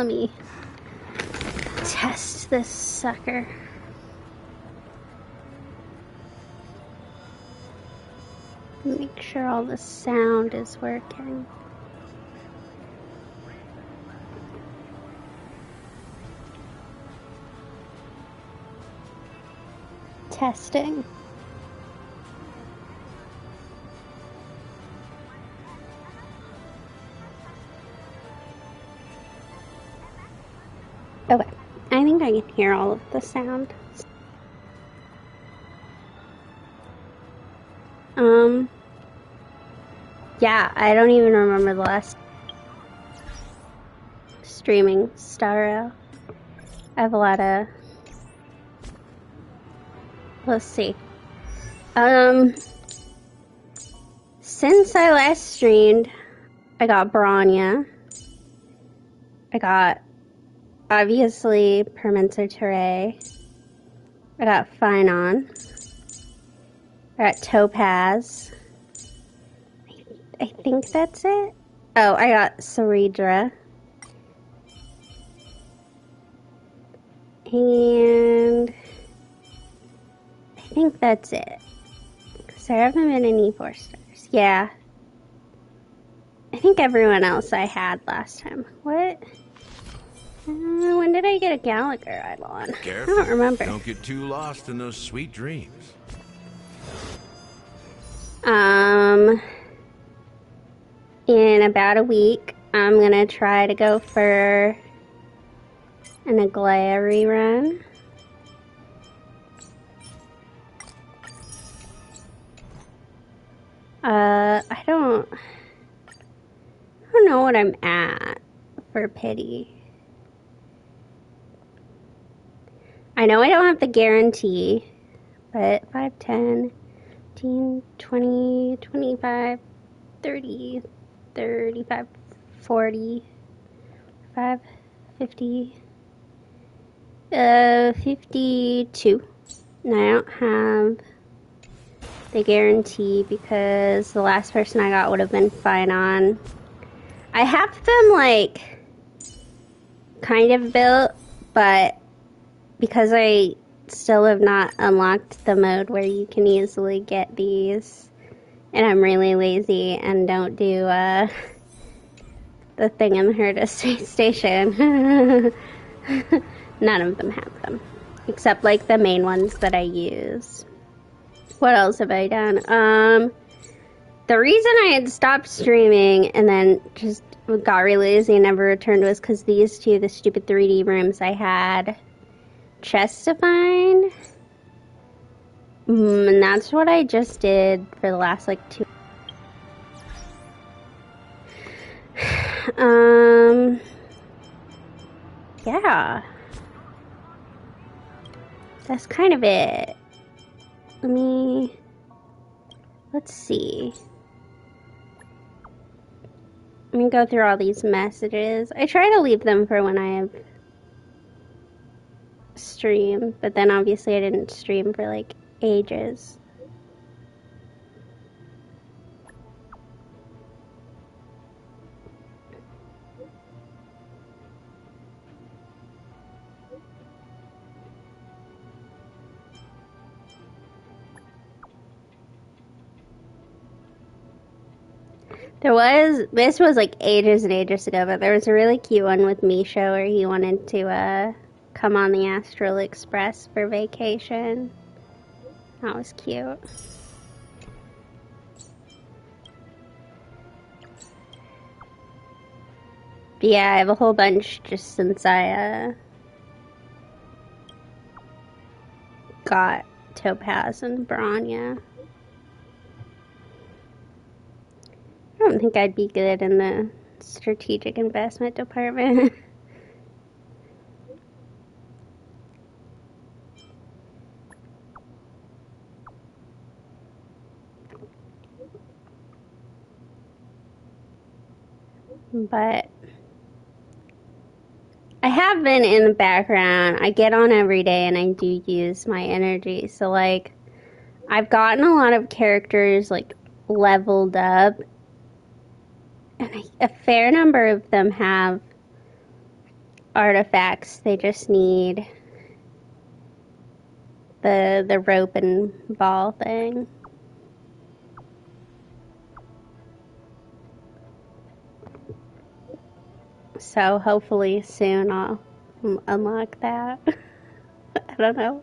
Let me test this sucker. Make sure all the sound is working. Testing. Okay, I think I can hear all of the sound. Yeah, I don't even remember the last streaming Starro. I have a lot of... Let's see. Since I last streamed, I got Bronya. I got, obviously, Permancer Teray. I got Finon. I got Topaz. I think that's it. Oh, I got Ceridra. And I think that's it. Because there haven't been any 4 stars. Yeah. I think everyone else I had last time. What? When did I get a Gallagher Eidolon? Careful. I don't remember. Don't get too lost in those sweet dreams. In about a week, I'm gonna try to go for an Aglaia rerun. I don't know what I'm at for pity. I know I don't have the guarantee, but 5, 10, 15, 20, 25, 30, 35, 40, 5, 50, 52. And I don't have the guarantee because the last person I got would have been Finon. I have them, like, kind of built, but because I still have not unlocked the mode where you can easily get these, and I'm really lazy and don't do the thing in the Herda space station. None of them have them, except like the main ones that I use. What else have I done? The reason I had stopped streaming and then just got really lazy and never returned was because these two, the stupid 3D rooms, I had chests to find. And that's what I just did for the last, like, 2. Yeah. That's kind of it. Let's see. Let me go through all these messages. I try to leave them for when I have stream, but then obviously I didn't stream for like ages. This was like ages and ages ago, but there was a really cute one with Misha where he wanted to come on the Astral Express for vacation. That was cute. But yeah, I have a whole bunch just since I got Topaz and Bronya. I don't think I'd be good in the strategic investment department. But I have been in the background. I get on every day and I do use my energy. So, like, I've gotten a lot of characters, like, leveled up. And a fair number of them have artifacts. They just need the rope and ball thing. So hopefully soon I'll unlock that. I don't know.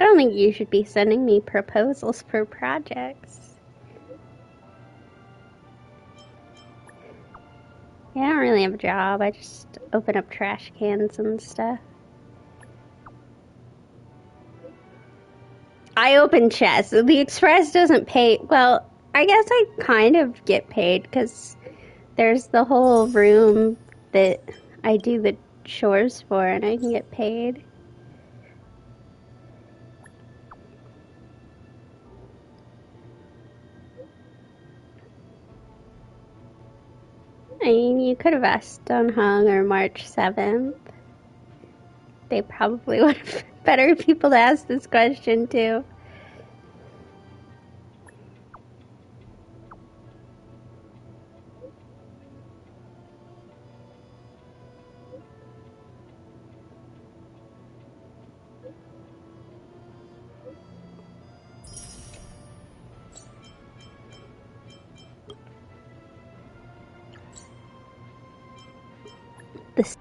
I don't think you should be sending me proposals for projects. Yeah, I don't really have a job. I just open up trash cans and stuff. I open chests. The Express doesn't pay. Well, I guess I kind of get paid because there's the whole room that I do the chores for and I can get paid. I mean, you could have asked on Hung or March 7th. They probably would have been better people to ask this question to. This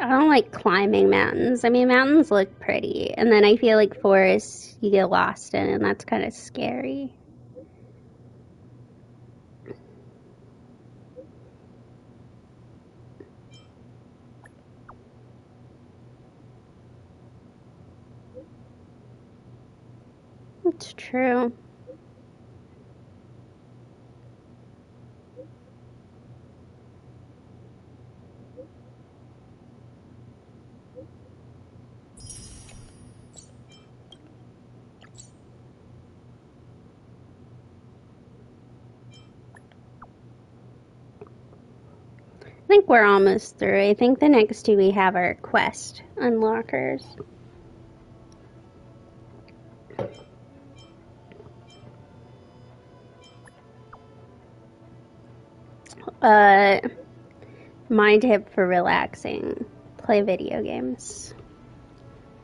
I don't like climbing mountains. I mean, mountains look pretty, and then I feel like forests you get lost in, and that's kind of scary. It's true. I think we're almost through. I think the next two we have are quest unlockers. Uh, Mind tip for relaxing: play video games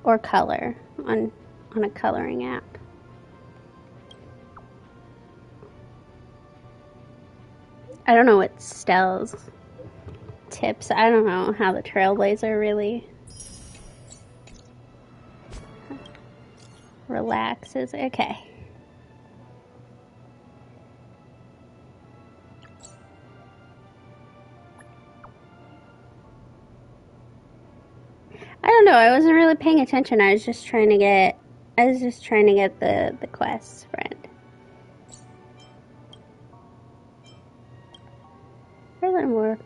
or color on a coloring app. I don't know what Stell's tips. I don't know how the Trailblazer really relaxes. Okay. I don't know. I wasn't really paying attention. I was just trying to get the quest, friend. Furthermore,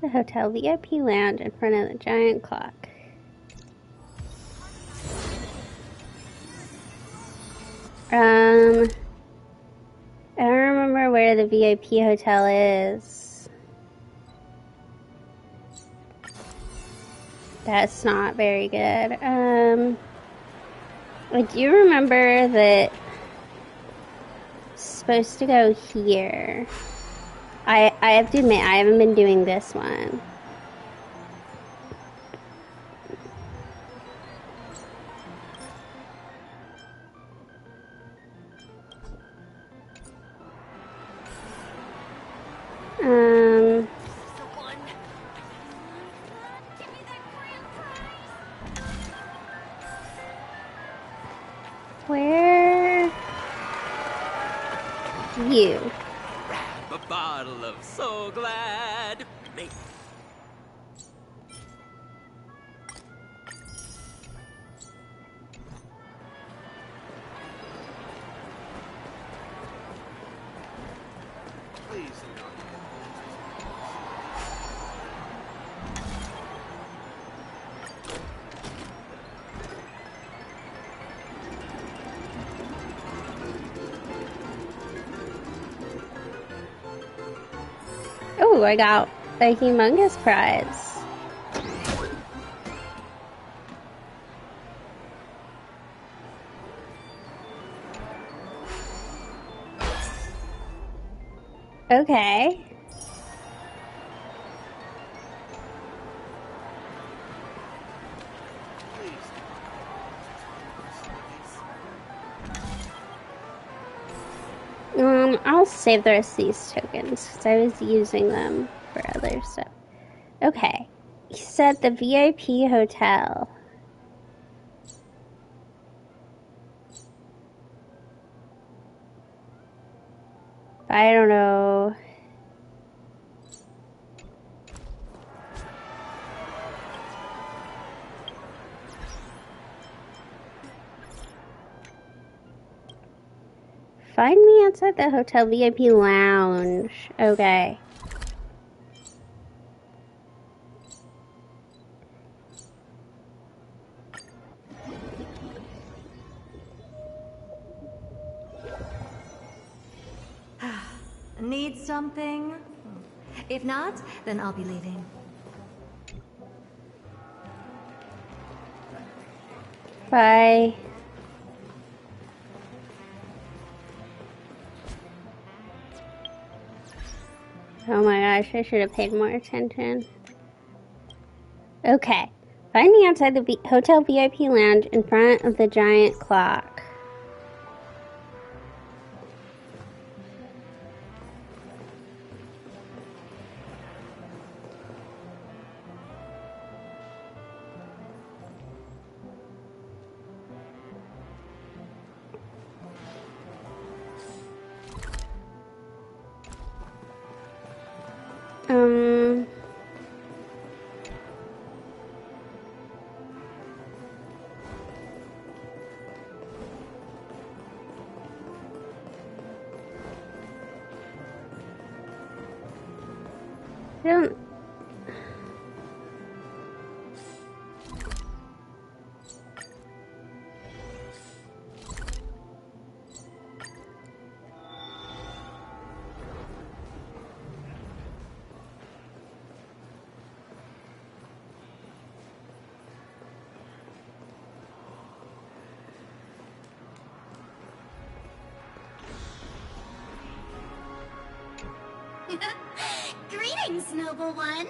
the hotel VIP lounge in front of the giant clock. I don't remember where the VIP hotel is. That's not very good. I do remember that it's supposed to go here. I have to admit, I haven't been doing this one. Where you? Grab a bottle of So Glad. Mate. Ooh, I got a humongous prize. Okay. I'll save the rest of these tokens because I was using them for other stuff. Okay. He said the VIP hotel. I don't know. Find me outside the hotel VIP lounge. Okay. Need something? If not, then I'll be leaving. Bye. Oh my gosh, I should have paid more attention. Okay. Find me outside the hotel VIP lounge in front of the giant clock. I don't... Greetings, noble one.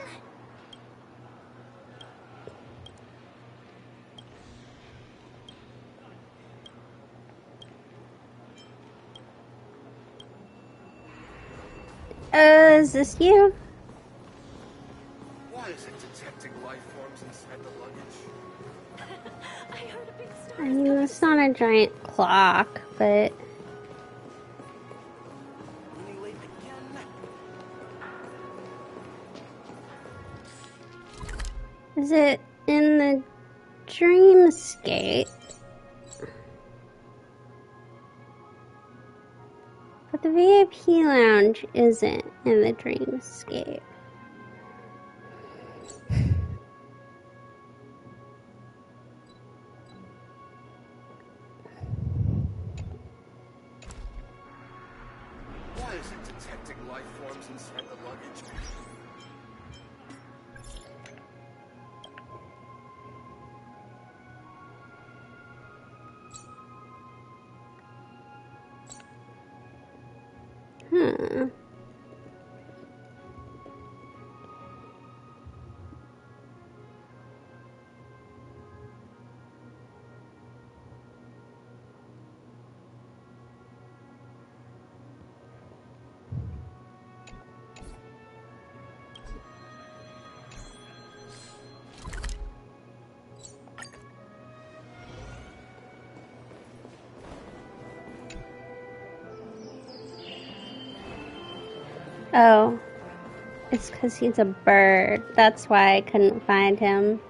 Is this you? Why is it detecting life forms inside the luggage? I heard a big star. I mean, it's not a giant clock, but... Running late again? Is it in the dreamscape? But the VIP lounge isn't in the dreamscape. Why is it detecting life forms inside the luggage? Hmm. Oh. It's because he's a bird. That's why I couldn't find him.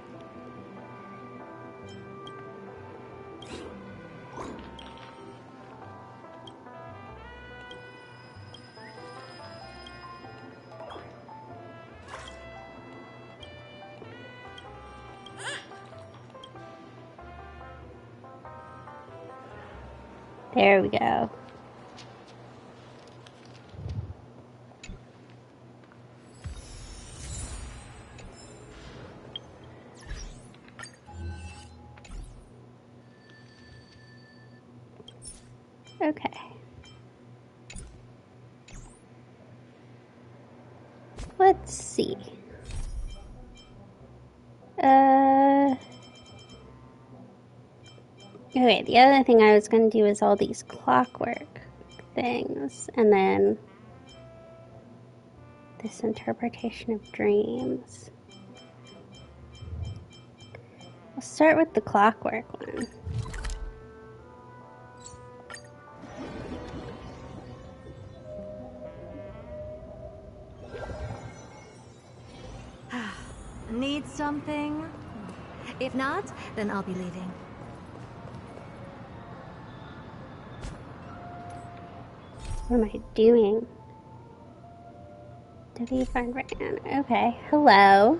There we go. Okay. Let's see. Okay, the other thing I was going to do is all these clockwork things, and then this interpretation of dreams. I'll start with the clockwork one. Need something? If not, then I'll be leaving. What am I doing? W find Ryan. Okay, hello.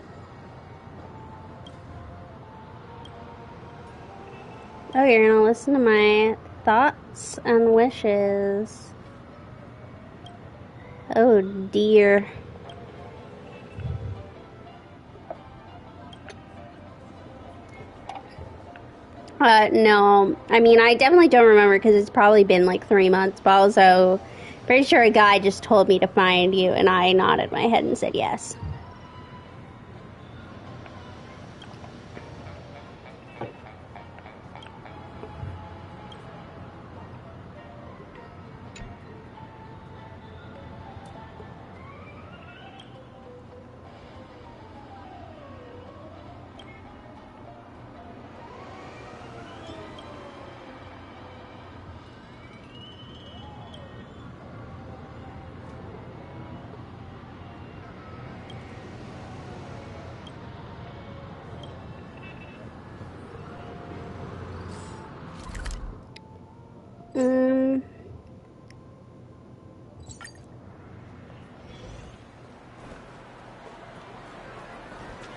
Oh, you're gonna listen to my thoughts and wishes. Oh dear. No. I mean, I definitely don't remember because it's probably been like 3 months, but also pretty sure a guy just told me to find you, and I nodded my head and said yes.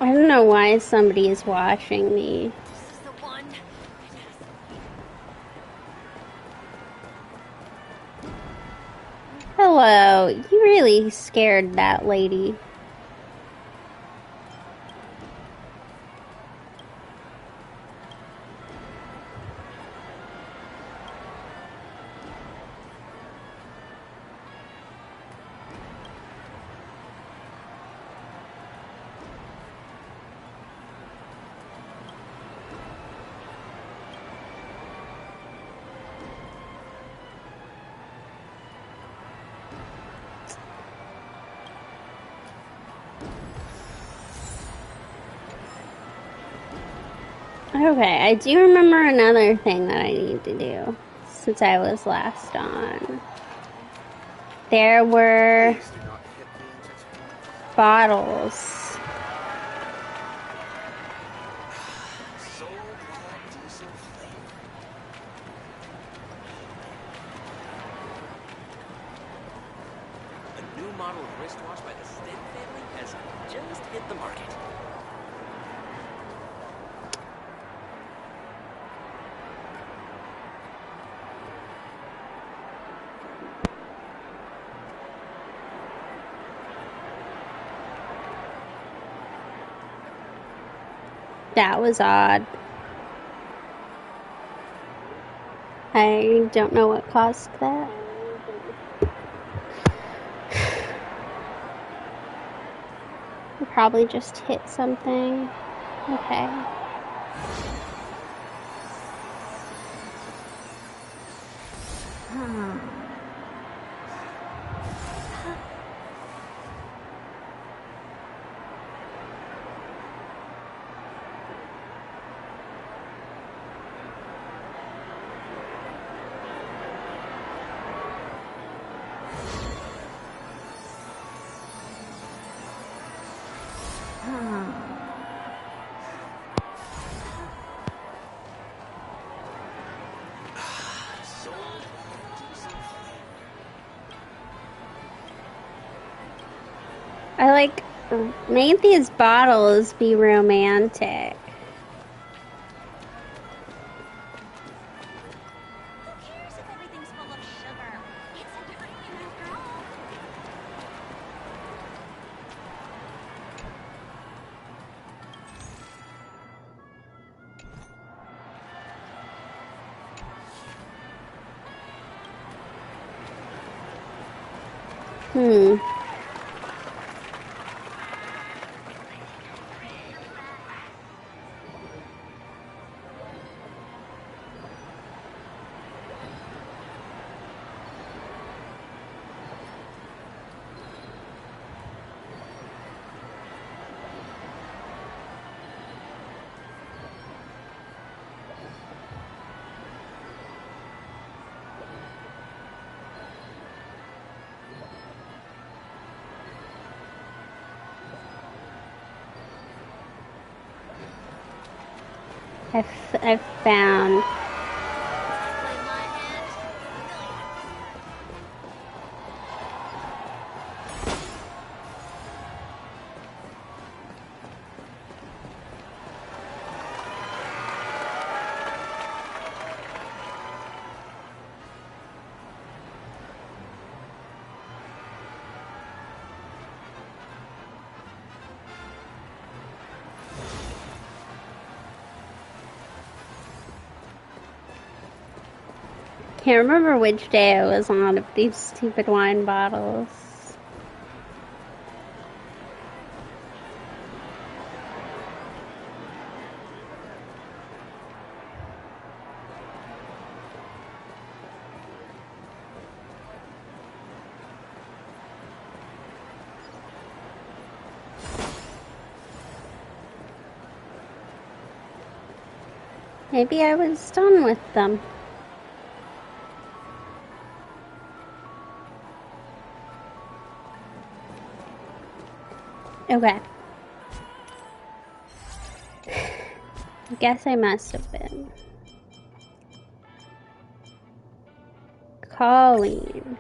I don't know why somebody is watching me. This is the one. Hello, you really scared that lady. Okay, I do remember another thing that I need to do since I was last on. There were Please do not hit me into time. bottles. So glad diesel flame. A new model of wristwatch by the Sten family has just hit the market. That was odd. I don't know what caused that. I probably just hit something. Okay. I like made these bottles be romantic. Who cares if everything's full of sugar? It's a dream after all. Hmm. I've found. Play my hand. Can't remember which day I was on of these stupid wine bottles. Maybe I was done with them. Okay. I guess I must have been. Colleen.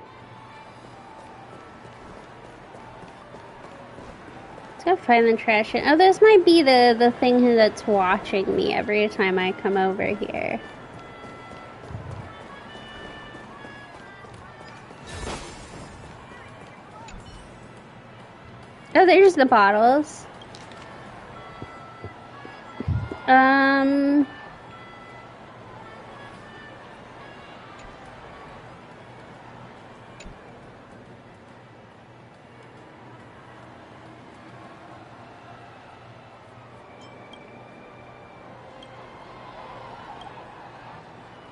Let's go find the trash. Oh, this might be the thing that's watching me every time I come over here. Oh, there's the bottles.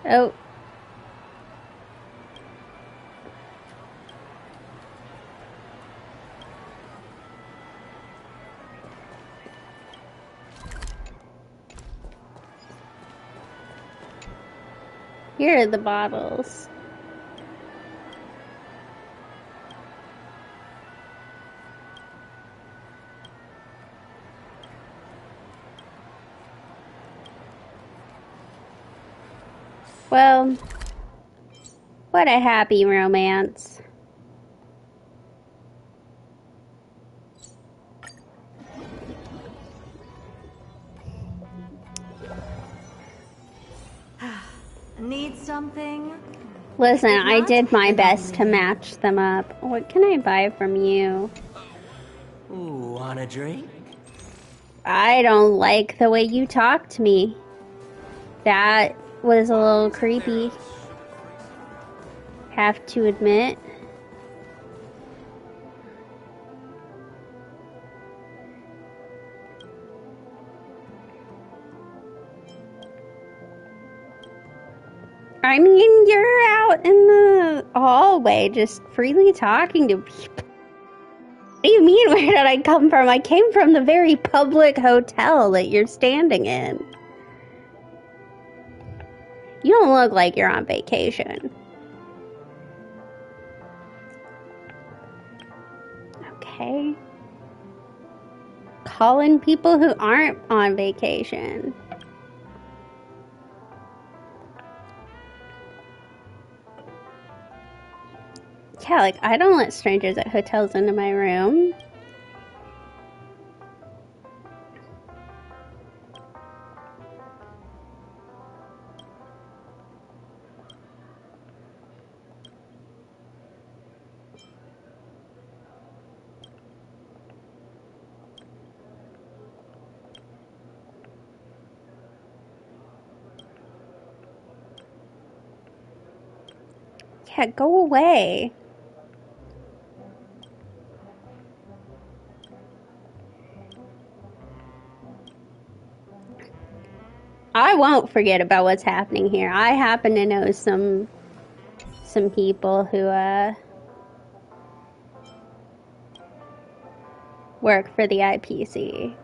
Oh. Here are the bottles. Well, what a happy romance. Need something? Listen, If I not, did my then I'll be best to leaving. match them up. What can I buy from you? Ooh, want a drink? I don't like the way you talk to me. That was a little creepy. Have to admit. I mean, you're out in the hallway just freely talking to people. What do you mean, where did I come from? I came from the very public hotel that you're standing in. You don't look like you're on vacation. Okay. Calling people who aren't on vacation. Yeah, like, I don't let strangers at hotels into my room. Yeah, go away. I won't forget about what's happening here. I happen to know some people who work for the IPC.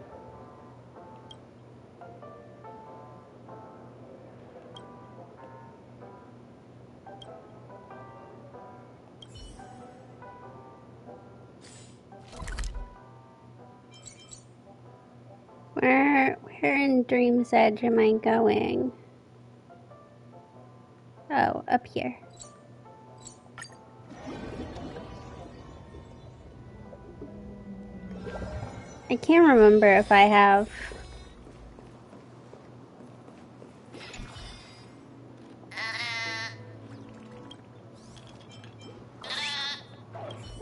Where in Dream's Edge am I going? Oh, up here. I can't remember if I have...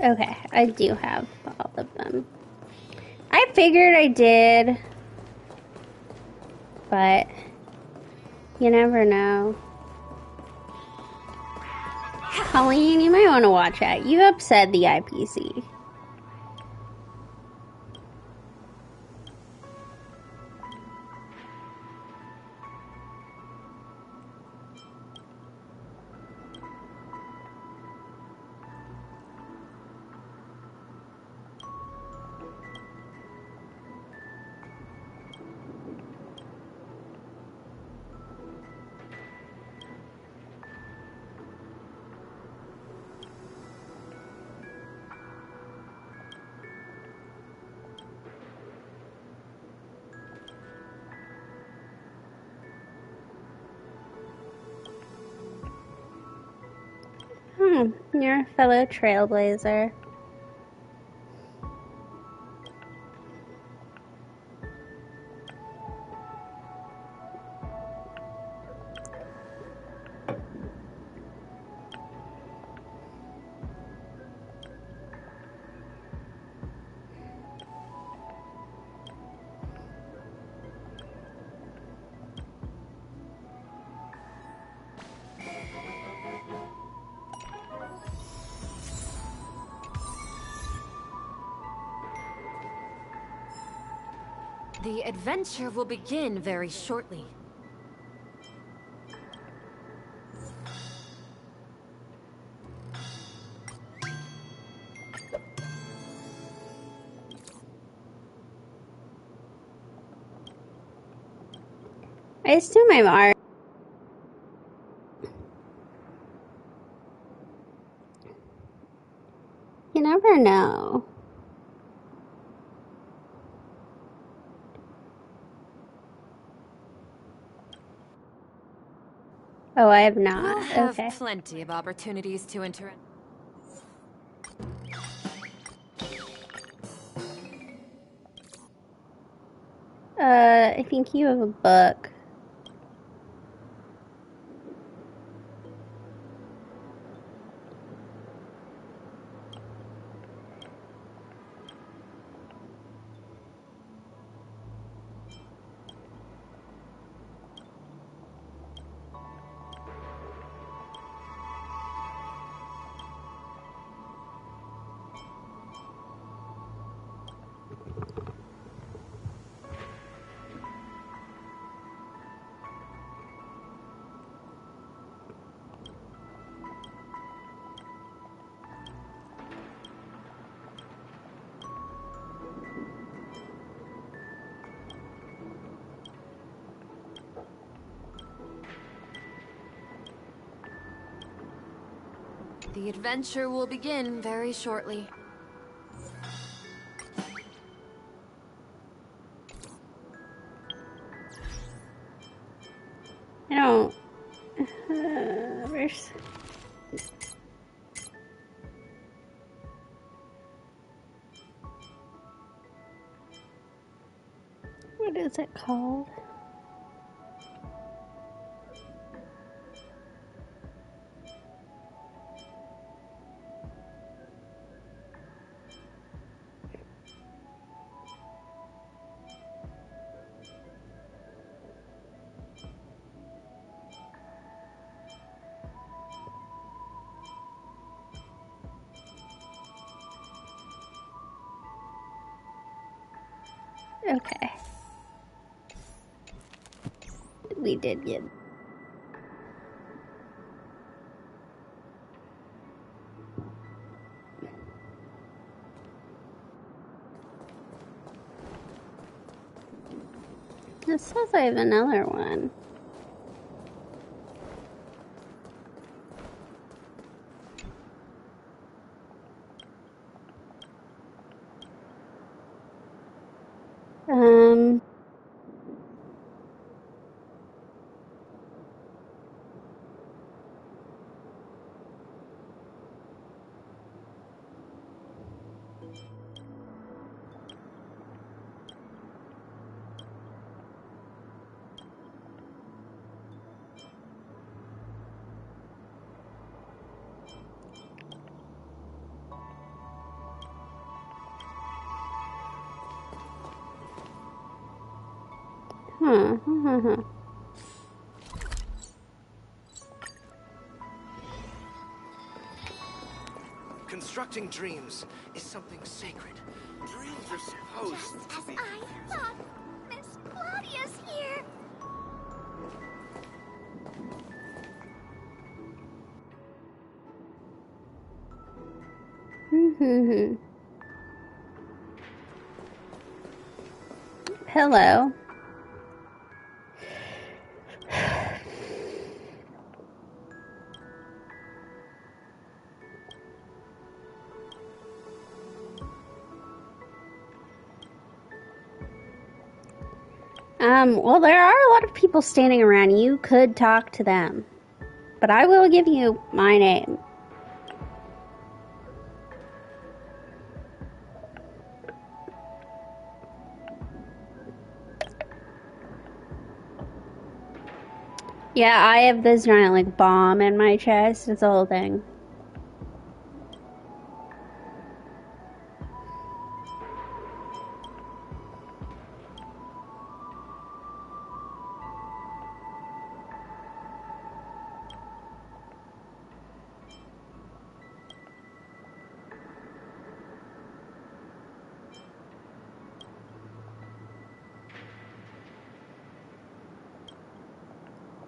Okay, I do have all of them. I figured I did, but you never know. Colleen, you might want to watch out. You upset the IPC. You're a fellow trailblazer. The adventure will begin very shortly. I assume I'm already... You never know. Oh, I have not. We'll have Okay. plenty of opportunities to interact. I think you have a book. The adventure will begin very shortly. I don't... where's... What is it called? Okay. we did get. It says I have another one. Constructing dreams is something sacred. Dreams are supposed Just to as be. I thought. Miss Claudia's here. Hello. Well, there are a lot of people standing around. You could talk to them. But I will give you my name. Yeah, I have this giant, like, bomb in my chest. It's the whole thing.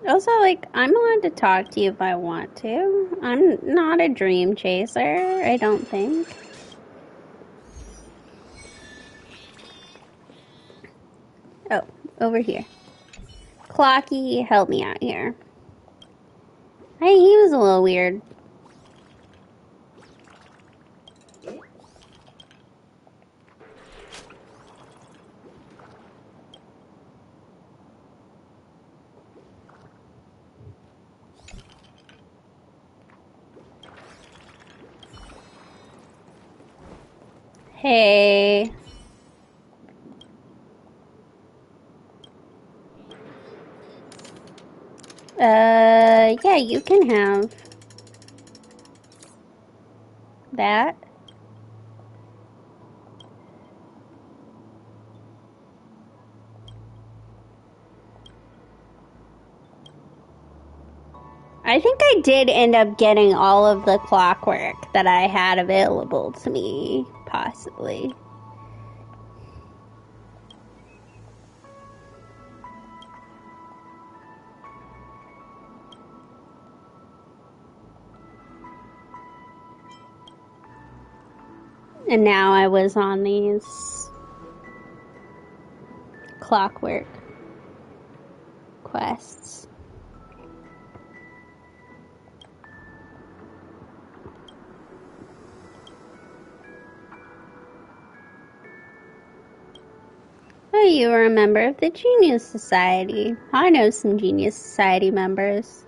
Also, like, I'm allowed to talk to you if I want to. I'm not a dream chaser, I don't think. Oh, over here. Clockie, help me out here. Hey, he was a little weird. Hey. Yeah, you can have that. I think I did end up getting all of the clockwork that I had available to me, possibly. And now I was on these clockwork quests. Oh, you were a member of the Genius Society. I know some Genius Society members.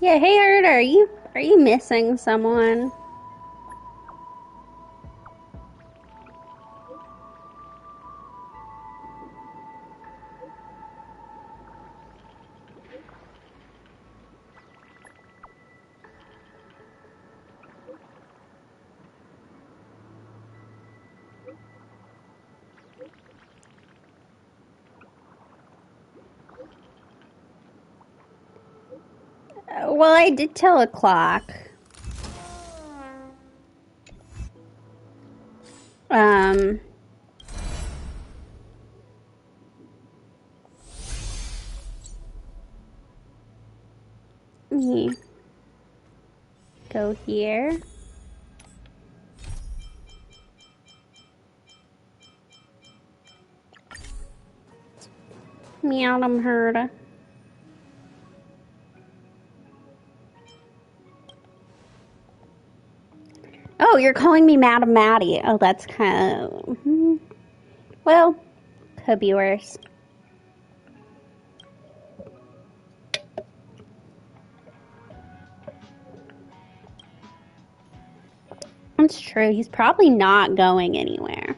Yeah, hey Erd, are you missing someone? Well, I did tell a clock. Let me go here. Meow, heard. Oh, you're calling me Madam Maddie. Oh, that's kind of... Well, could be worse. That's true. He's probably not going anywhere.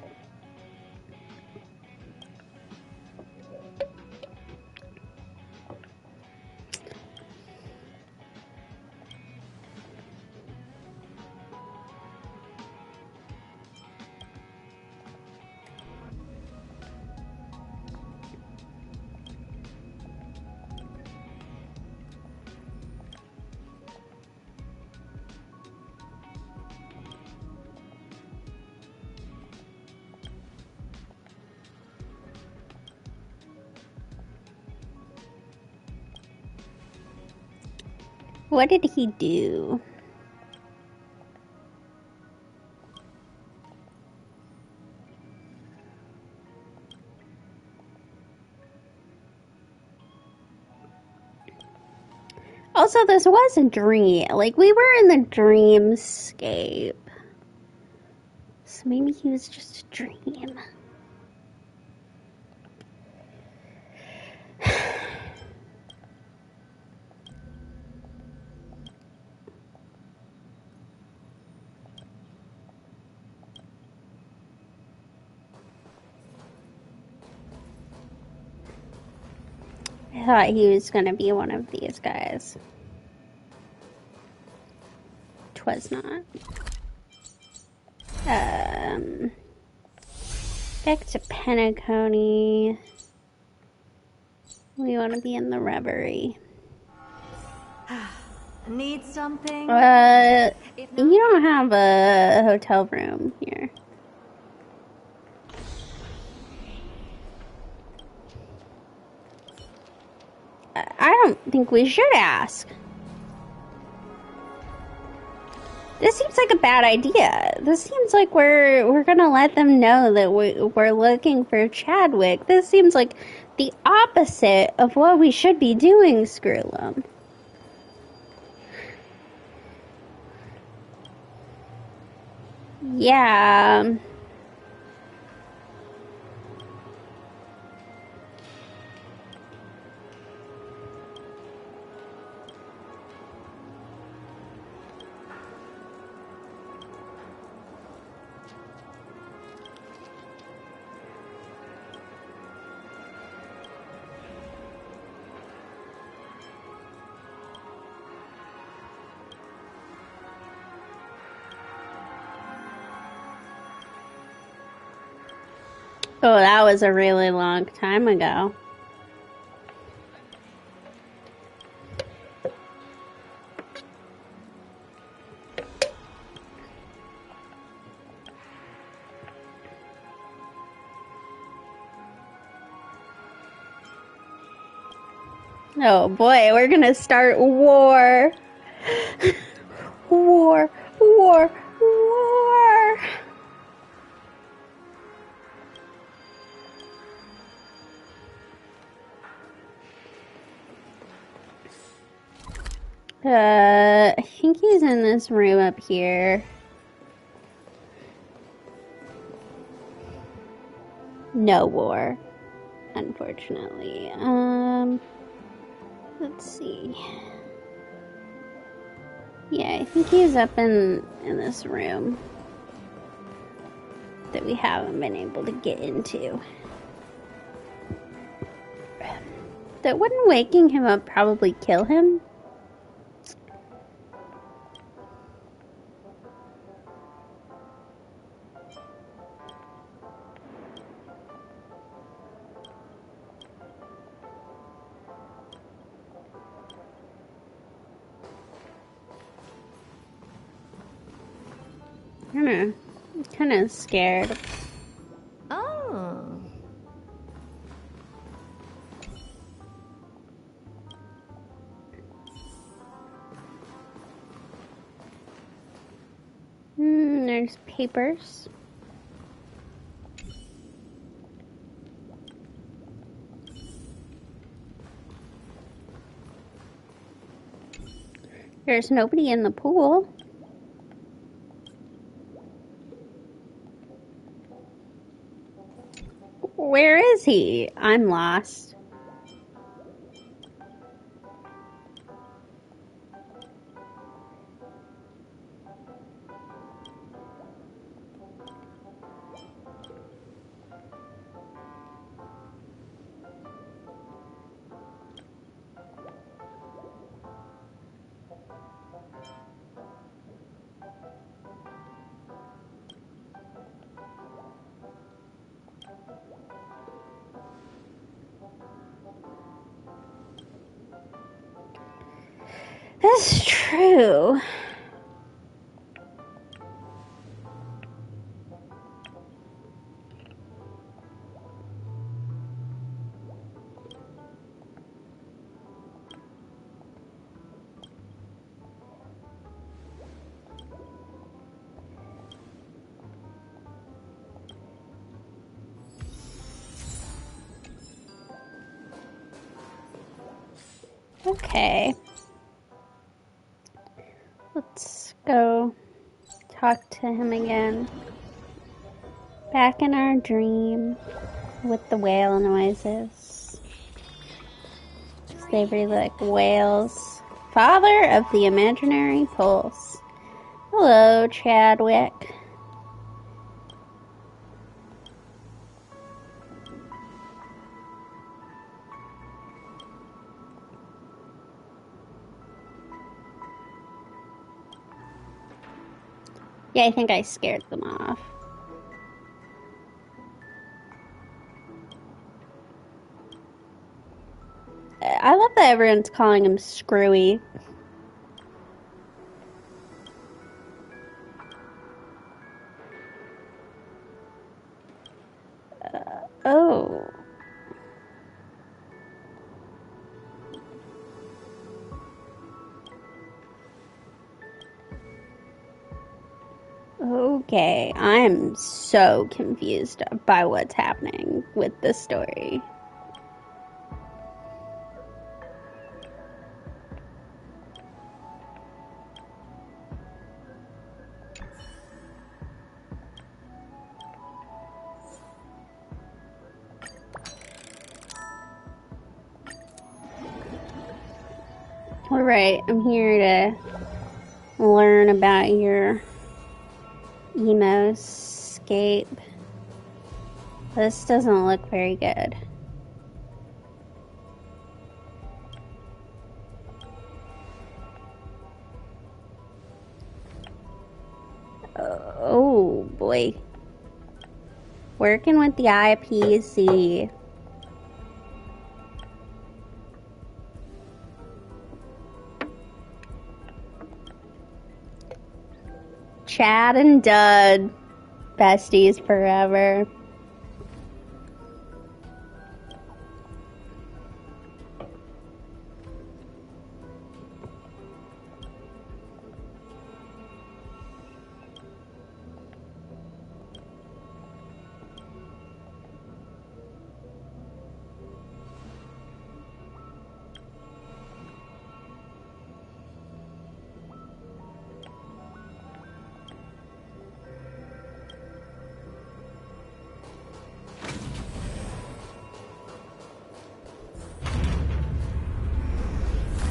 What did he do? Also, this was a dream. Like, we were in the dreamscape. So maybe he was just a dream. I thought he was gonna be one of these guys. 'Twas not. Back to Penacony. We want to be in the Reverie. Need something? You don't have a hotel room here. I don't think we should ask. This seems like a bad idea. This seems like we're gonna let them know that we're looking for Chadwick. This seems like the opposite of what we should be doing, Screwlum. Yeah. Oh, that was a really long time ago. Oh boy, we're gonna start war. War, war, war. I think he's in this room up here. No war, unfortunately. Let's see. Yeah, I think he's up in this room that we haven't been able to get into. That wouldn't waking him up probably kill him? Kind of scared. Oh. There's papers. There's nobody in the pool. Where is he? I'm lost. That's true. Okay. Let's go talk to him again. Back in our dream with the whale noises. They really like whales. Father of the imaginary pulse. Hello, Chadwick. Yeah, I think I scared them off. I love that everyone's calling him Screwy. Oh. Okay, I'm so confused by what's happening with this story. Alright, I'm here to learn about your emo-scape. This doesn't look very good. Oh boy. Working with the IPC. Chad and Dud. Besties forever.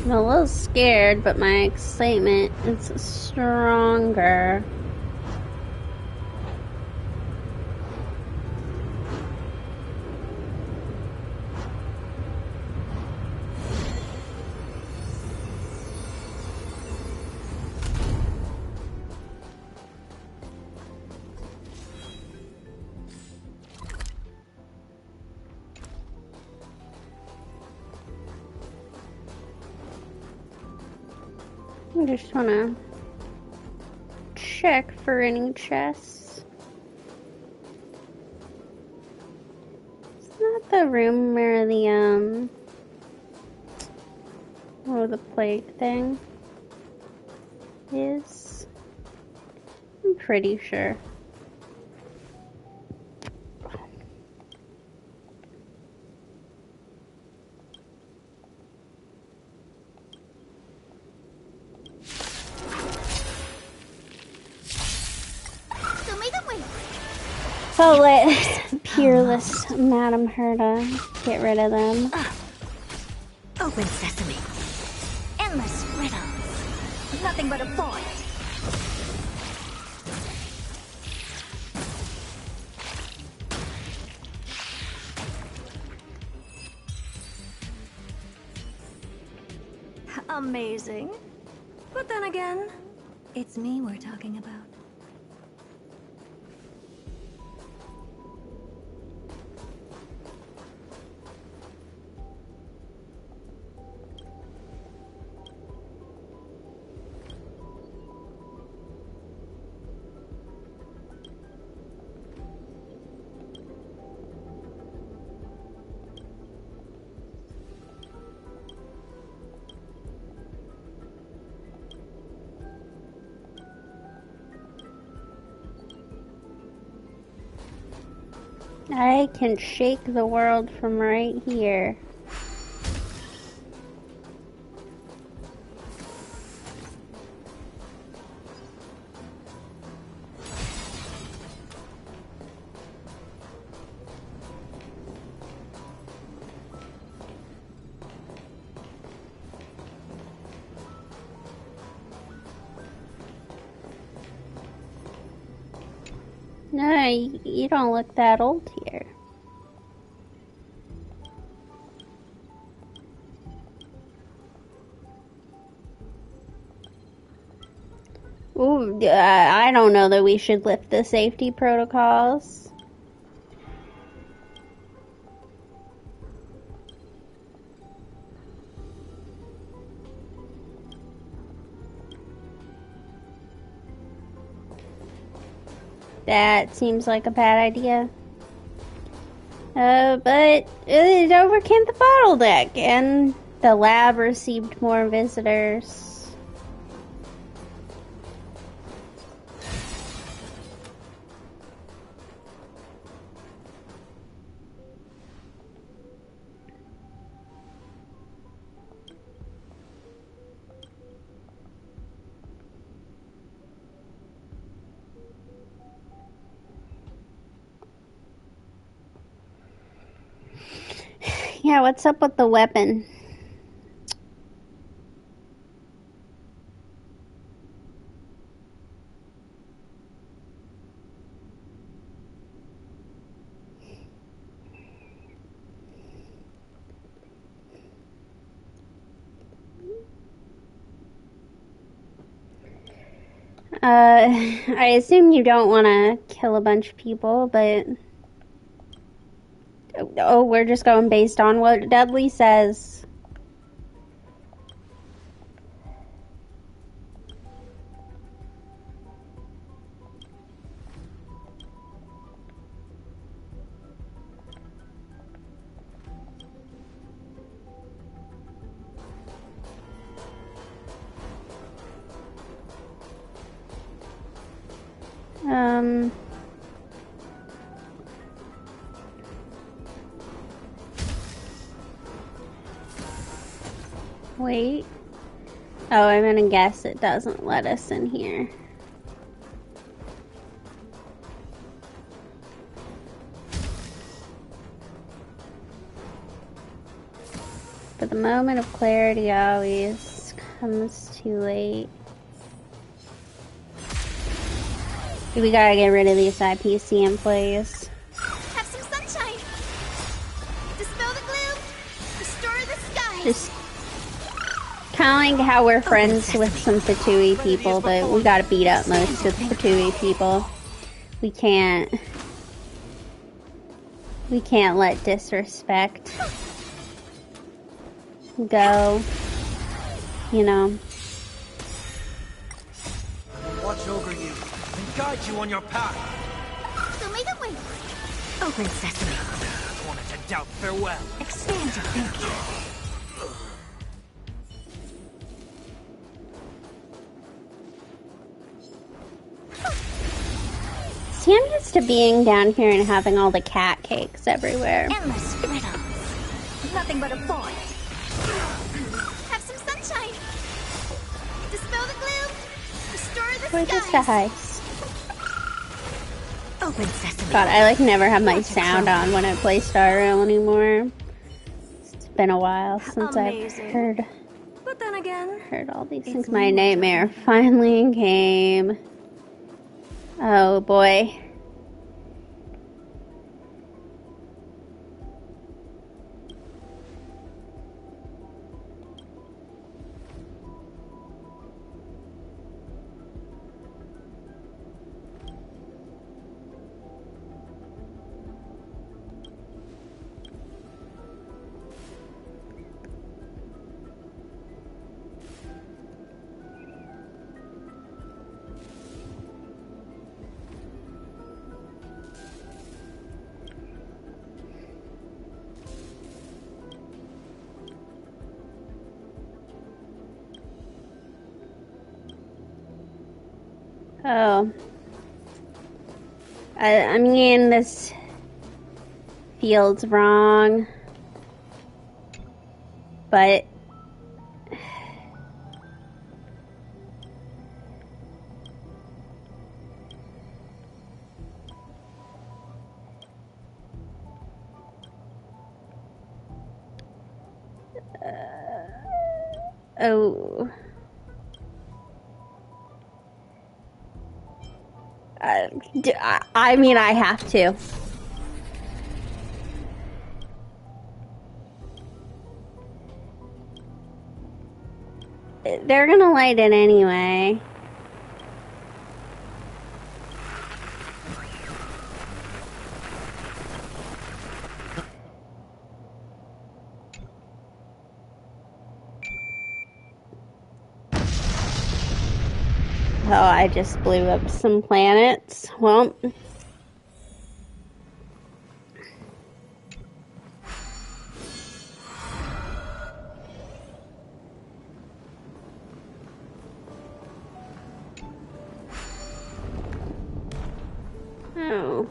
I'm a little scared, but my excitement is stronger. I just want to check for any chests. It's not the room where the, oh, the plague thing is. I'm pretty sure. I'll let Peerless Madam Herda get rid of them. Open sesame. Endless riddles. Nothing but a void. Amazing. But then again, it's me we're talking about. I can shake the world from right here. No, you don't look that old here. Ooh, I don't know that we should lift the safety protocols. That seems like a bad idea. But it overcame the bottleneck, and the lab received more visitors. Yeah, what's up with the weapon? I assume you don't want to kill a bunch of people, but... Oh, we're just going based on what Dudley says. Wait. Oh, I'm gonna guess it doesn't let us in here. But the moment of clarity always comes too late. We gotta get rid of these IPC employees. Have some sunshine. Dispel the gloom. Restore the sky. Just kind of like how we're friends with some Fatui people, but we gotta beat up most of the Fatui people. We can't let disrespect go, you know. Watch over you. guide you on your path. So make a way. Open sesame. Wanted to doubt farewell. Expand your thinking. See, I'm used to being down here and having all the cat cakes everywhere. Endless riddles. Nothing but a void. Have some sunshine. Dispel the gloom. Restore the We're just a skies. heist. Open sesame. God, I like never have my sound on when I play Star Rail anymore. It's been a while since Amazing. I've heard But then again, all these it's things. me My we're nightmare talking about. finally came. Oh boy. Oh. I mean, this feels wrong. But oh. I mean, I have to. They're gonna light it anyway. Oh, I just blew up some planets. Well. Oh.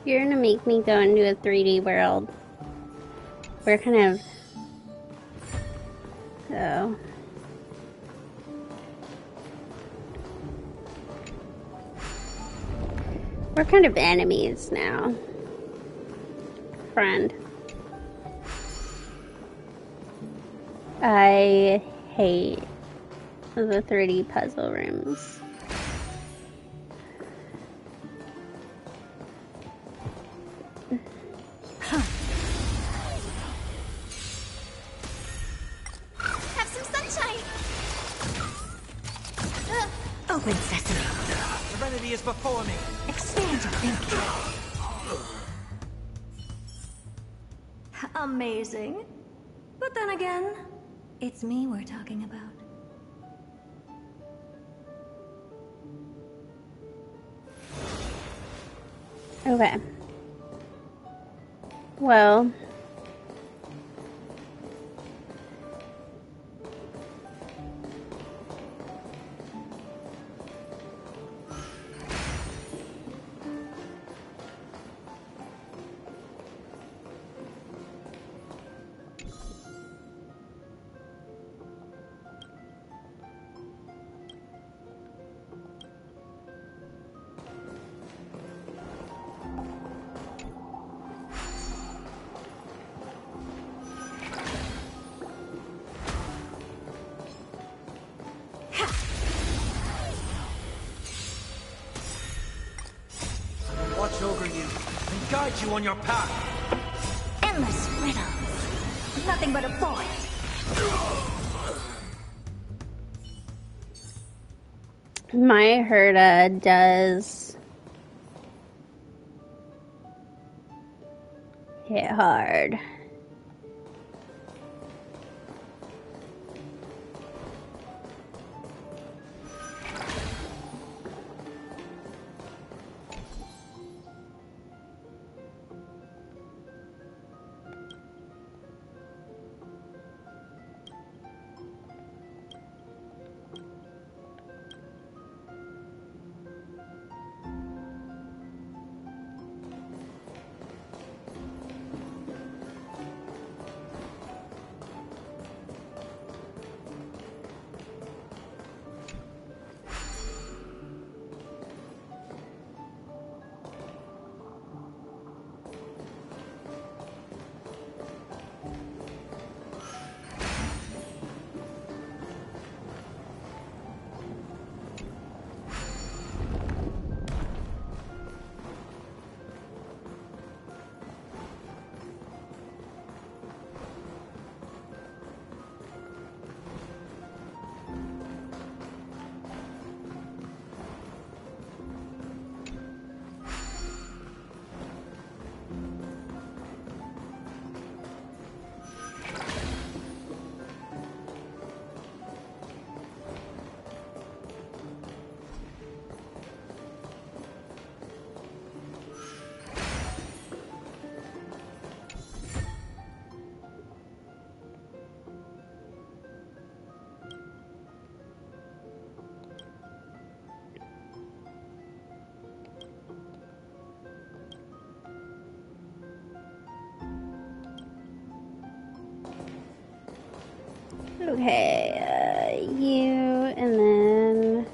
You're gonna make me go into a 3D world. We're kind of... Oh. We're kind of enemies now. Friend. I hate the 3D puzzle rooms. Have some sunshine. Open sesame. Serenity is before me. Expand your thinking. Amazing. But then again, it's me we're talking about. Okay. Well... watch over you and guide you on your path. Endless riddles. Nothing but a void. My Herda does hit hard. Okay, you, and then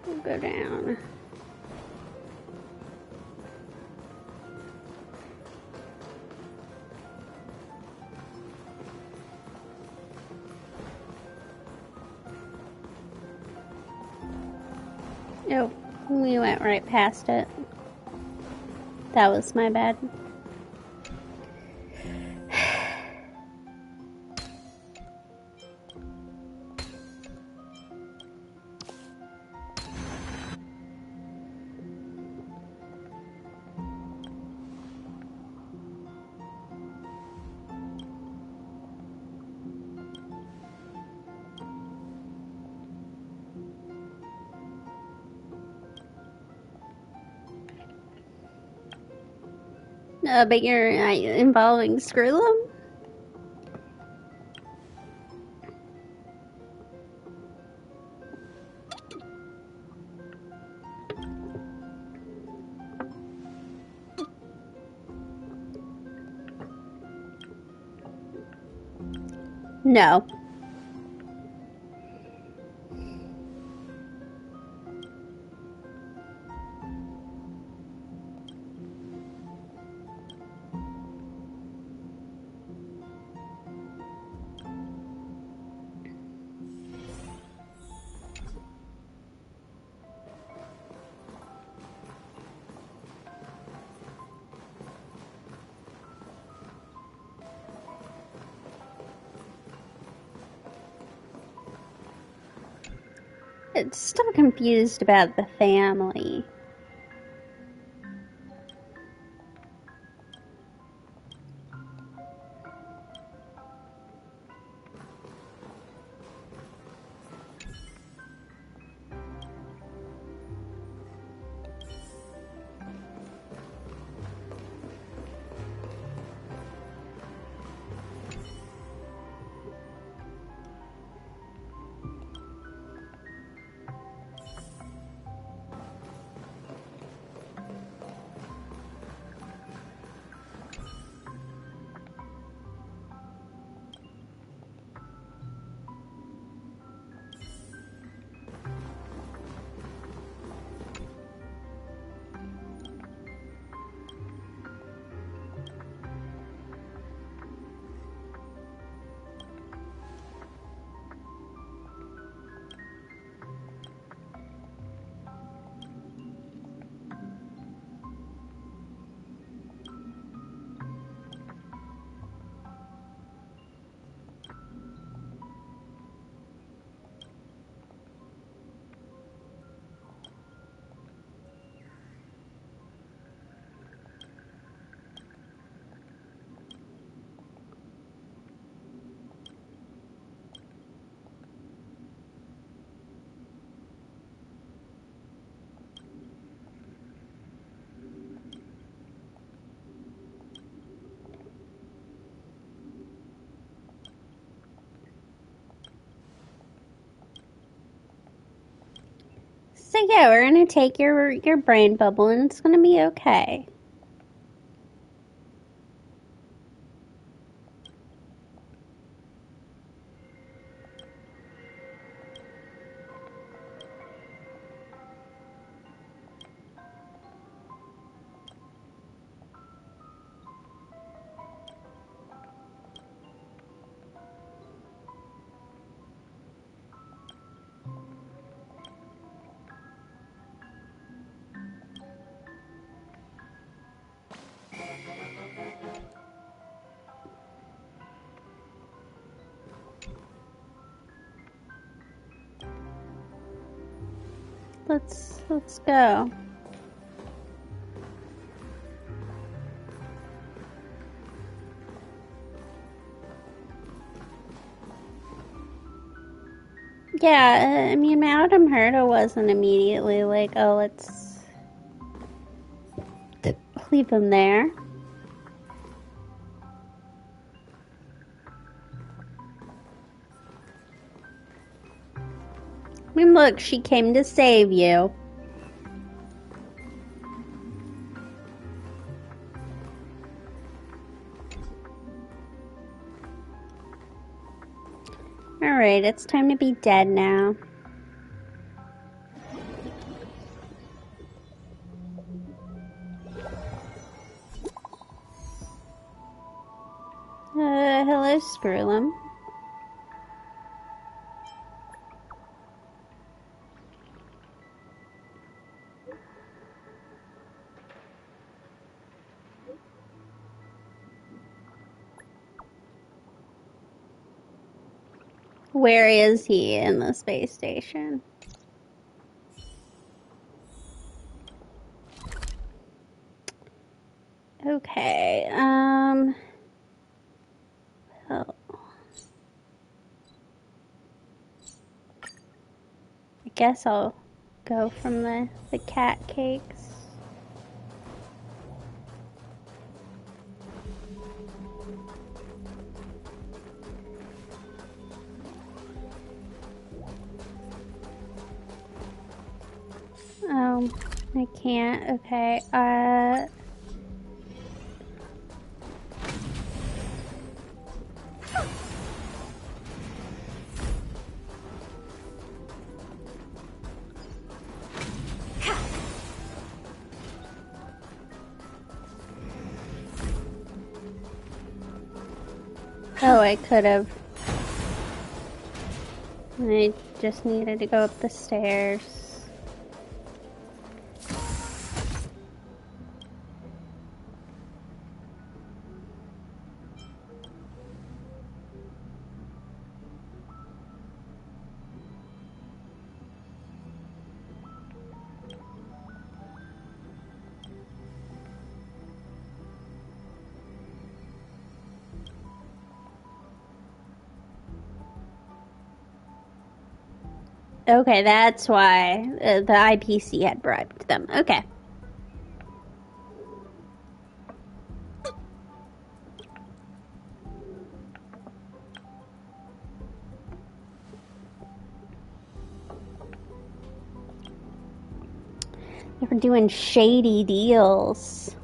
we'll go down. Oh, we went right past it. That was my bad. But you're involving Skrillum? No. It's still confused about the family. So yeah, we're gonna take your brain bubble and it's gonna be okay. Let's go. Yeah, I mean, Madame Herta wasn't immediately like, oh, let's leave him there. I mean, look, she came to save you. Alright, it's time to be dead now. Hello, Screwlum. Where is he in the space station? Okay, oh. I guess I'll go from the cat cakes. I can't. Okay, oh, I could have. I just needed to go up the stairs. Okay, that's why the IPC had bribed them. Okay. They were doing shady deals.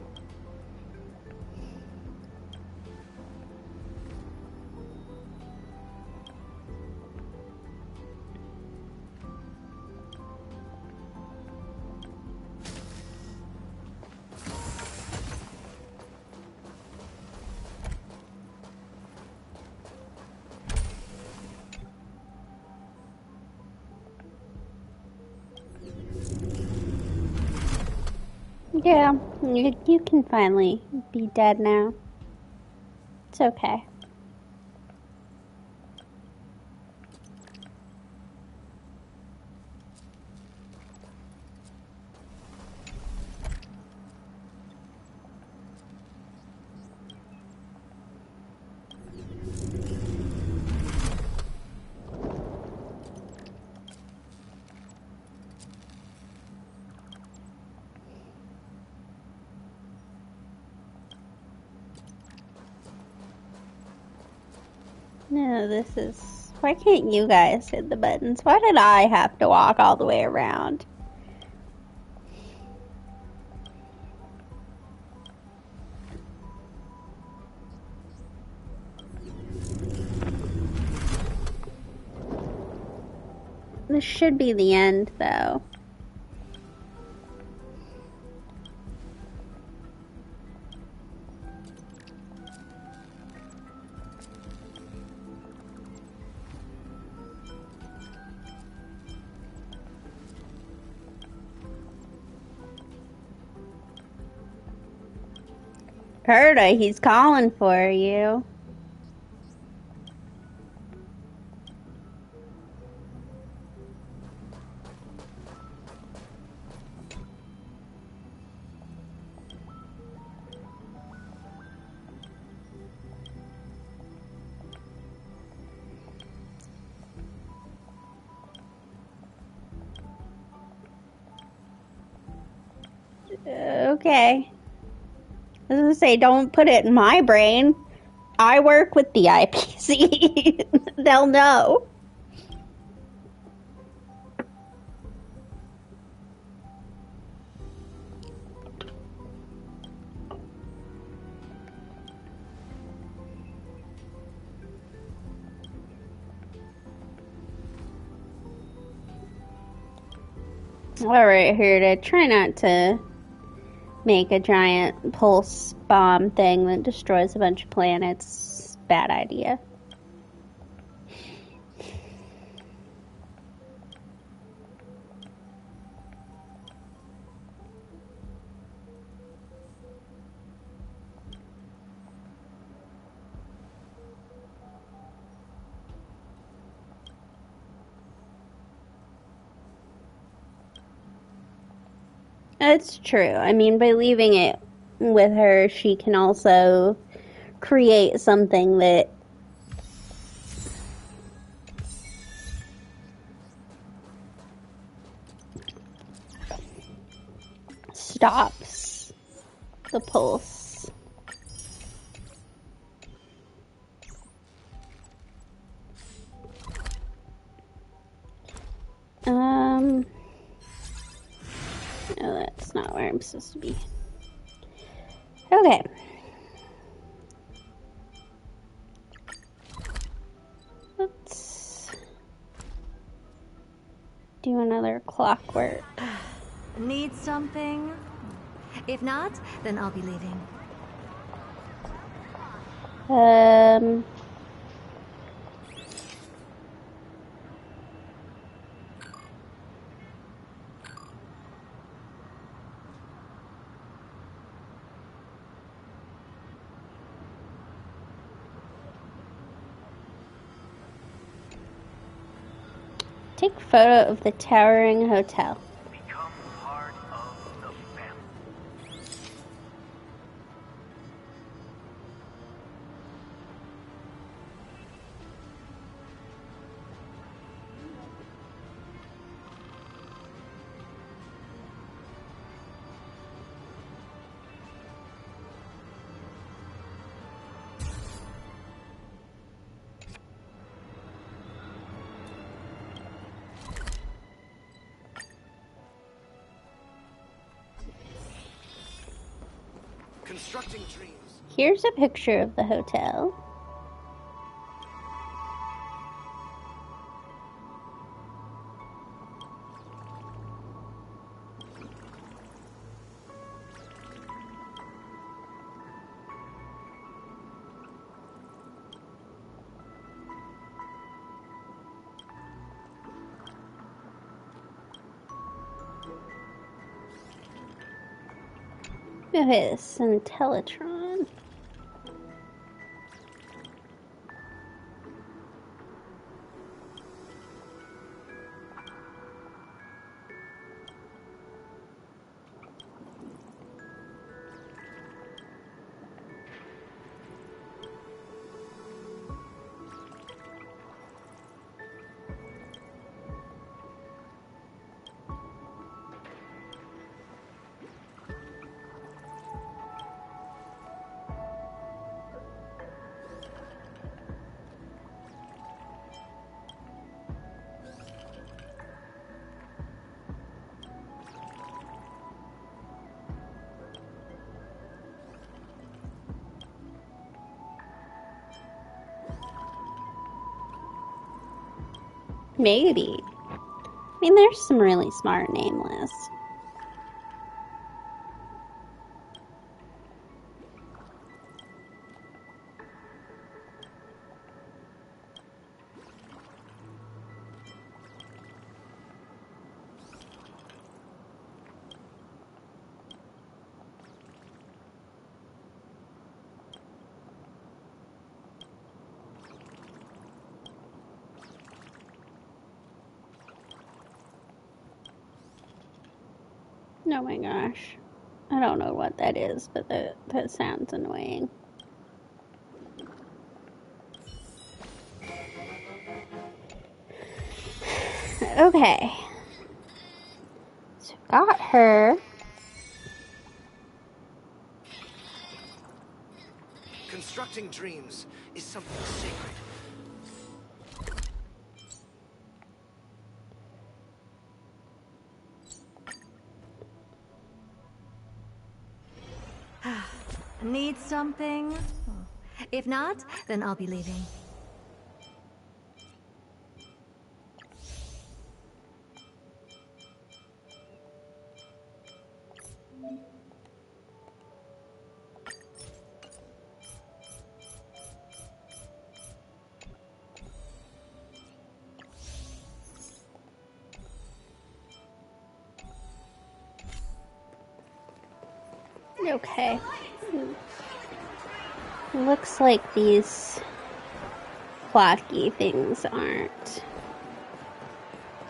Yeah, you can finally be dead now. It's okay. No, this is... Why can't you guys hit the buttons? Why did I have to walk all the way around? This should be the end, though. Herda, he's calling for you. Okay. I was gonna say, don't put it in my brain. I work with the IPC. They'll know. Alright, Herda, try not to make a giant pulse bomb thing that destroys a bunch of planets. Bad idea. It's true. I mean, by leaving it with her, she can also create something that stops the pulse. No, that's not where I'm supposed to be. Okay. Let's do another clockwork. Need something? If not, then I'll be leaving. Take a photo of the towering hotel. Become part of the family. Constructing dreams. Here's a picture of the hotel. Okay, this is Teletron. Maybe. mean, there's some really smart nameless. Oh my gosh. I don't know what that is, but that sounds annoying. Okay. So got her. Constructing dreams is something sacred. Need something? If not, then I'll be leaving. Okay. Looks like these Clockie things aren't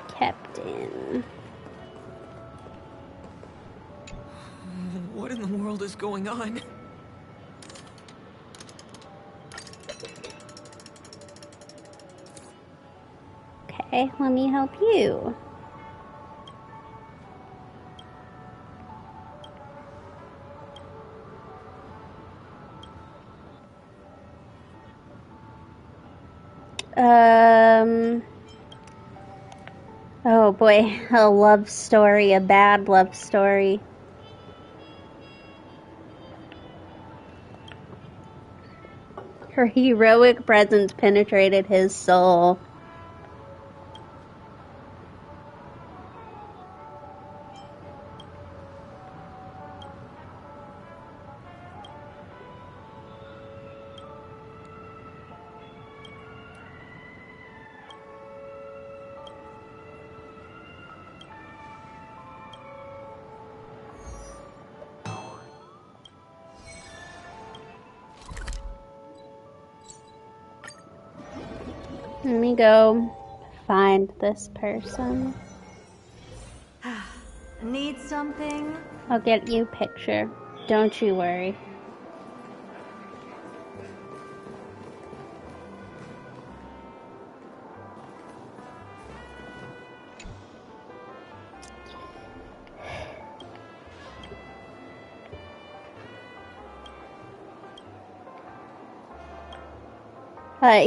kept in. What in the world is going on? Okay, let me help you. Oh boy, a love story, a bad love story. Her heroic presence penetrated his soul. Let me go find this person. Need something? I'll get you a picture. Don't you worry.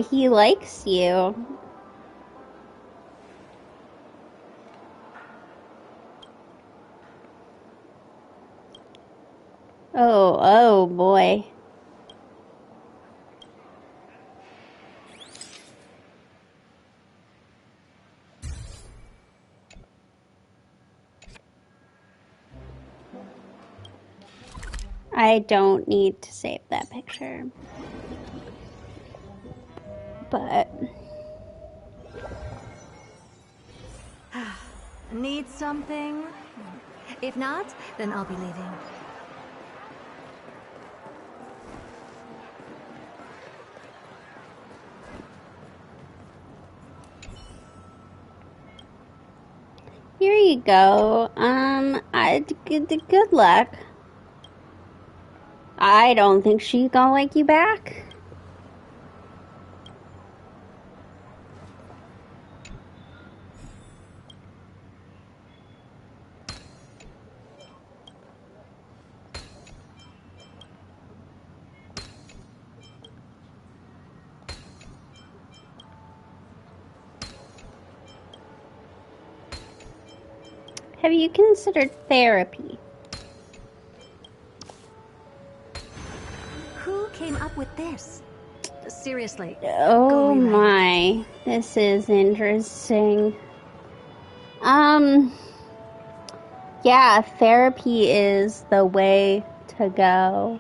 He likes you. Oh boy. I don't need to save that picture. But Need something? If not, then I'll be leaving. here you go. Good luck. I don't think she's gonna like you back. Have you considered therapy? Who came up with this? Seriously. Oh go rewrite it. my, this is interesting. Yeah, therapy is the way to go.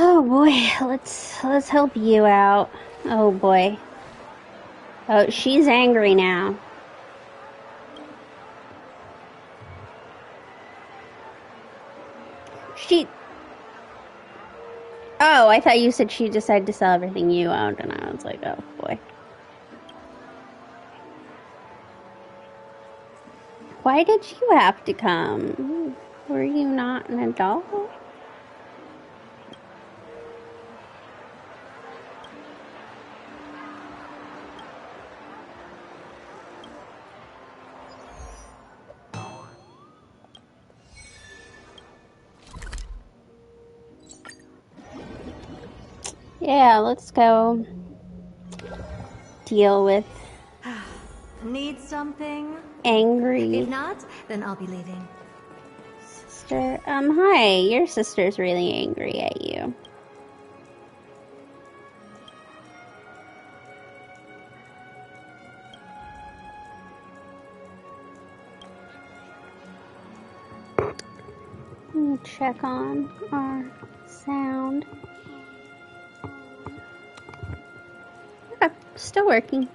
Oh boy, let's help you out. Oh boy. Oh, she's angry now. Oh, I thought you said she decided to sell everything you owned, and I was like, oh boy. Why did you have to come? Were you not an adult? Yeah, let's go deal with Need something? angry If not, then I'll be leaving. sister. Hi, your sister's really angry at you. Let me check on our sound. Yeah, still working.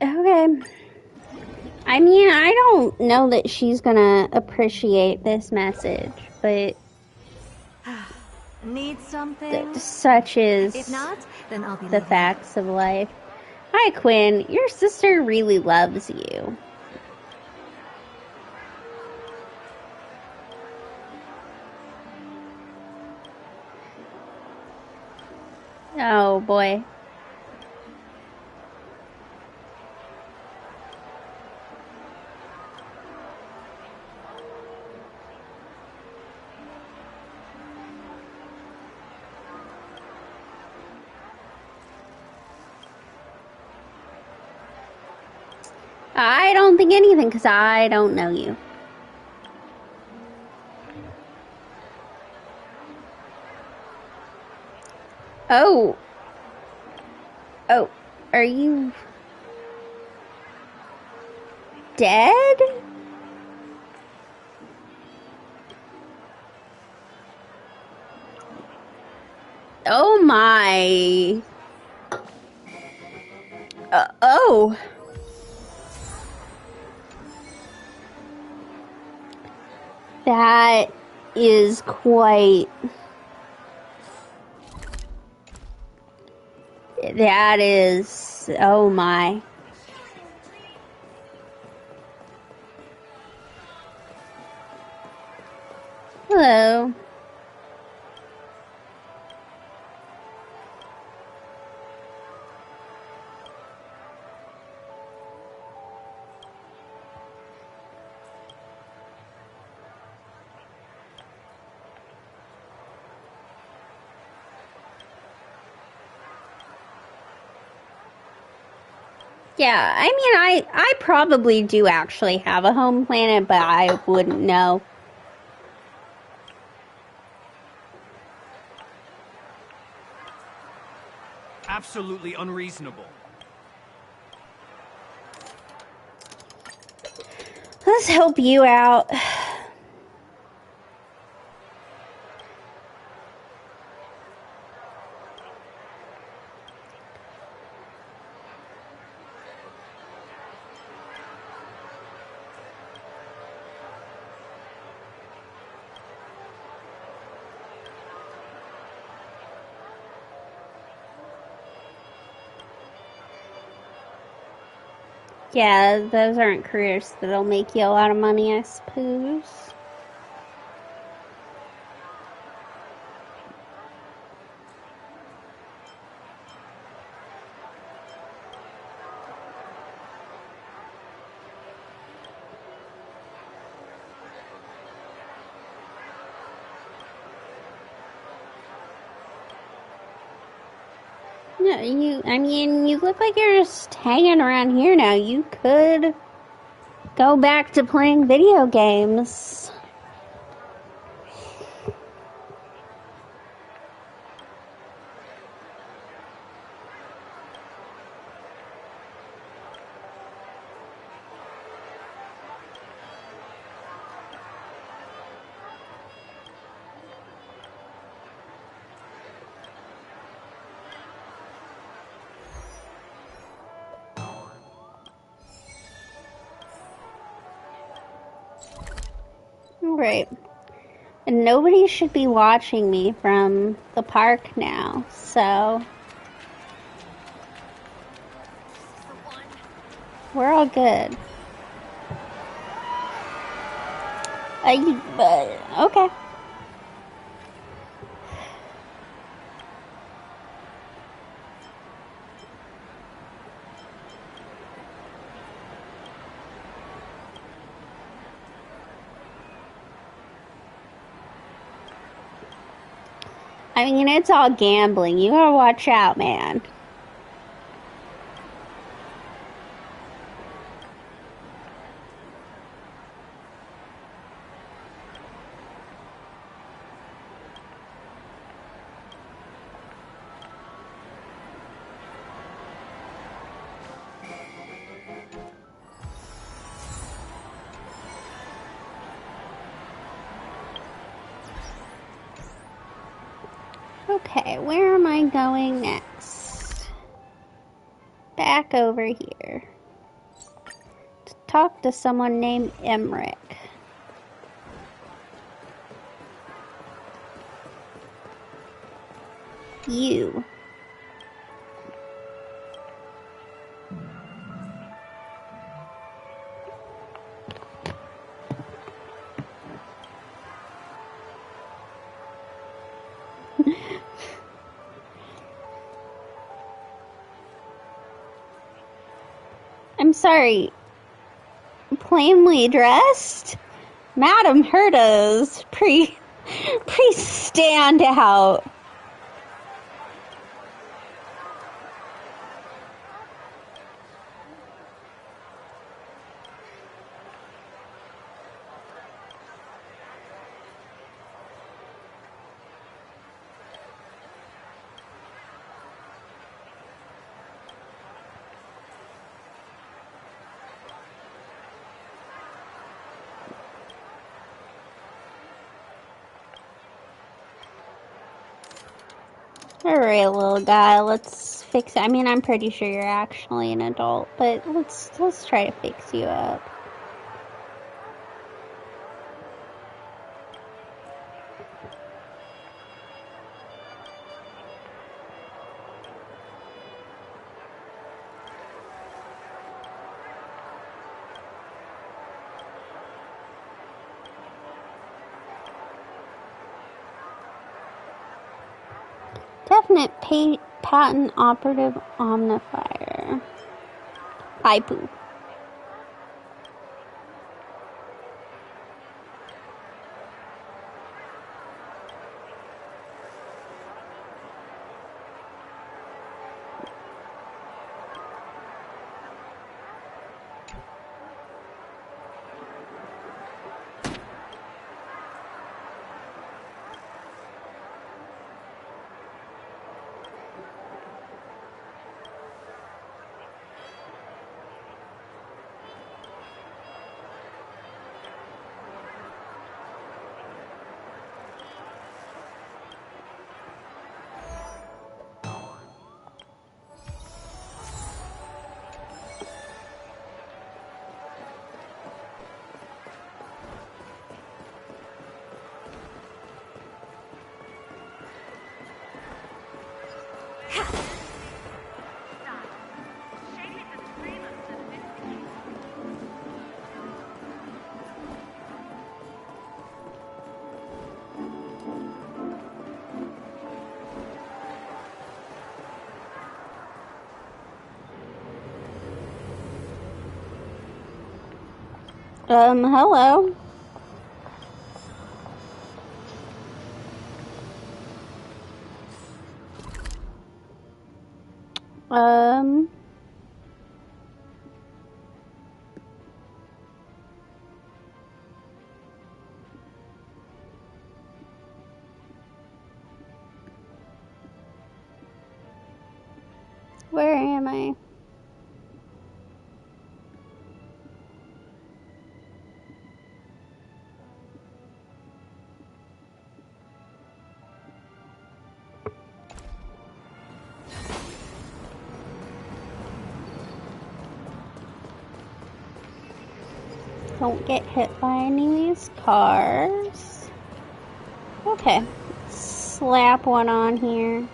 Okay. I mean, I don't know that she's gonna appreciate this message, but Need something? such is If not, then I'll be the leaving. facts of life. Hi, Quinn. Your sister really loves you. Oh, boy. I don't think anything, because I don't know you. Oh. Oh, are you dead? Oh my. Oh. That is quite. That is. Oh my. Hello. Yeah, I mean, I probably do actually have a home planet, but I wouldn't know. Absolutely unreasonable. Let's help you out. Yeah, those aren't careers that'll make you a lot of money, I suppose. No, you look like you're just hanging around here now. You could go back to playing video games. Right. And nobody should be watching me from the park now, so we're all good. Okay. I mean, it's all gambling. You gotta watch out, man. Okay, where am I going next? Back over here. To talk to someone named Emmerich. You. I'm sorry. Plainly dressed? Madam Herta's standout. Alright, little guy, let's fix it. I mean, I'm pretty sure you're actually an adult, but let's try to fix you up. Definite patent operative omnifier. Paipu. Hello. Where am I? Don't get hit by any of these cars. Okay. Slap one on here.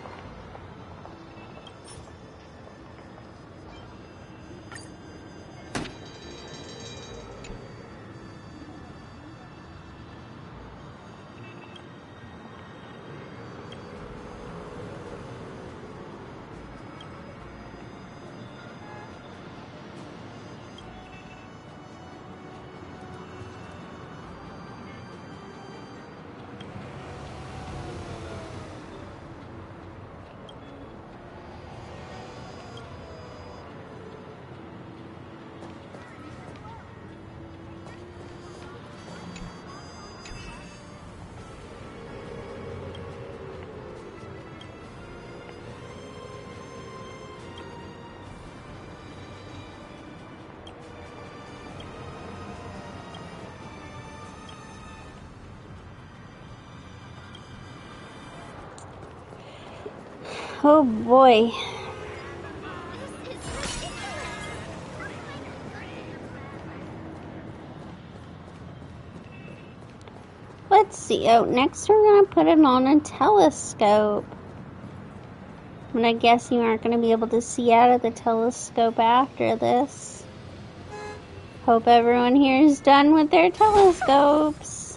Oh boy. Let's see. Oh, next we're gonna put it on a telescope. And I guess you aren't gonna be able to see out of the telescope after this. Hope everyone here is done with their telescopes.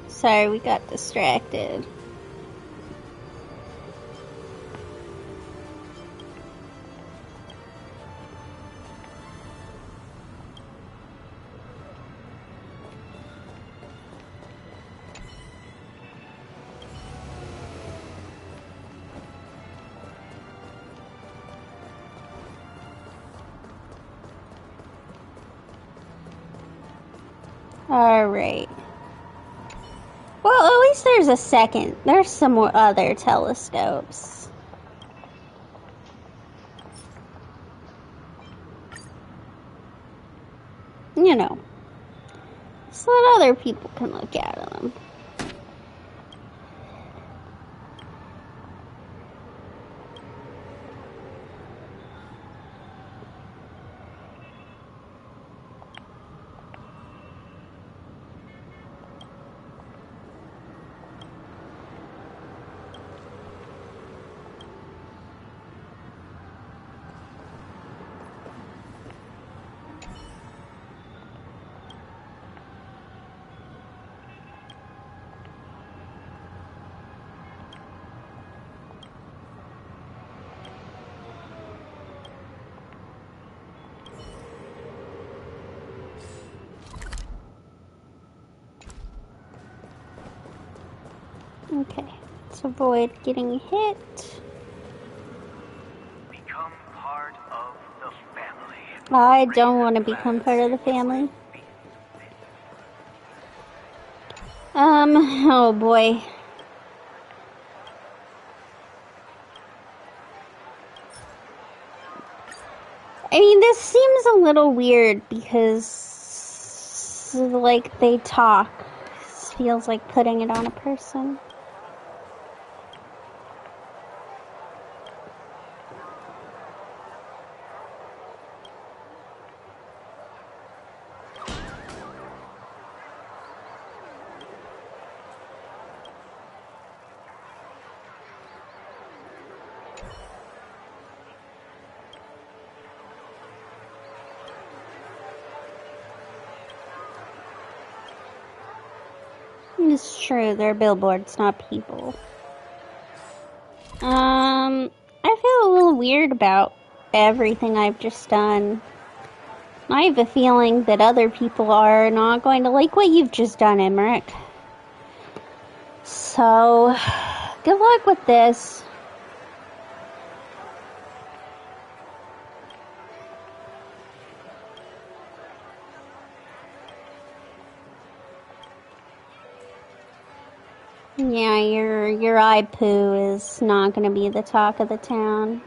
Sorry, we got distracted. Alright. Well, at least there's a second. There's some more other telescopes. You know, so that other people can look at them. Okay, let's avoid getting hit. Become part of the family. I don't want to become part of the family. Oh boy. I mean, this seems a little weird because, like, they talk. This feels like putting it on a person. It's true, they're billboards, not people. I feel a little weird about everything I've just done. I have a feeling that other people are not going to like what you've just done, Emmerich. So, good luck with this. Yeah, your eye poo is not going to be the talk of the town.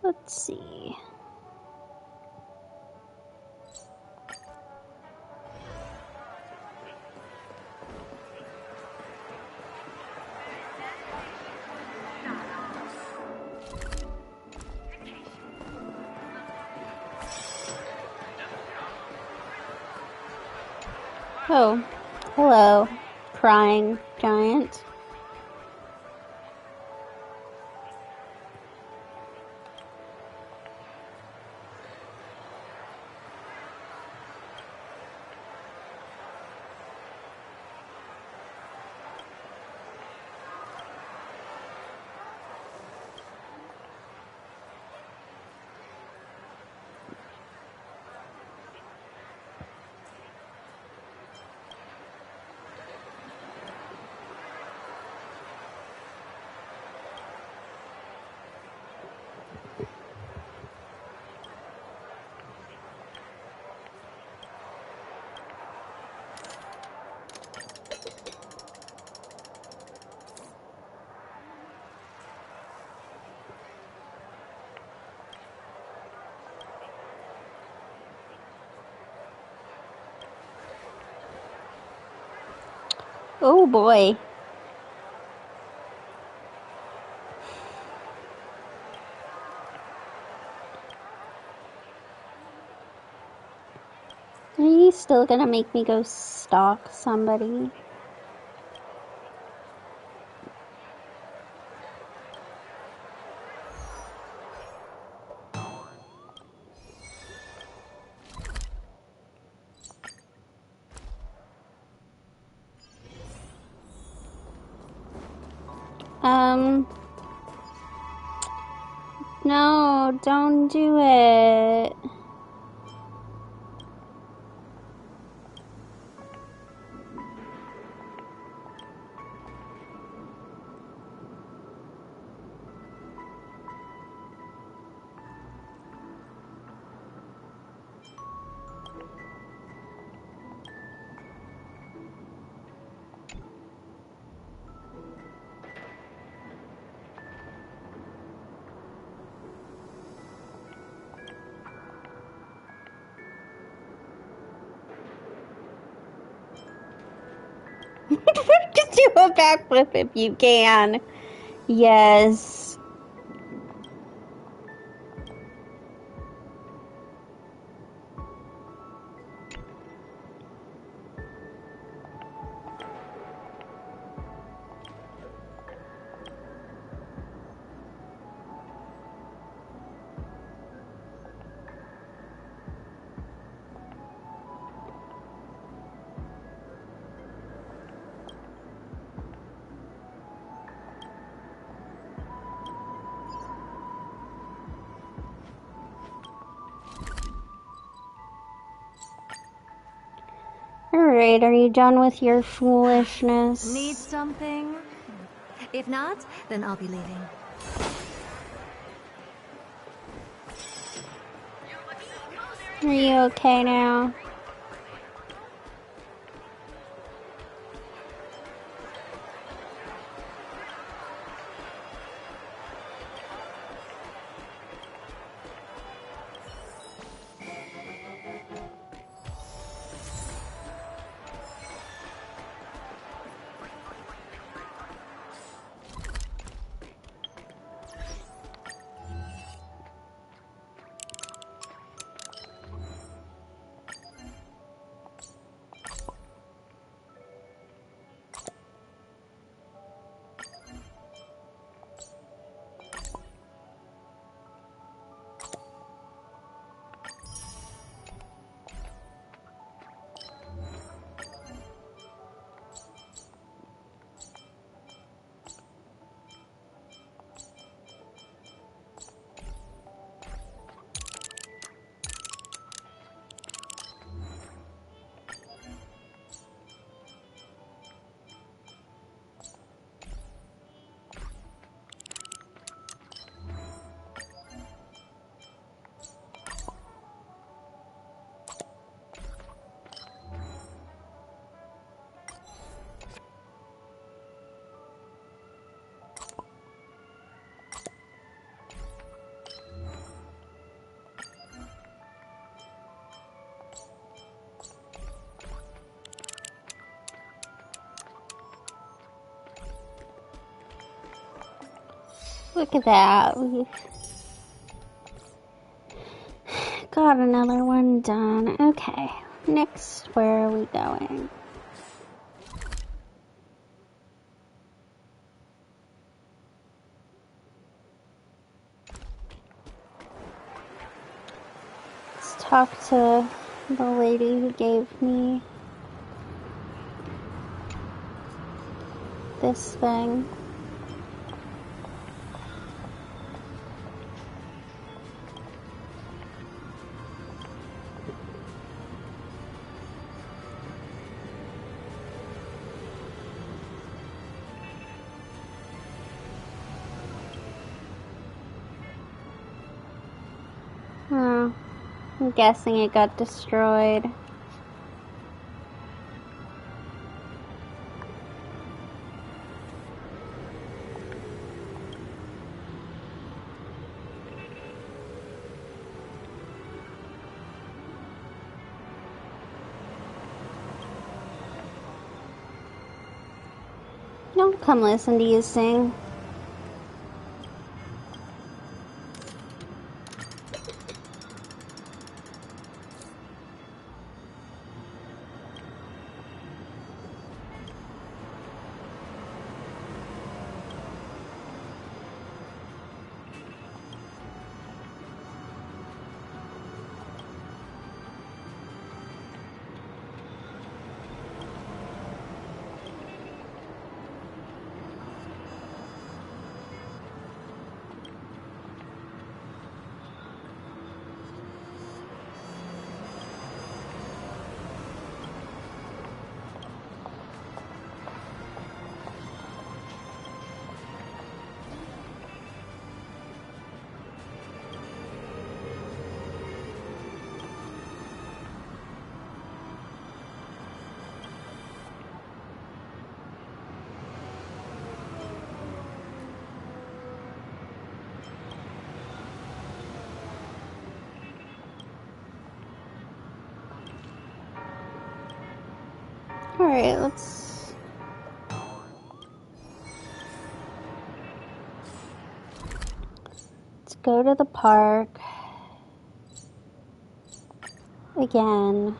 Let's see. Oh, hello, crying giant. Oh boy. Are you still gonna make me go stalk somebody? No, don't do it. Just do a backflip if you can. Yes. Alright, are you done with your foolishness? Need something? If not, then I'll be leaving. Are you okay now? Look at that. We've got another one done. Okay. Next, where are we going? Let's talk to the lady who gave me this thing. Oh, I'm guessing it got destroyed. Don't come listen to you sing. Alright, let's go to the park again.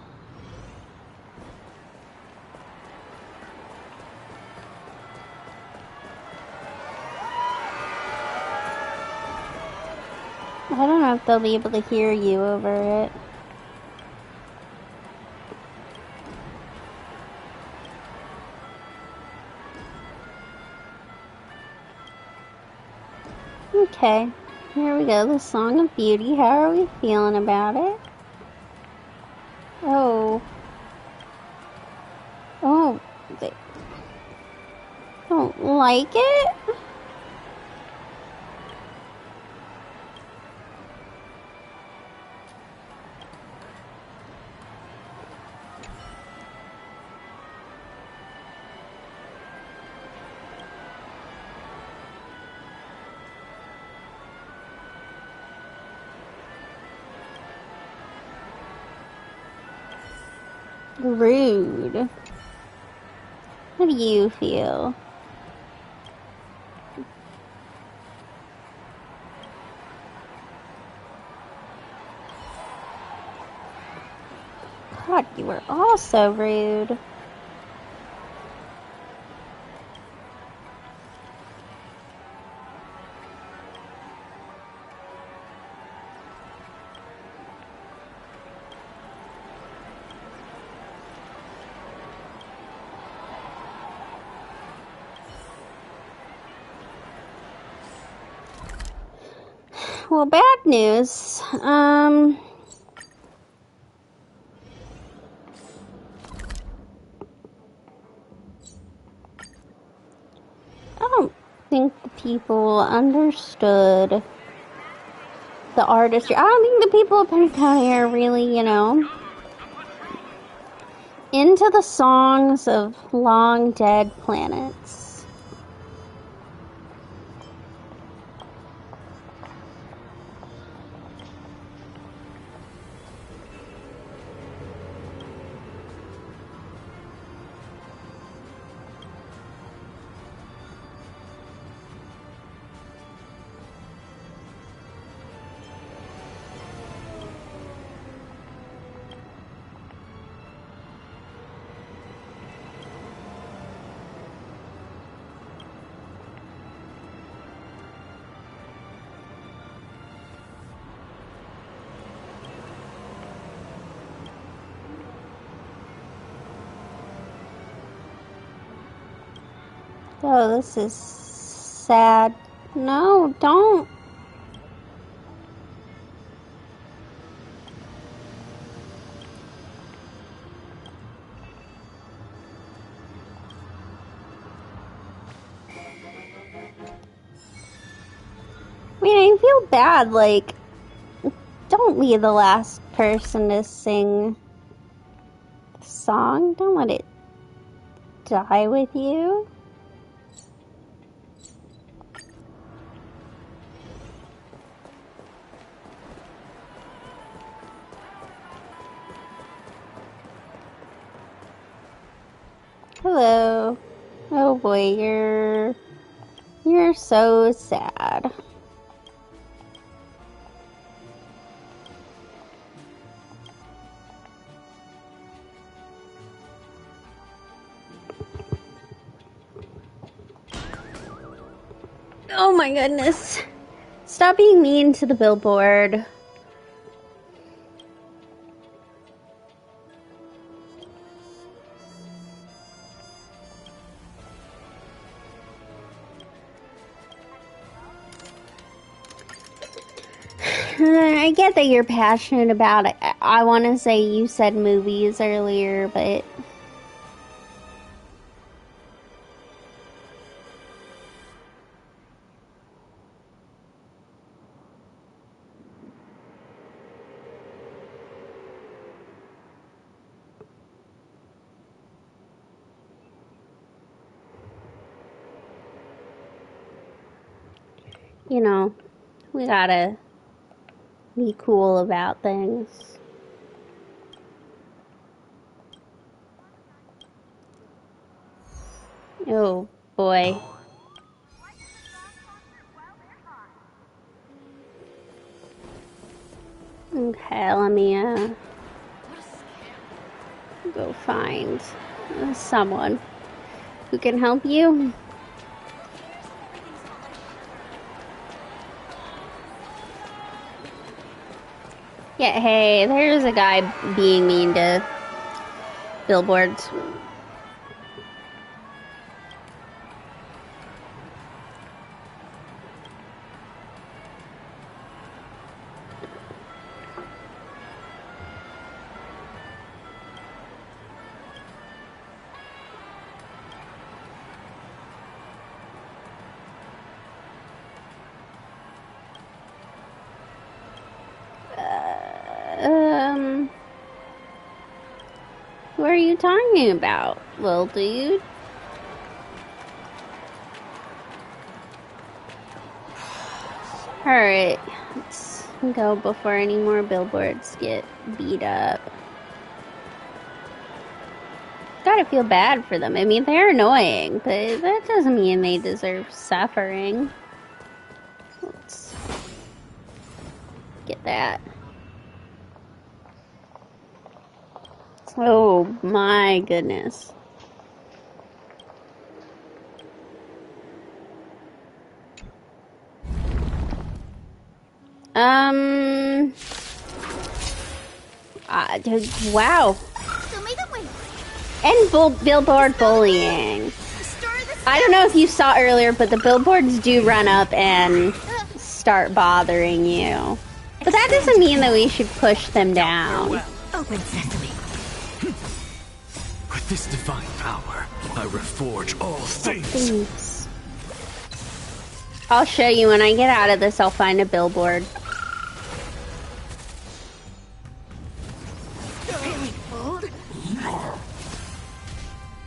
I don't know if they'll be able to hear you over it. Okay, here we go, the Song of Beauty. How are we feeling about it? Oh. Oh, they don't like it? Rude. How do you feel? God, you were all so rude. Well, bad news. I don't think the people understood the artistry. I don't think the people of Penn County are really, into the songs of long dead planets. Oh, this is sad. No, don't. I mean, I feel bad, like, don't be the last person to sing the song. Don't let it die with you. Hello. Oh boy, you're so sad. Oh my goodness. Stop being mean to the billboard. I get that you're passionate about it. I want to say you said movies earlier, but you know, we gotta be cool about things. Oh boy. Okay, let me go find someone who can help you. Yeah, hey, there's a guy being mean to billboards. What are you talking about, little dude? Alright, let's go before any more billboards get beat up. Gotta feel bad for them. I mean, they're annoying, but that doesn't mean they deserve suffering. Let's get that. Oh my goodness. Wow. So make it wait. And billboard bullying. I don't know if you saw earlier, but the billboards do run up and start bothering you. But that doesn't mean that we should push them down. Open sesame. With this divine power, I reforge all things. Thanks. I'll show you when I get out of this. I'll find a billboard.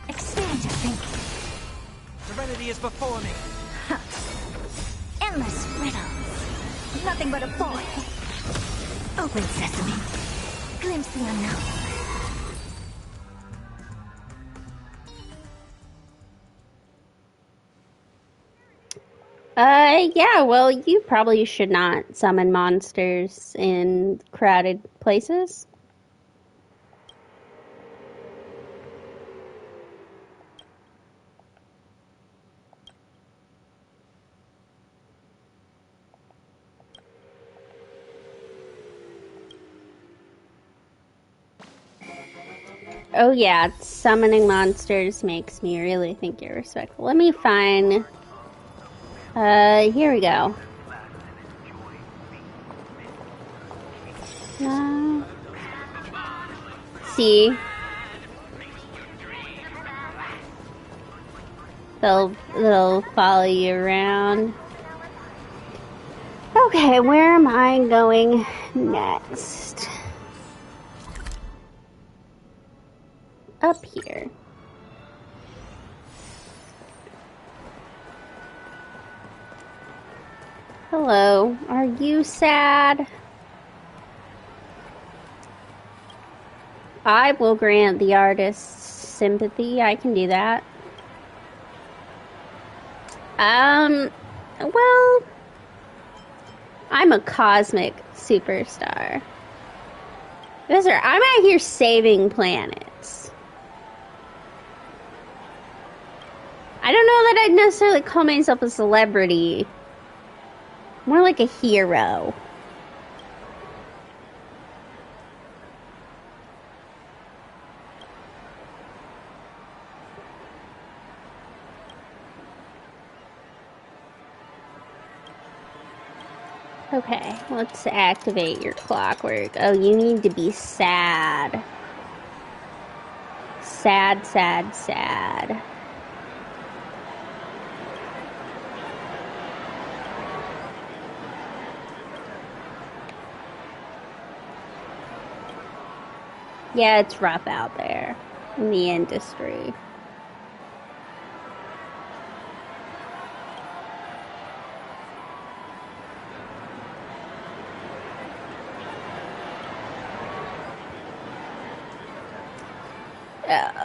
Expand your thinking. Serenity is before me. Endless riddles. Nothing but a void. Open sesame. Glimpse the unknown. Yeah, well, you probably should not summon monsters in crowded places. Oh yeah, summoning monsters makes me really think you're respectful. Let me find... here we go. See? They'll follow you around. Okay, where am I going next? Up here. Hello, are you sad? I will grant the artist's sympathy. I can do that. Well, I'm a cosmic superstar. Yes, sir. I'm out here saving planets. I don't know that I'd necessarily call myself a celebrity. More like a hero. Okay, let's activate your clockwork. Oh, you need to be sad. Sad, sad, sad. Yeah, it's rough out there in the industry.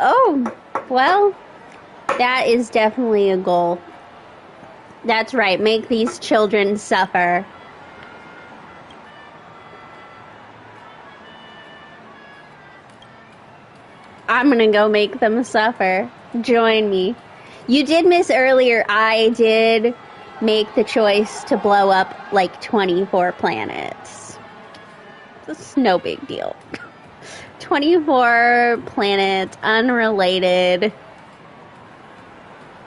Oh, well, that is definitely a goal. That's right, make these children suffer. I'm gonna go make them suffer. Join me. You did miss earlier, I did make the choice to blow up like 24 planets. It's no big deal. 24 planets, unrelated.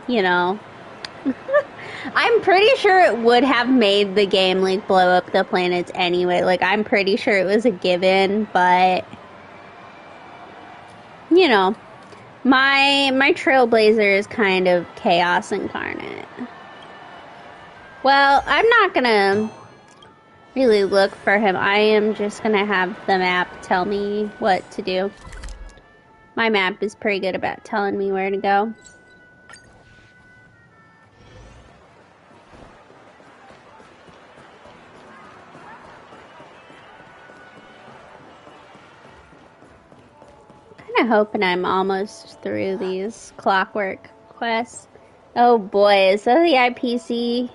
You know. I'm pretty sure it would have made the game, like, blow up the planets anyway. Like, I'm pretty sure it was a given, but... You know. My Trailblazer is kind of chaos incarnate. Well, I'm not gonna really look for him. I am just gonna have the map tell me what to do. My map is pretty good about telling me where to go. Kinda hoping I'm almost through these clockwork quests. Oh boy, is that the IPC?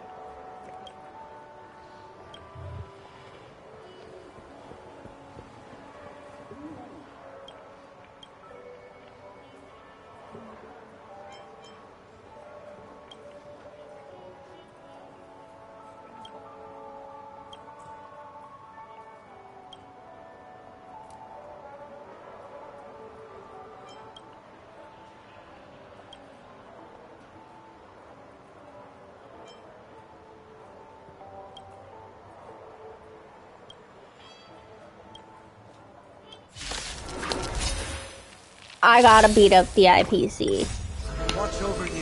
I gotta beat up the IPC.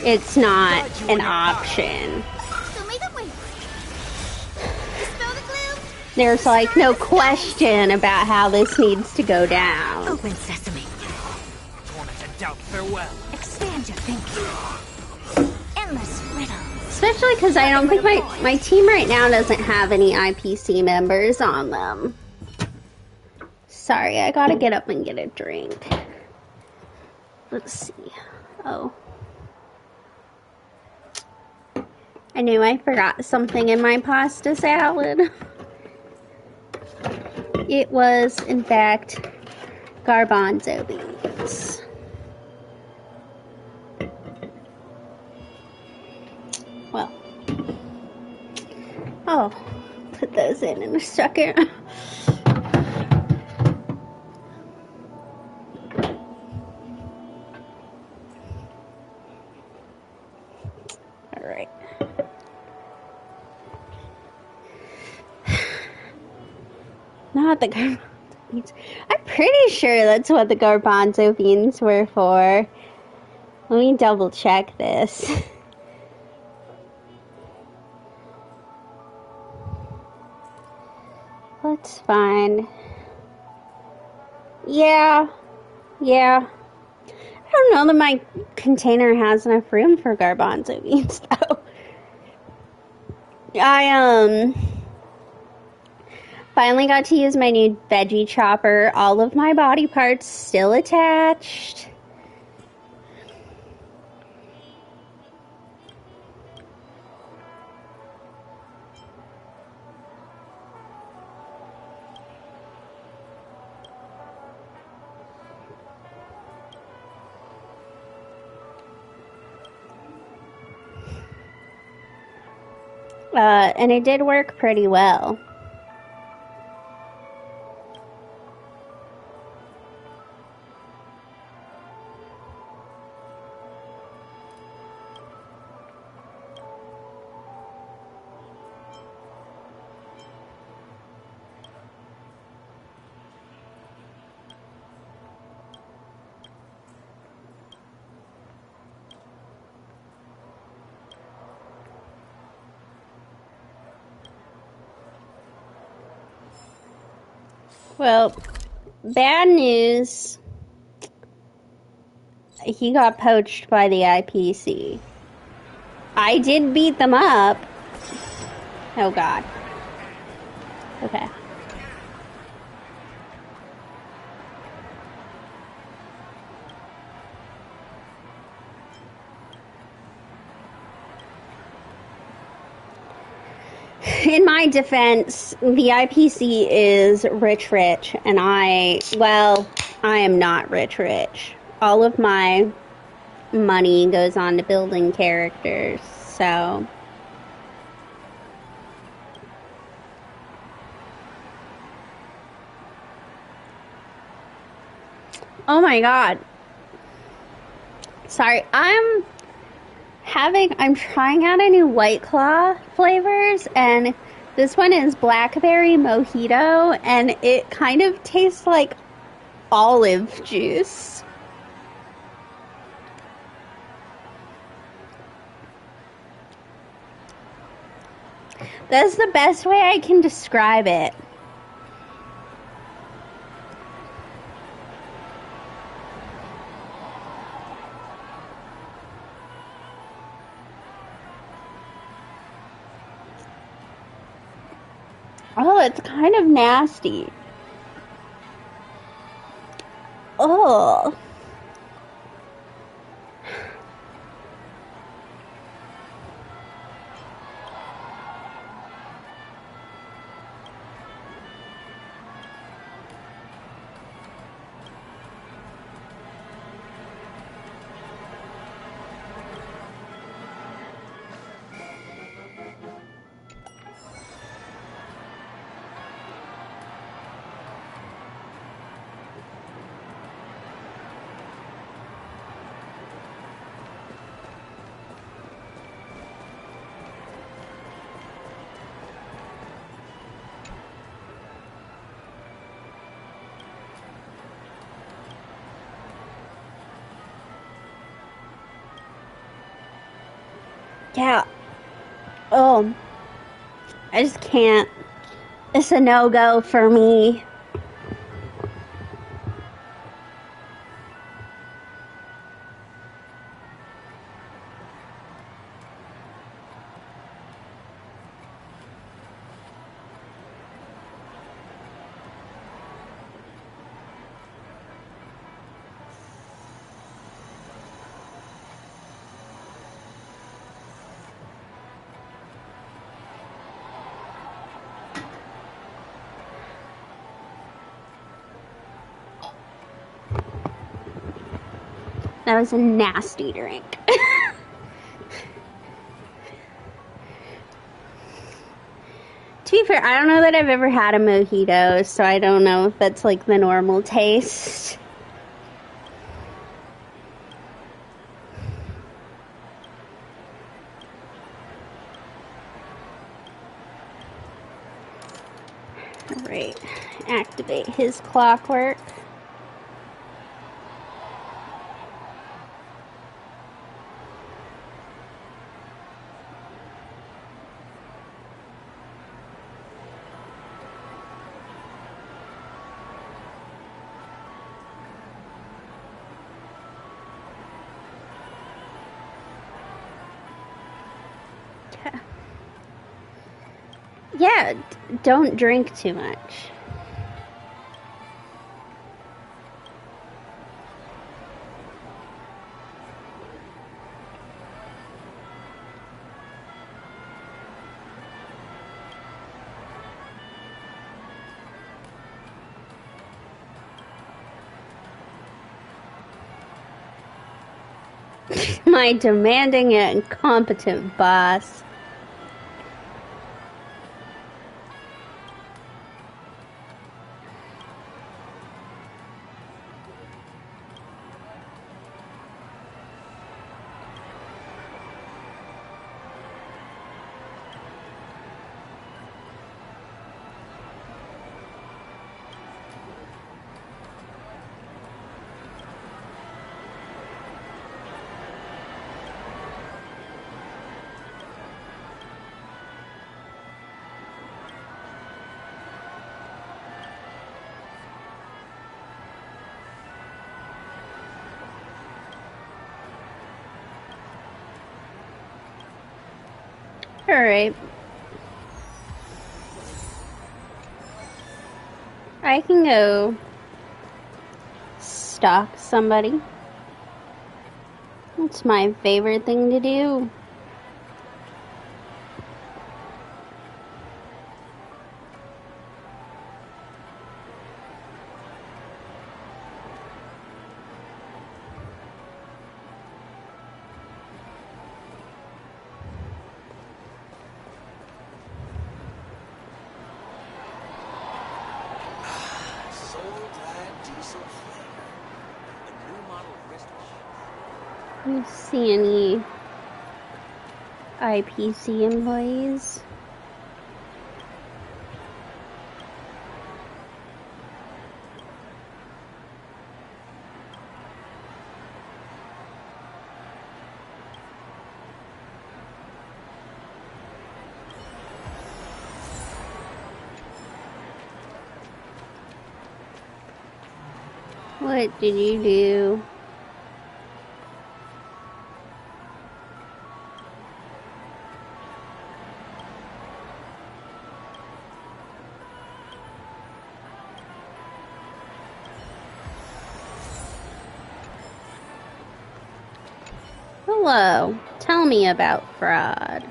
It's not an option. There's like no question about how this needs to go down. Open sesame. Torment and doubt, farewell. Expand your thinking. Endless riddles. Especially because I don't think my team right now doesn't have any IPC members on them. Sorry, I gotta get up and get a drink. Let's see. Oh. I knew I forgot something in my pasta salad. It was, in fact, garbanzo beans. Well. Oh, put those in a second. Alright. Not the garbanzo beans. I'm pretty sure that's what the garbanzo beans were for. Let me double check this. Let's find. Yeah. I don't know that my container has enough room for garbanzo beans, though. I, finally got to use my new veggie chopper. All of my body parts still attached. And it did work pretty well. Well, bad news. He got poached by the IPC. I did beat them up. Oh god. Okay. In my defense, the IPC is rich, and I am not rich. All of my money goes on to building characters, so. Oh my god. Sorry, I'm trying out a new White Claw flavors, and this one is blackberry mojito, and it kind of tastes like olive juice. That's the best way I can describe it. Oh, it's kind of nasty. Oh. Yeah. Oh. I just can't. It's a no-go for me. That was a nasty drink. To be fair, I don't know that I've ever had a mojito, so I don't know if that's like the normal taste. Alright, activate his clockwork. Yeah, don't drink too much. My demanding and incompetent boss. Alright. I can go stalk somebody. It's my favorite thing to do. Sold that diesel flavor. A new model wristwatch. Do you see any IPC employees? What did you do? Hello. Tell me about fraud.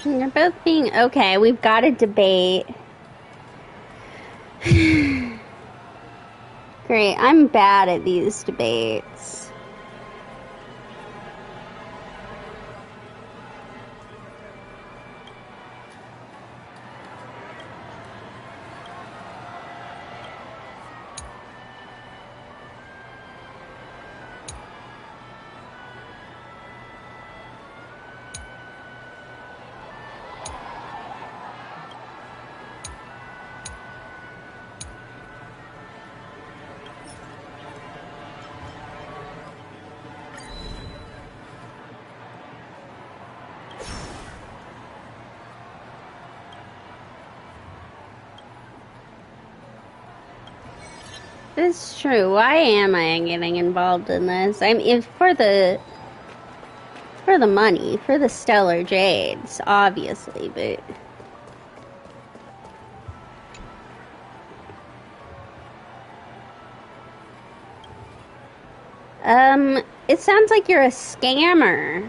They're both being okay. We've got a debate. Great. I'm bad at these debates. It's true. Why am I getting involved in this? I mean, for the money, for the stellar jades, obviously, but it sounds like you're a scammer.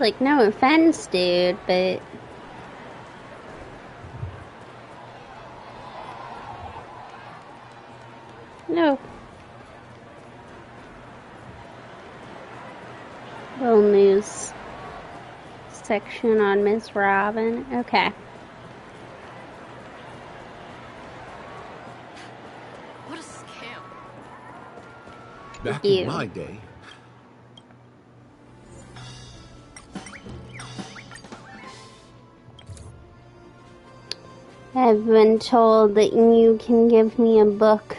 Like, no offense, dude, but... No. Little news section on Miss Robin. Okay. What a scam. Back You. in my day, I've been told that you can give me a book.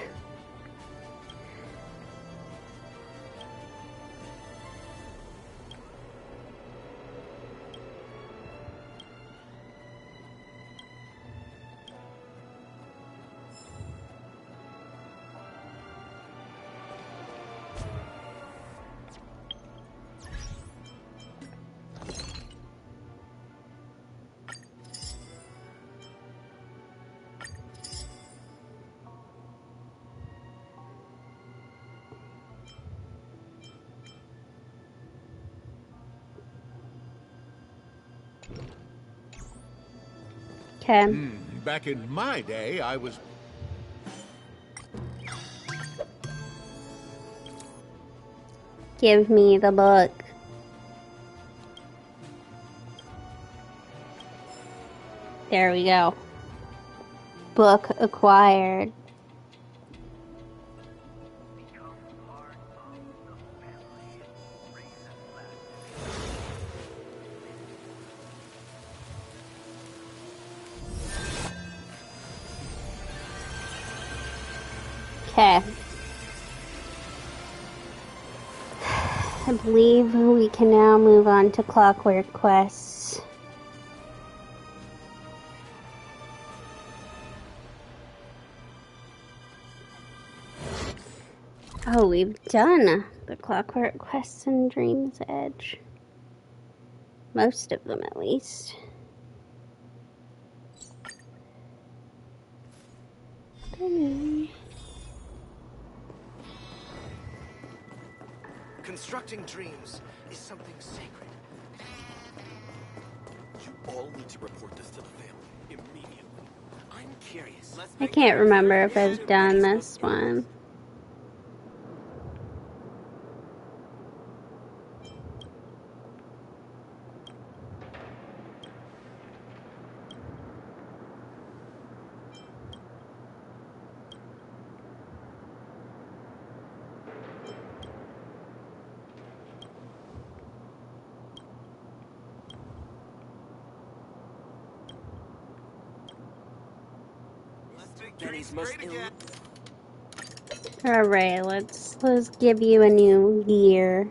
Okay. Back in my day, I was... Give me the book. There we go. Book acquired. Become part of the family. Raise and Okay. I believe we can now move on to clockwork quests. Oh, we've done the clockwork quests in Dream's Edge. Most of them, at least. Constructing dreams is something sacred. You all need to report this to the family immediately. I'm curious. I can't remember if I've done this one. Dreams must Alright, let's give you a new gear.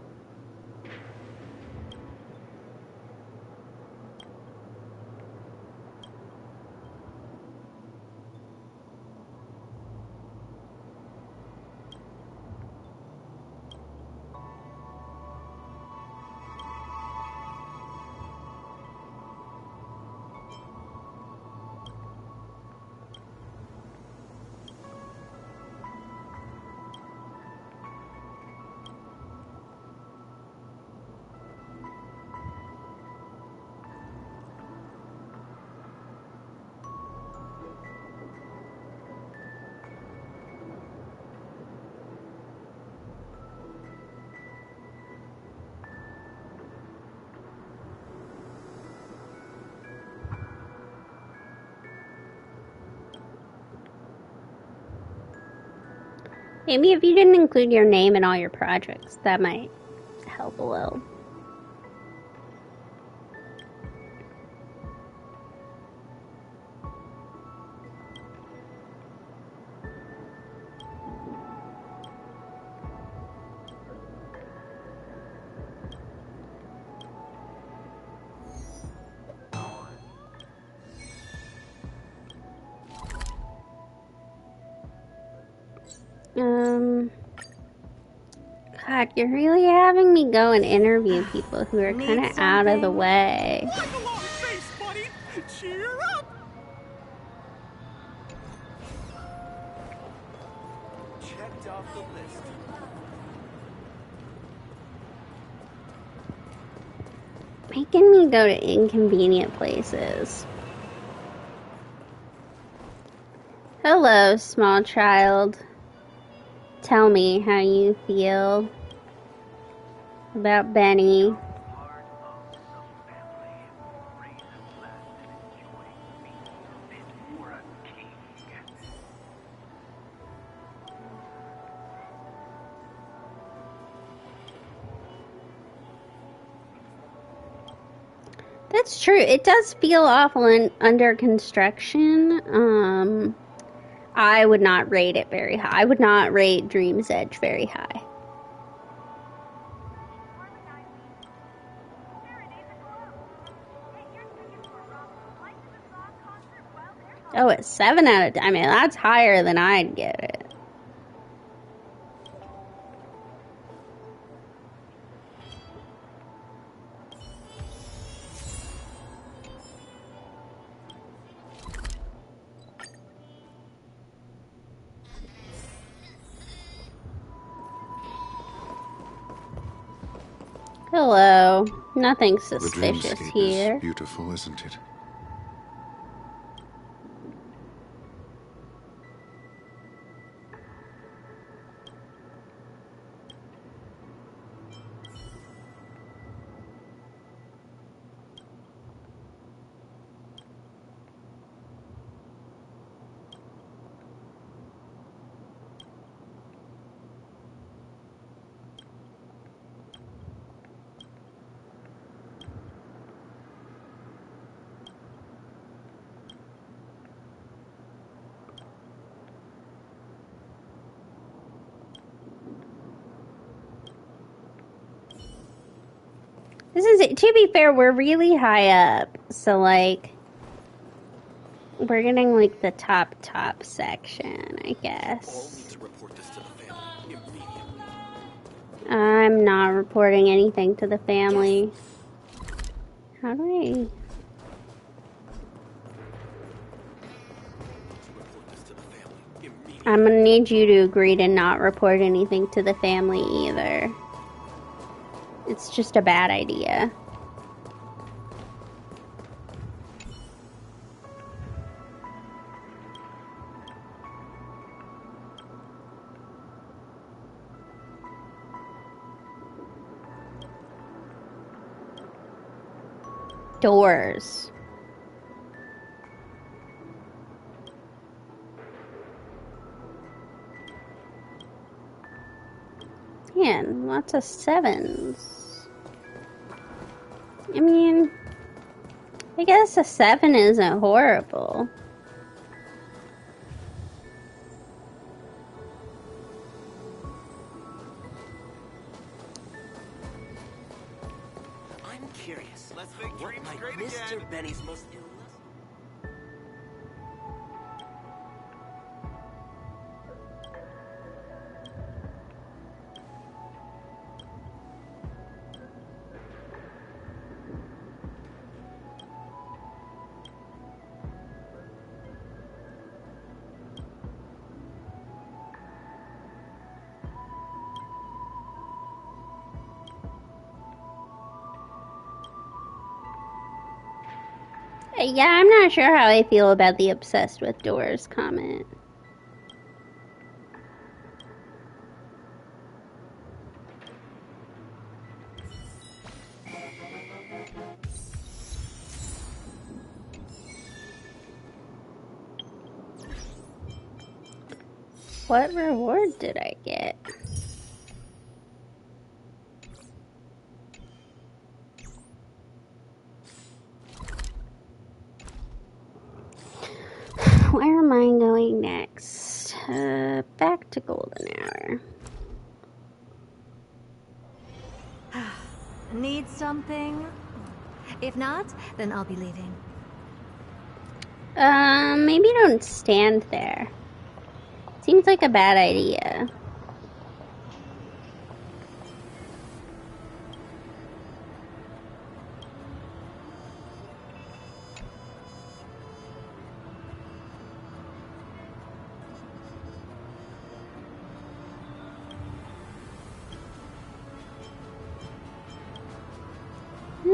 Maybe if you didn't include your name in all your projects, that might help a little. God, you're really having me go and interview people who are kind of out of the way. Like a long face, buddy. Cheer up. Checked off the list. Making me go to inconvenient places. Hello, small child. Tell me how you feel about Benny. That's true. It does feel awful under construction. I would not rate it very high. I would not rate Dream's Edge very high. Oh, it's 7 out of 10. I mean, that's higher than I'd give it. Hello. Nothing suspicious the here. Is beautiful, isn't it? This is, to be fair, we're really high up. So, like, we're getting, like, the top section, I guess. All need to report this to the family immediately. I'm not reporting anything to the family. How do I... Report this to the family immediately. I'm gonna need you to agree to not report anything to the family either. It's just a bad idea. Doors. Man, lots of 7s. I mean, I guess a 7 isn't horrible. I'm curious. Let's make What dreams might great Mr. again. Benny's most illness? Yeah, I'm not sure how I feel about the obsessed with doors comment. What reward did I get? Where am I going next? Back to Golden Hour. Need something? If not, then I'll be leaving. Maybe don't stand there. Seems like a bad idea.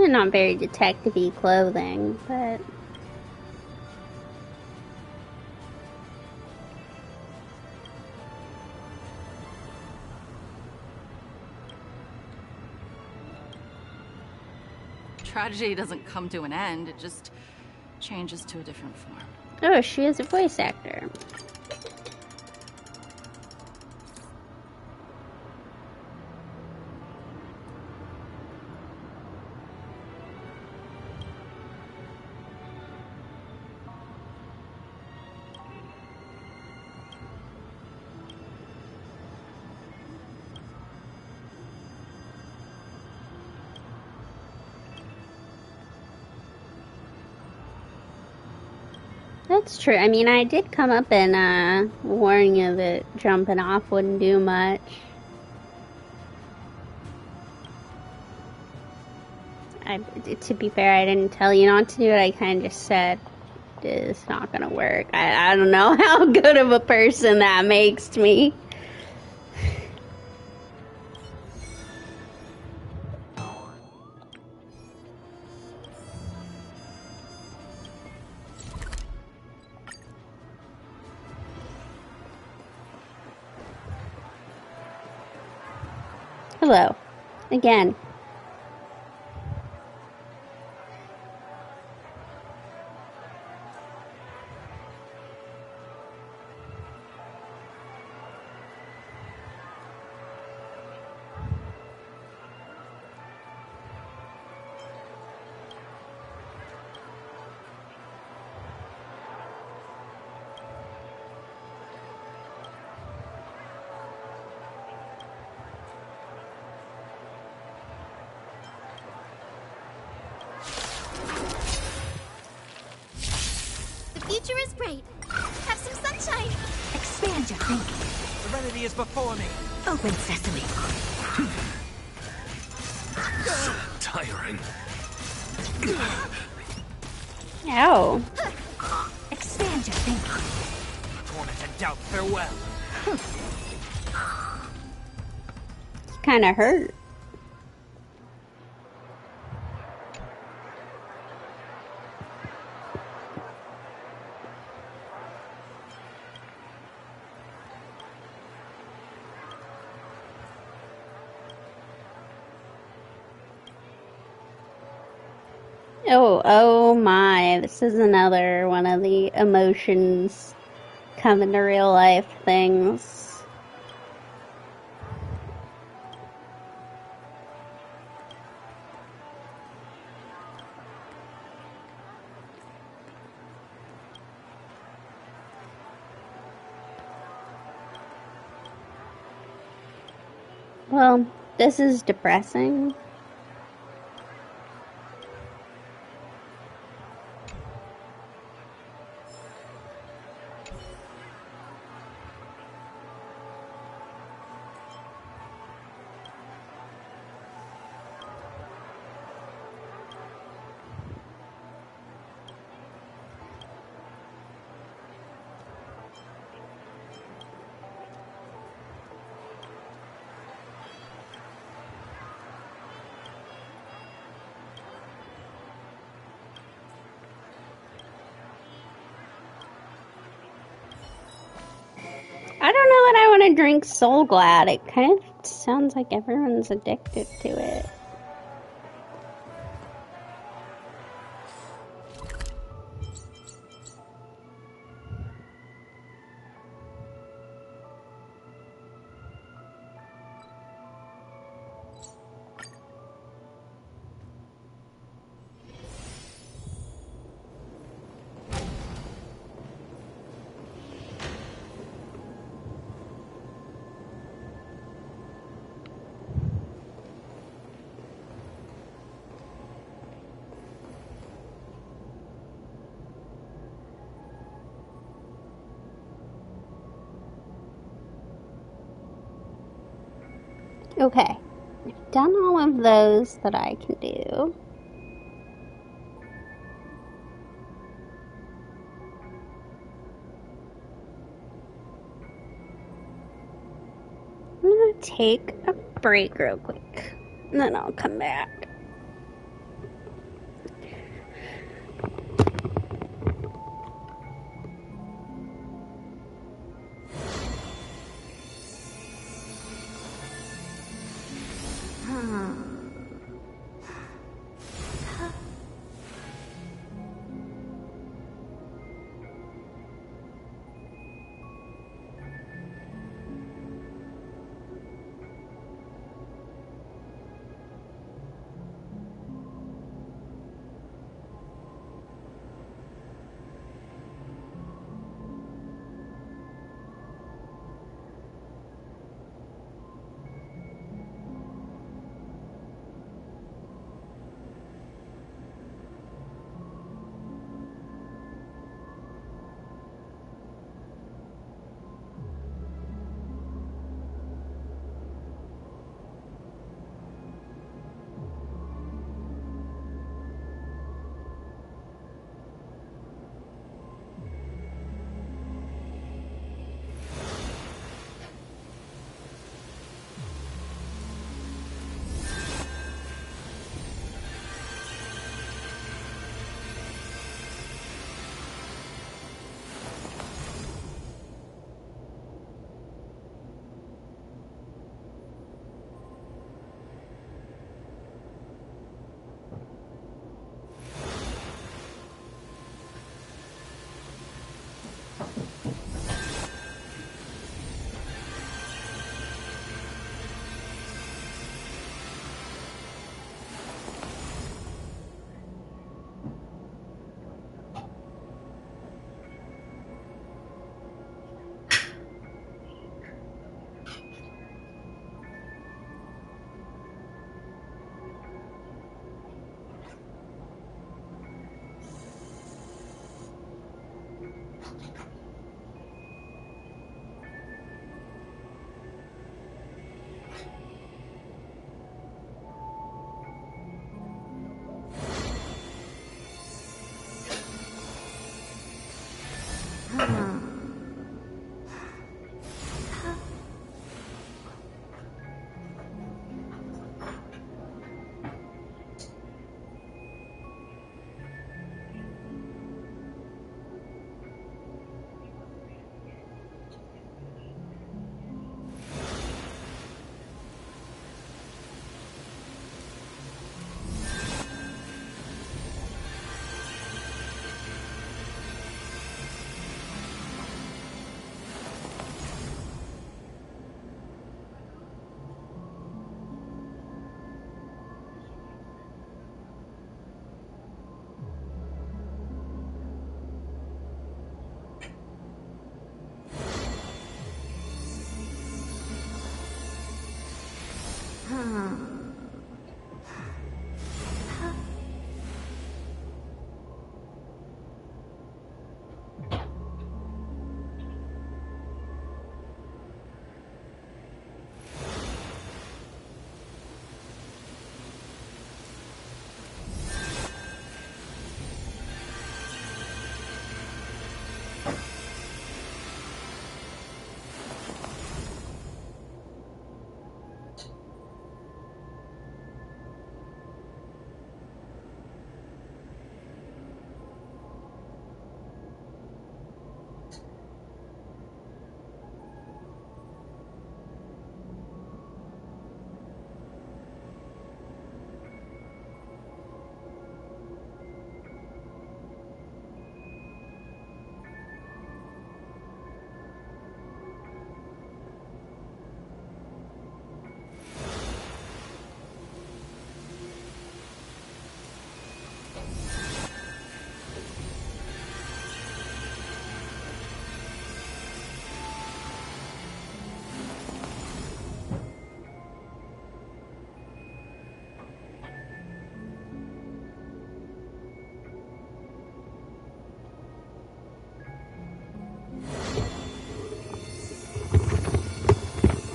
Not very detective-y clothing, but... Tragedy doesn't come to an end, it just changes to a different form. Oh, she is a voice actor. That's true. I mean, I did come up and warn you that jumping off wouldn't do much. To be fair, I didn't tell you not to do it. I kind of just said it's not gonna work. I don't know how good of a person that makes me. Hello. Again. The future is bright. Have some sunshine. Expand your thinking. Serenity is before me. Open sesame. So tiring. Ow. Expand your thinking. Torment and doubt, farewell. Kind of hurt. Oh my, this is another one of the emotions coming to real life things. Well, this is depressing. I don't know that I want to drink Soul Glad. It kind of sounds like everyone's addicted to it. Okay, I've done all of those that I can do. I'm gonna take a break real quick, and then I'll come back.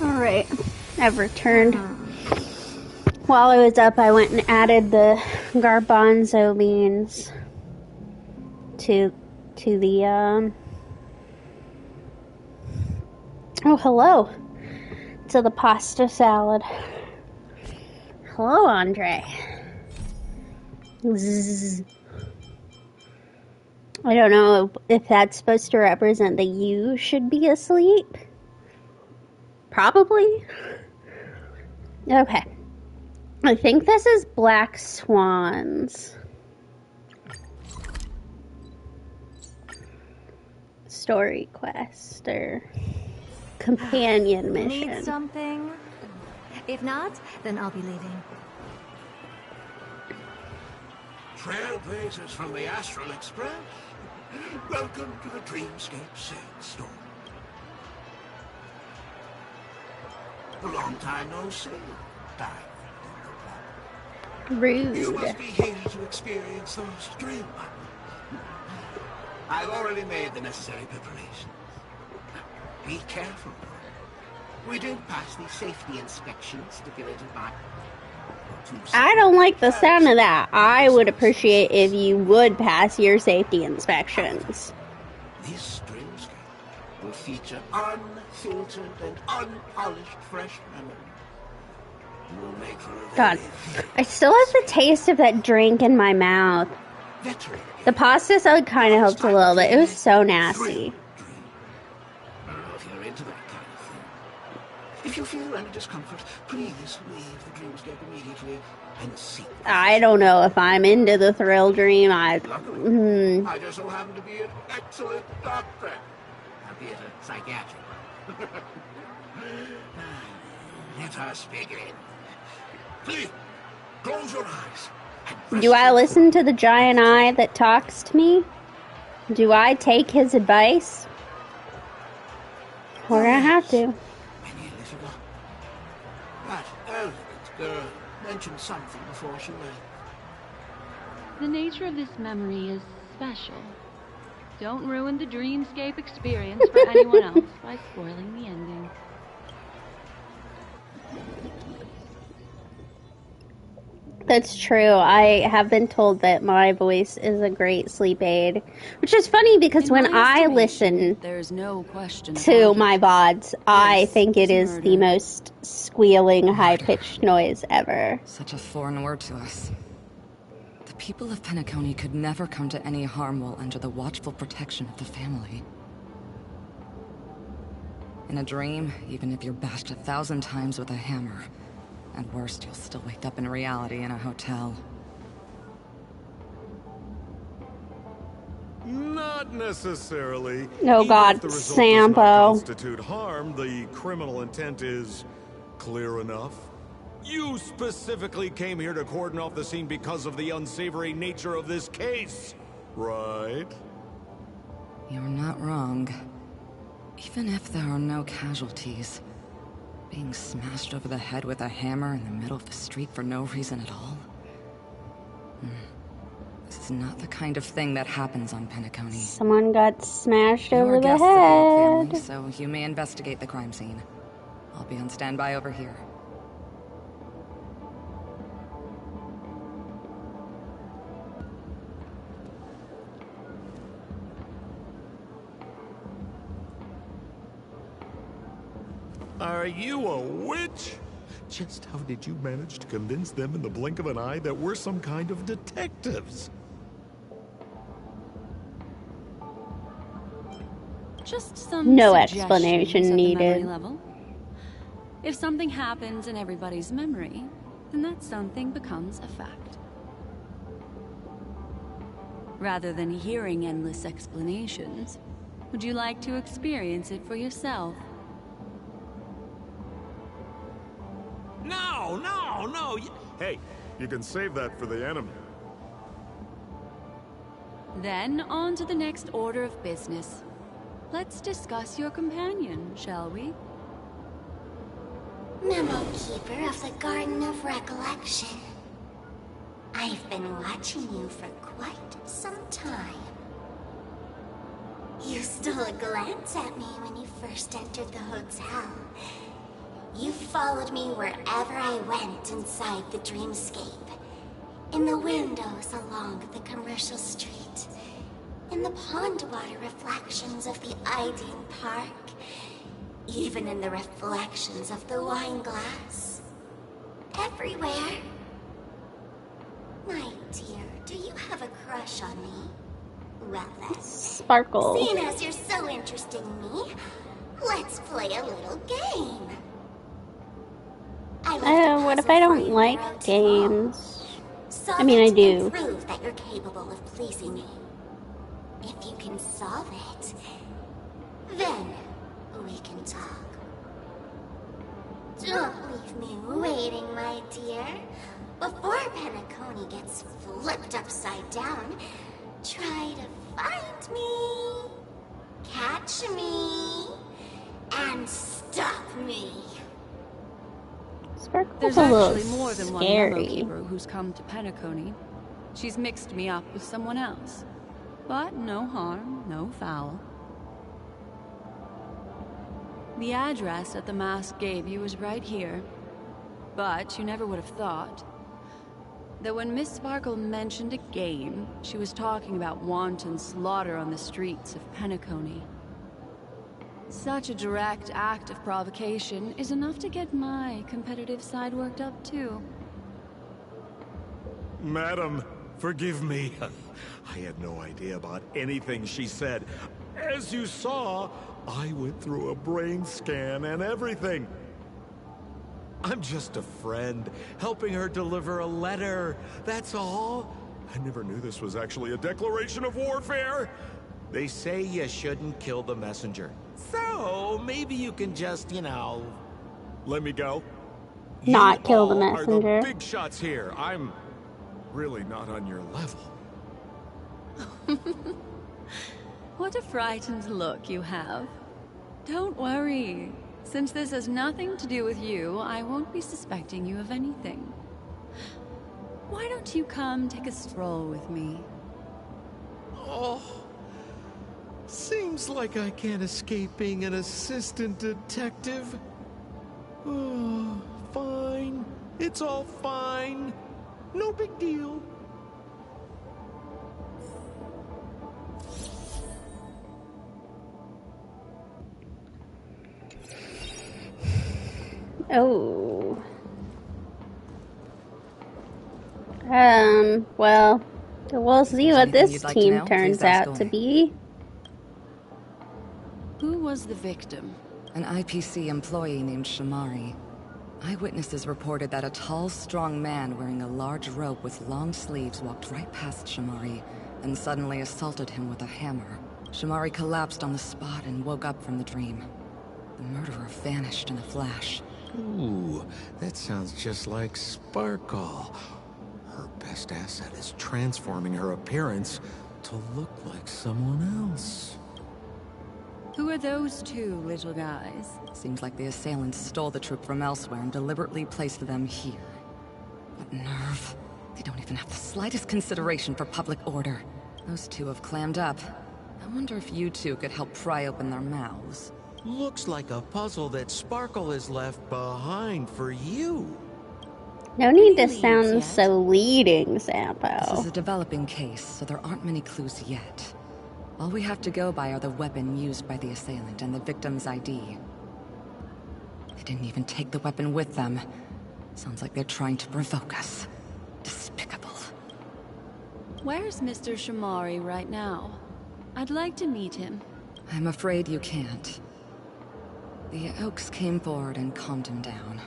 Alright, I've returned. While I was up, I went and added the garbanzo beans to the, oh, hello. To the pasta salad. Hello, Andre. Zzz. I don't know if that's supposed to represent that you should be asleep. Probably. Okay. I think this is Black Swans. Story quest or companion mission. Need something? If not, then I'll be leaving. Trailblazers from the Astral Express. Welcome to the Dreamscape Sale Store. A long time no see. Rude. You must be here to experience those dream months. I've already made the necessary preparations. Be careful. We did pass the safety inspection stipulated by... I don't like the sound of that. I would appreciate if you would pass your safety inspections. This dreamscape will feature unfiltered and unpolished fresh memory. It will make for a God, I still have the taste of that drink in my mouth. The pasta salad kind of helped a little bit. It was so nasty. I don't know if you're into that kind of thing. If you feel any discomfort, please leave the dreamscape immediately and seek. I don't know if I'm into the thrill dream. I just so happen to be an excellent doctor. Albeit a psychiatric. Let us begin. Please, close your eyes. Do I listen to the giant eye that talks to me? Do I take his advice? We're gonna have to. That elegant girl mentioned something before she left. The nature of this memory is special. Don't ruin the dreamscape experience for anyone else by spoiling the ending. That's true. I have been told that my voice is a great sleep aid, which is funny because when I listen there's no question to my VODs, I think it is the most squealing, high-pitched noise ever. Such a foreign word to us. The people of Penacony could never come to any harm while under the watchful protection of the family. In a dream, even if you're bashed 1,000 times with a hammer, at worst, you'll still wake up in reality in a hotel. Not necessarily. Oh God, Even if the result does not Sampo. constitute harm, the criminal intent is clear enough. You specifically came here to cordon off the scene because of the unsavory nature of this case, right? You're not wrong. Even if there are no casualties, Being smashed over the head with a hammer in the middle of the street for no reason at all? This is not the kind of thing that happens on Penacony. Someone got smashed You're over the guests of the Oak family, head. so you may investigate the crime scene. I'll be on standby over here. Are you a witch? Just how did you manage to convince them in the blink of an eye that we're some kind of detectives? Just some No suggestions explanation at the memory needed. level. If something happens in everybody's memory, then that something becomes a fact. Rather than hearing endless explanations, would you like to experience it for yourself? No, no, no. Hey, you can save that for the enemy. Then on to the next order of business. Let's discuss your companion, shall we? Memo Keeper of the Garden of Recollection. I've been watching you for quite some time. You stole a glance at me when you first entered the hotel. You followed me wherever I went inside the dreamscape. In the windows along the commercial street. In the pond water reflections of the Ideen Park. Even in the reflections of the wine glass. Everywhere. My dear, do you have a crush on me? Well then, Sparkle. seeing as you're so interested in me, let's play a little game. What if I don't like games? I mean, I do. Prove that you're capable of pleasing me. If you can solve it, then we can talk. Don't leave me waiting, my dear. Before Penacony gets flipped upside down, try to find me, catch me, and stop me. Sparkle's There's a little actually more than one scary. Memo Keeper who's come to Penacony. She's mixed me up with someone else. But no harm, no foul. The address that the mask gave you is right here. But you never would have thought that when Miss Sparkle mentioned a game, she was talking about wanton slaughter on the streets of Penacony. Such a direct act of provocation is enough to get my competitive side worked up too. Madam, forgive me. I had no idea about anything she said. As you saw, I went through a brain scan and everything. I'm just a friend, helping her deliver a letter, that's all. I never knew this was actually a declaration of warfare. They say you shouldn't kill the messenger. So, maybe you can just, let me go. Not kill the You all messenger. are the big shots here. I'm really not on your level. What a frightened look you have. Don't worry. Since this has nothing to do with you, I won't be suspecting you of anything. Why don't you come take a stroll with me? Oh, seems like I can't escape being an assistant detective. Oh, fine. It's all fine. No big deal. Oh. Well, we'll see what Anything this you'd like to team know? turns Please ask out to away. be. Who was the victim? An IPC employee named Shamari. Eyewitnesses reported that a tall, strong man wearing a large robe with long sleeves walked right past Shamari and suddenly assaulted him with a hammer. Shamari collapsed on the spot and woke up from the dream. The murderer vanished in a flash. Ooh, that sounds just like Sparkle. Her best asset is transforming her appearance to look like someone else. Who are those two little guys? Seems like the assailants stole the troop from elsewhere and deliberately placed them here. What nerve. They don't even have the slightest consideration for public order. Those two have clammed up. I wonder if you two could help pry open their mouths. Looks like a puzzle that Sparkle has left behind for you. No need to sound so leading, Sampo. This is a developing case, so there aren't many clues yet. All we have to go by are the weapon used by the assailant and the victim's ID. They didn't even take the weapon with them. Sounds like they're trying to provoke us. Despicable. Where's Mr. Shamari right now? I'd like to meet him. I'm afraid you can't. The Oaks came forward and calmed him down.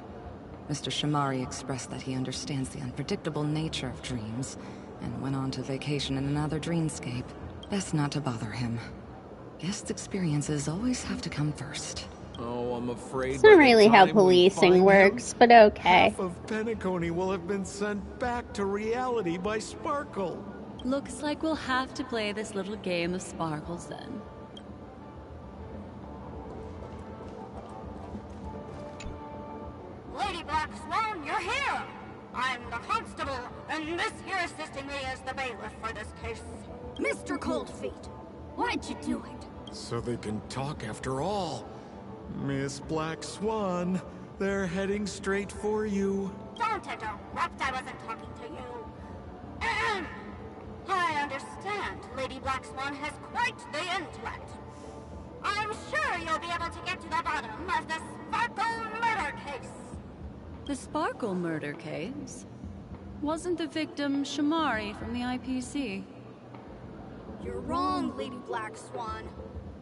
Mr. Shamari expressed that he understands the unpredictable nature of dreams, and went on to vacation in another dreamscape. Best not to bother him. Guest experiences always have to come first. Oh, I'm afraid It's not really how policing works, but okay. half of Penacony will have been sent back to reality by Sparkle. Looks like we'll have to play this little game of sparkles then. Lady Black Swan, you're here! I'm the constable, and this here assisting me is the bailiff for this case. Mr. Coldfeet, why'd you do it? So they can talk after all. Miss Black Swan, they're heading straight for you. Don't interrupt, I wasn't talking to you. I understand Lady Black Swan has quite the intellect. I'm sure you'll be able to get to the bottom of the Sparkle murder case. The Sparkle murder case? Wasn't the victim Shamari from the IPC? You're wrong, Lady Black Swan.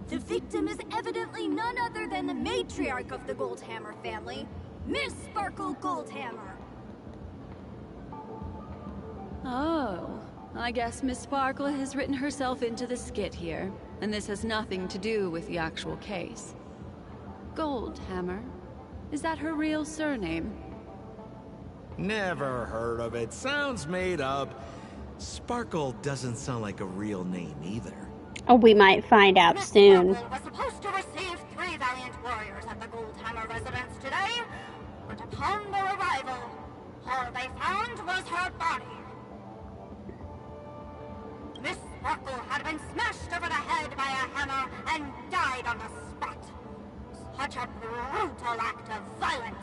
The victim is evidently none other than the matriarch of the Goldhammer family, Miss Sparkle Goldhammer. Oh, I guess Miss Sparkle has written herself into the skit here, and this has nothing to do with the actual case. Goldhammer? Is that her real surname? Never heard of it. Sounds made up. Sparkle doesn't sound like a real name either. Oh, we might find out soon. Sparkle was supposed to receive 3 valiant warriors at the Goldhammer residence today, but upon their arrival, all they found was her body. Miss Sparkle had been smashed over the head by a hammer and died on the spot. Such a brutal act of violence.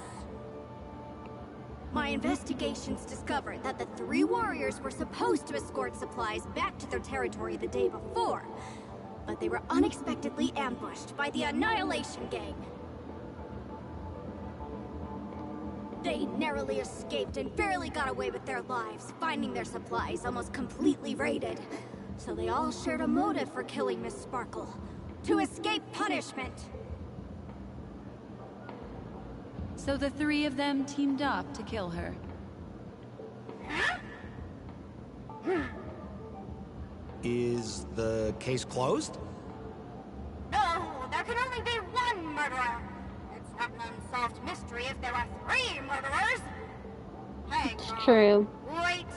My investigations discovered that the 3 warriors were supposed to escort supplies back to their territory the day before, but they were unexpectedly ambushed by the Annihilation Gang. They narrowly escaped and barely got away with their lives, finding their supplies almost completely raided. So they all shared a motive for killing Miss Sparkle, to escape punishment. So the 3 of them teamed up to kill her. Is the case closed? No, there can only be one murderer. It's not an unsolved mystery if there are 3 murderers. Hang It's on. true. Wait.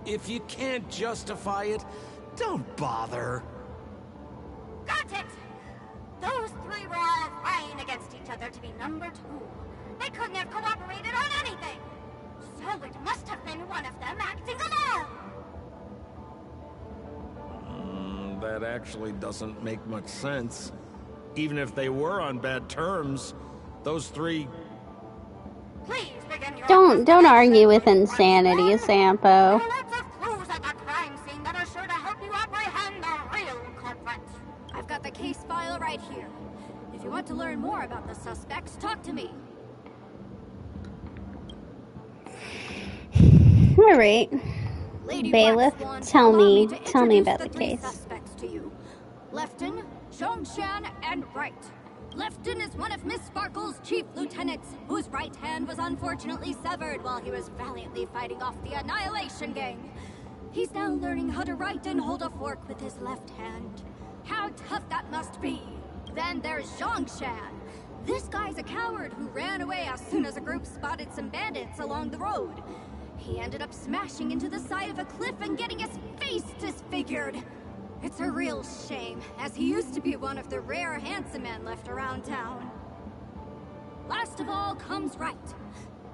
If you can't justify it, don't bother. Got it! Those 3 were all vying against each other to be number 2. They couldn't have cooperated on anything. So it must have been one of them acting alone. That actually doesn't make much sense. Even if they were on bad terms, those 3... Please begin your Don't argue with insanity, Sampo. There are lots of clues at the crime scene that are sure to help you apprehend the real culprit. I've got the case file right here. If you want to learn more about the suspects, talk to me. All right. Lady Bailiff, Black Swan, tell allow me to about the introduce 3 case. suspects to you. Lefton, Zhongshan, and Wright. Lefton is one of Miss Sparkle's chief lieutenants, whose right hand was unfortunately severed while he was valiantly fighting off the Annihilation Gang. He's now learning how to write and hold a fork with his left hand. How tough that must be! Then there's Zhongshan. This guy's a coward who ran away as soon as a group spotted some bandits along the road. He ended up smashing into the side of a cliff and getting his face disfigured. It's a real shame, as he used to be one of the rare handsome men left around town. Last of all comes Right.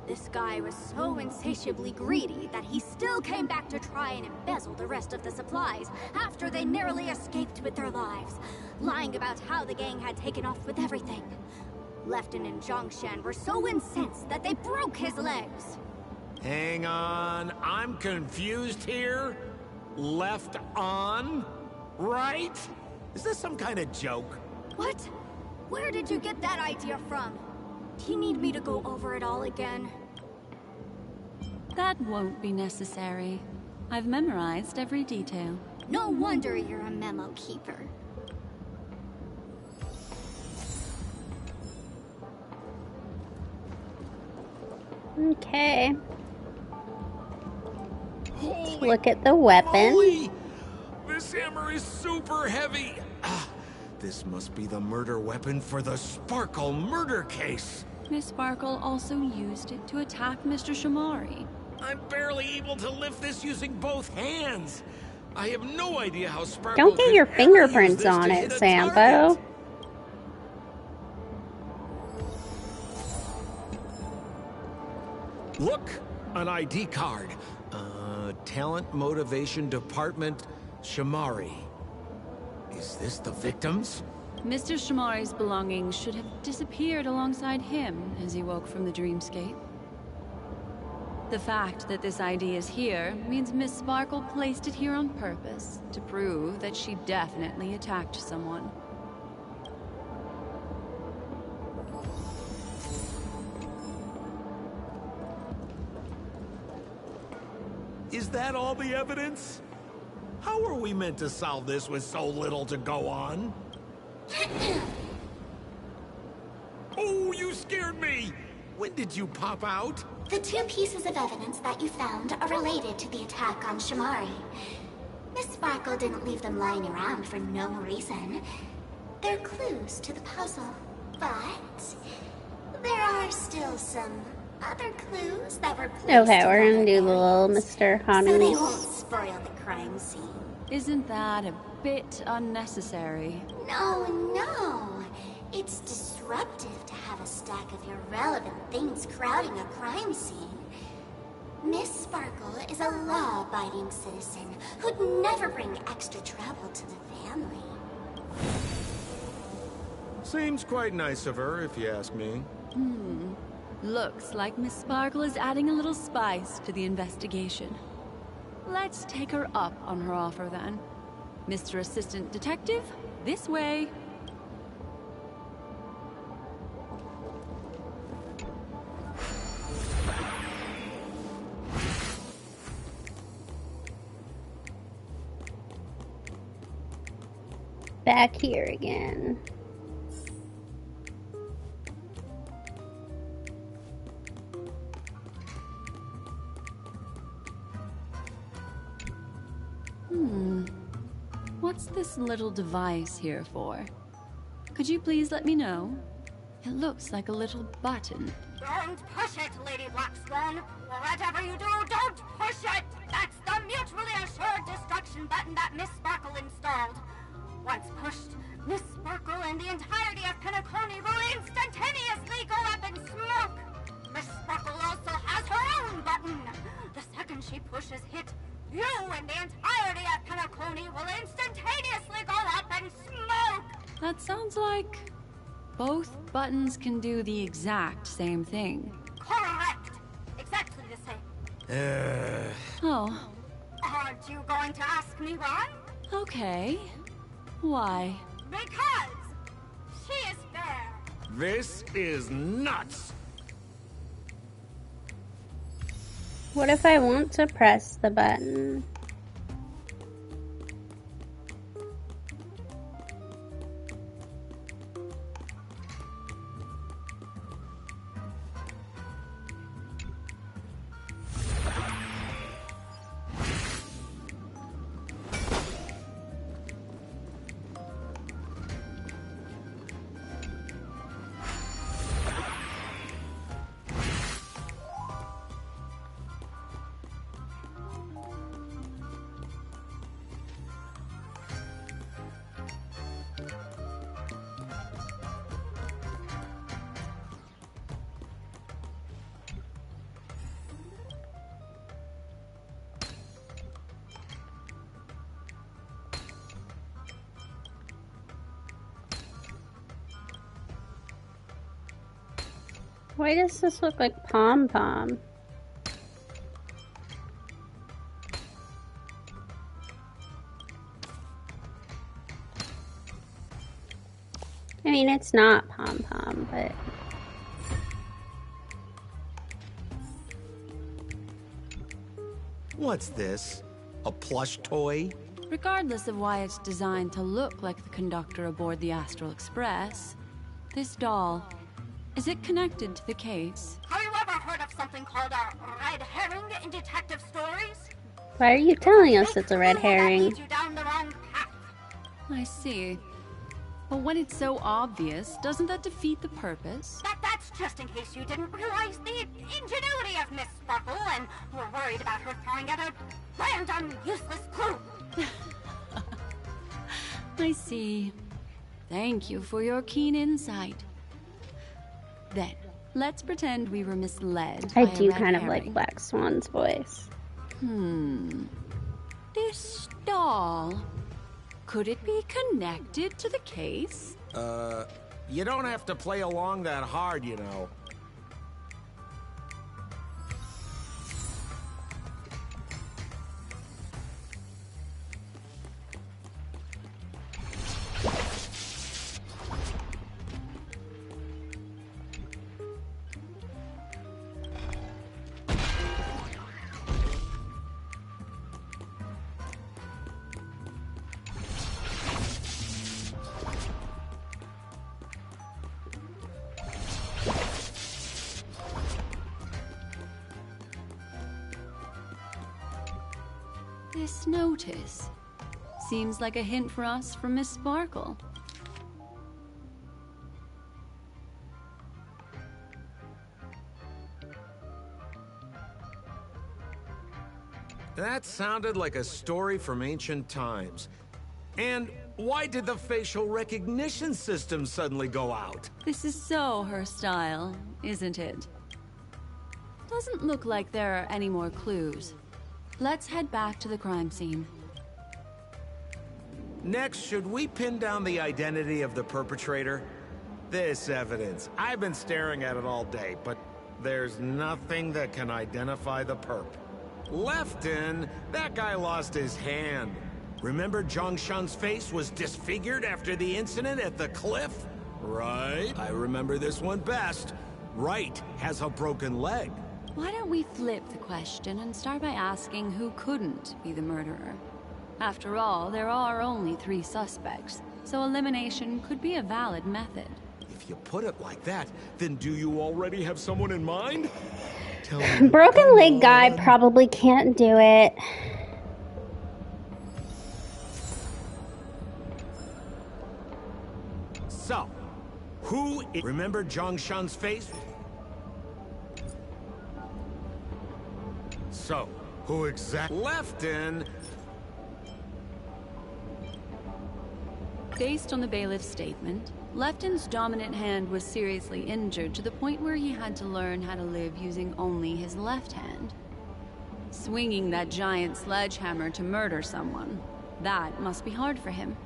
This guy was so insatiably greedy that he still came back to try and embezzle the rest of the supplies after they narrowly escaped with their lives, lying about how the gang had taken off with everything. Lefton and Zhongshan were so incensed that they broke his legs. Hang on, I'm confused here. Left on? Right? Is this some kind of joke? What? Where did you get that idea from? Do you need me to go over it all again? That won't be necessary. I've memorized every detail. No wonder you're a memo keeper. Okay. Let's look at the weapon. Holy! This hammer is super heavy. This must be the murder weapon for the Sparkle murder case. Miss Sparkle also used it to attack Mr. Shamari. I'm barely able to lift this using both hands. I have no idea how Sparkle Don't get could your ever fingerprints use this on to it, hit a Sambo. target. Look, an ID card. Talent Motivation Department, Shamari. Is this the victim's? Mr. Shamari's belongings should have disappeared alongside him as he woke from the dreamscape. The fact that this ID is here means Miss Sparkle placed it here on purpose to prove that she definitely attacked someone. Is that all the evidence? How are we meant to solve this with so little to go on? Oh, you scared me! When did you pop out? The two pieces of evidence that you found are related to the attack on Shamari. Miss Sparkle didn't leave them lying around for no reason. They're clues to the puzzle. But there are still some other clues that were placed Okay, we're gonna do the little Mr. so they Honey's. won't spoil the crime scene. Isn't that a bit unnecessary? No. It's disruptive to have a stack of irrelevant things crowding a crime scene. Miss Sparkle is a law-abiding citizen who'd never bring extra trouble to the family. Seems quite nice of her, if you ask me. Looks like Miss Sparkle is adding a little spice to the investigation. Let's take her up on her offer then. Mr. Assistant Detective, this way. Back here again. What's this little device here for? Could you please let me know? It looks like a little button. Don't push it, Lady Black Swan. Whatever you do, don't push it! That's the mutually assured destruction button that Miss Sparkle installed. Once pushed, Miss Sparkle and the entirety of Penacony will instantaneously go up in smoke. Miss Sparkle also has her own button. The second she pushes hit, you and the entirety of Penacony will instantaneously go up in smoke. That sounds like both buttons can do the exact same thing. Correct. Exactly the same. Oh, Aren't you going to ask me why? okay. Why? Because she is fair. This is nuts! What if I want to press the button? Why does this look like Pom Pom? I mean, it's not Pom Pom, but... What's this? A plush toy? Regardless of why it's designed to look like the conductor aboard the Astral Express, this doll, is it connected to the case? Have you ever heard of something called a red herring in detective stories? Why are you telling us it's a red That herring? leads you down the wrong path. I see. But when it's so obvious, doesn't that defeat the purpose? That's just in case you didn't realize the ingenuity of Miss Sparkle and were worried about her throwing out a random, useless clue. I see. Thank you for your keen insight. Then, let's pretend we were misled I by a do red kind of herring. like Black Swan's voice. This doll, could it be connected to the case? You don't have to play along that hard, you know. This notice seems like a hint for us from Miss Sparkle. That sounded like a story from ancient times. And why did the facial recognition system suddenly go out? This is so her style, isn't it? Doesn't look like there are any more clues. Let's head back to the crime scene. Next, should we pin down the identity of the perpetrator? This evidence, I've been staring at it all day, but there's nothing that can identify the perp. Lefton, that guy lost his hand. Remember Zhongshan's face was disfigured after the incident at the cliff? Right, I remember this one best. Right has a broken leg. Why don't we flip the question and start by asking who couldn't be the murderer? After all, there are only 3 suspects, so elimination could be a valid method. If you put it like that, then do you already have someone in mind? Tell me. Broken leg guy probably can't do it. So, remember Zhongshan's face? So, who exactly? Lefton. Based on the bailiff's statement, Lefton's dominant hand was seriously injured to the point where he had to learn how to live using only his left hand. Swinging that giant sledgehammer to murder someone, that must be hard for him.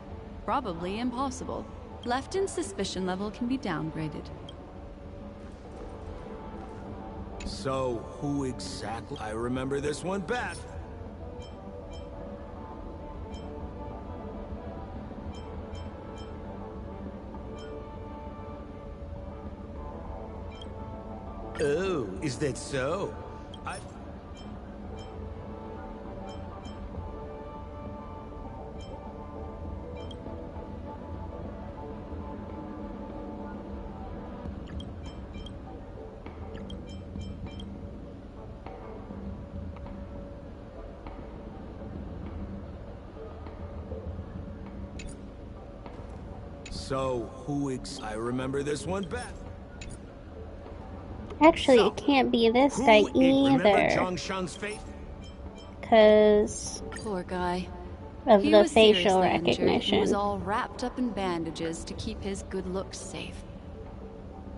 Probably impossible. Lefton's suspicion level can be downgraded. So, who exactly? I remember this one best. Oh, is that so? So, I remember this one best. Actually, it can't be this guy either. Because Poor guy. of He the was facial seriously injured and recognition. was all wrapped up in bandages to keep his good looks safe.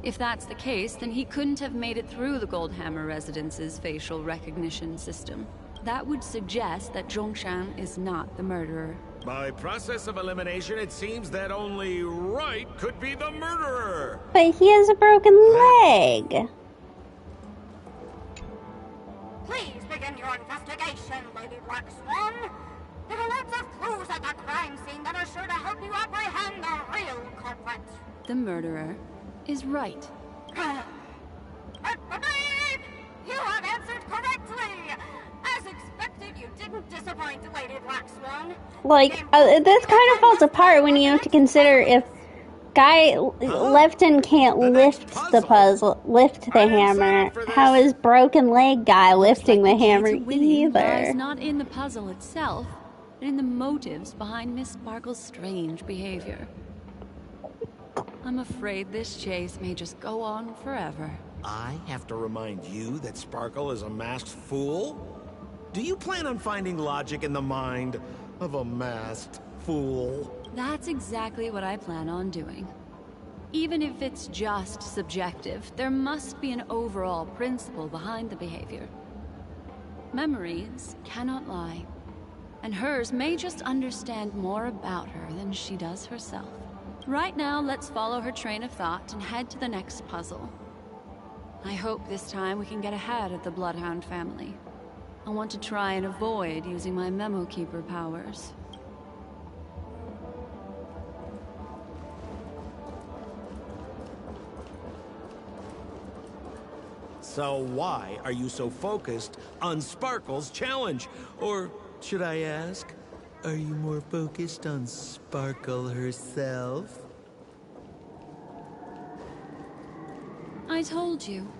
If that's the case, then he couldn't have made it through the Goldhammer Residence's facial recognition system. That would suggest that Zhongshan is not the murderer. By process of elimination, it seems that only Wright could be the murderer. But he has a broken leg. your investigation, Lady Black Swan. There are lots of clues at the crime scene that are sure to help you apprehend the real culprit. The murderer is right. You have answered correctly! As expected, you didn't disappoint, Lady Black Swan. Like, this kind of falls apart when you have to consider if Lefton can't lift the hammer. How is broken leg guy lifting the hammer either? Lies not in the puzzle itself, but in the motives behind Miss Sparkle's strange behavior. I'm afraid this chase may just go on forever. I have to remind you that Sparkle is a masked fool? Do you plan on finding logic in the mind of a masked fool? That's exactly what I plan on doing. Even if it's just subjective, there must be an overall principle behind the behavior. Memories cannot lie, and hers may just understand more about her than she does herself. Right now, let's follow her train of thought and head to the next puzzle. I hope this time we can get ahead of the Bloodhound family. I want to try and avoid using my Memo Keeper powers. So why are you so focused on Sparkle's challenge? Or should I ask, are you more focused on Sparkle herself? I told you,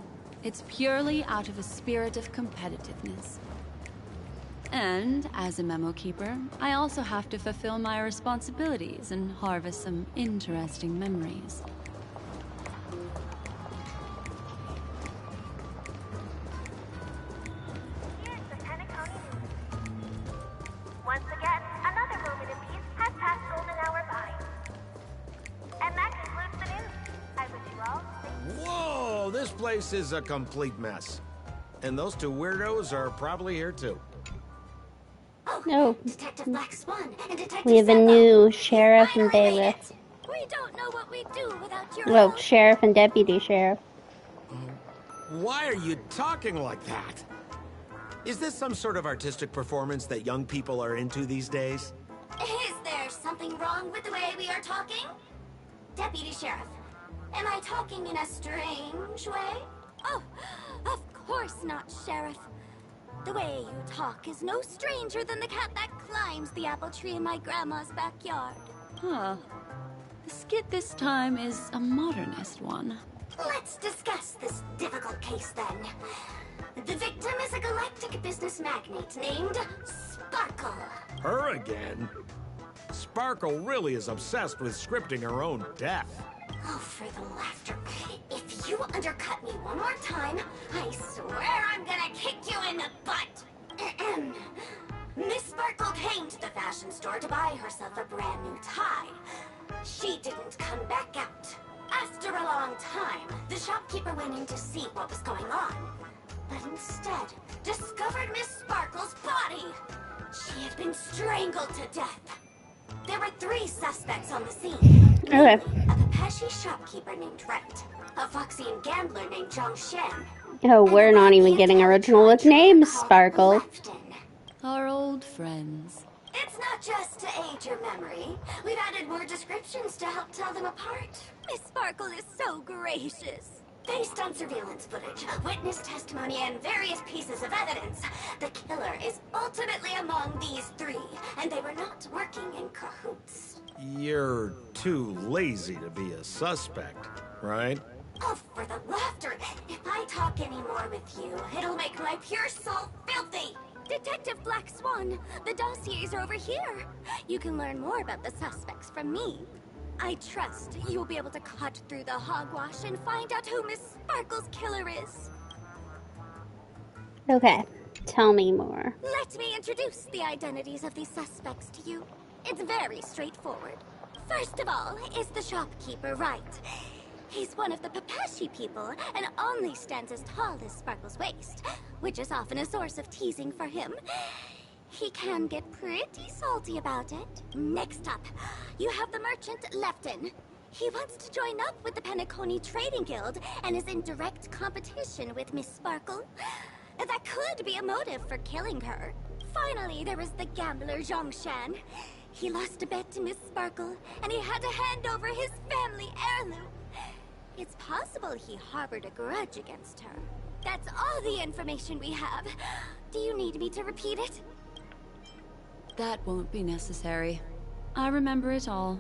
it's purely out of a spirit of competitiveness. And as a Memo Keeper, I also have to fulfill my responsibilities and harvest some interesting memories. Here's the Penacony News. Once again, another moment of peace has passed golden hour by. And that concludes the news. I wish you all safe. Whoa, this place is a complete mess. And those two weirdos are probably here too. No. Detective Black Swan and Detective We have a new sheriff and bailiff. We don't know what we'd do without your Well, help. sheriff and deputy sheriff. Why are you talking like that? Is this some sort of artistic performance that young people are into these days? Is there something wrong with the way we are talking? Deputy Sheriff, am I talking in a strange way? Oh, of course not, Sheriff. The way you talk is no stranger than the cat that climbs the apple tree in my grandma's backyard. Huh. The skit this time is a modernist one. Let's discuss this difficult case then. The victim is a galactic business magnate named Sparkle. Her again? Sparkle really is obsessed with scripting her own death. Oh, for the laughter. If you undercut me one more time, I swear I'm gonna kick you in the butt. Miss Sparkle came to the fashion store to buy herself a brand new tie. She didn't come back out. After a long time, the shopkeeper went in to see what was going on, but instead discovered Miss Sparkle's body. She had been strangled to death. There were 3 suspects on the scene. Okay. A Papeshi shopkeeper named Wright, a Foxian gambler named Zhang Shen. Oh, we're not even getting original with names, Sparkle. Our old friends. It's not just to aid your memory. We've added more descriptions to help tell them apart. Miss Sparkle is so gracious. Based on surveillance footage, witness testimony, and various pieces of evidence, the killer is ultimately among these 3, and they were not working in cahoots. You're too lazy to be a suspect, right? Oh, for the laughter! If I talk any more with you, it'll make my pure soul filthy! Detective Black Swan, the dossiers are over here. You can learn more about the suspects from me. I trust you'll be able to cut through the hogwash and find out who Miss Sparkle's killer is. Okay, tell me more. Let me introduce the identities of these suspects to you. It's very straightforward. First of all is the shopkeeper, Wright. He's one of the Papeshi people and only stands as tall as Sparkle's waist, which is often a source of teasing for him. He can get pretty salty about it. Next up, you have the merchant Lefton. He wants to join up with the Penacony Trading Guild and is in direct competition with Miss Sparkle. That could be a motive for killing her. Finally, there was the gambler Zhongshan. He lost a bet to Miss Sparkle, and he had to hand over his family heirloom. It's possible he harbored a grudge against her. That's all the information we have. Do you need me to repeat it? That won't be necessary. I remember it all.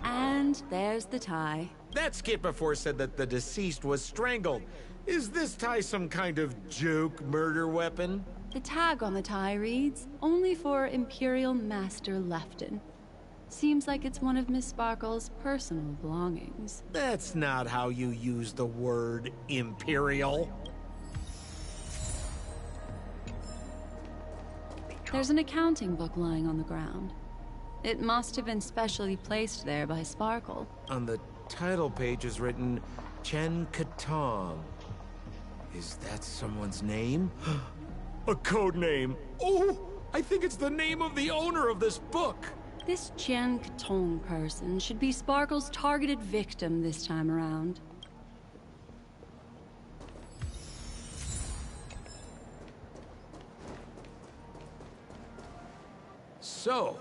And there's the tie. That skit before said that the deceased was strangled. Is this tie some kind of joke murder weapon? The tag on the tie reads, "Only for Imperial Master Lefton." Seems like it's one of Miss Sparkle's personal belongings. That's not how you use the word imperial. There's an accounting book lying on the ground. It must have been specially placed there by Sparkle. On the title page is written Chen Katong. Is that someone's name? A code name. Oh, I think it's the name of the owner of this book. This Jian Katong person should be Sparkle's targeted victim this time around. So,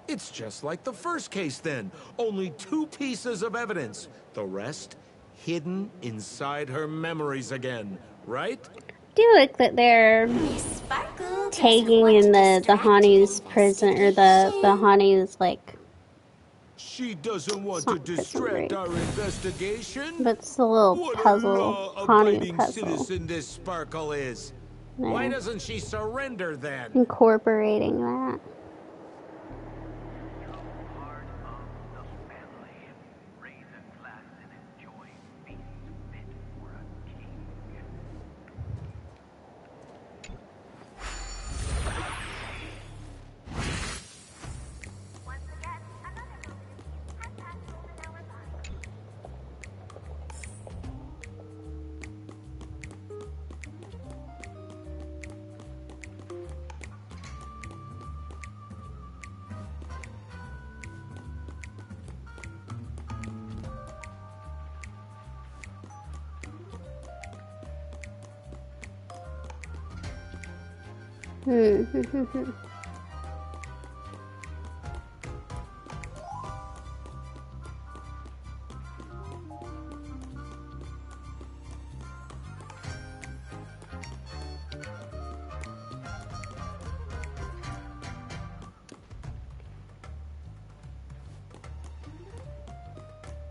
it's just like the first case then. Only 2 pieces of evidence. The rest hidden inside her memories again, right? Do look that they're taking in the Hanu's prison, or the Hanu's, like... She doesn't want to distract our investigation. But it's a little puzzle, Hanu puzzle. Citizen this Sparkle is. Yeah. Why doesn't she surrender then? Incorporating that.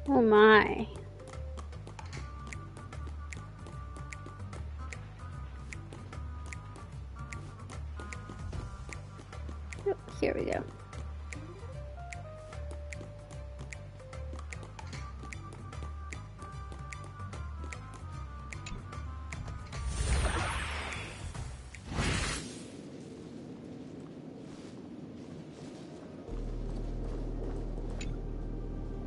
Oh my. Oh, here we go.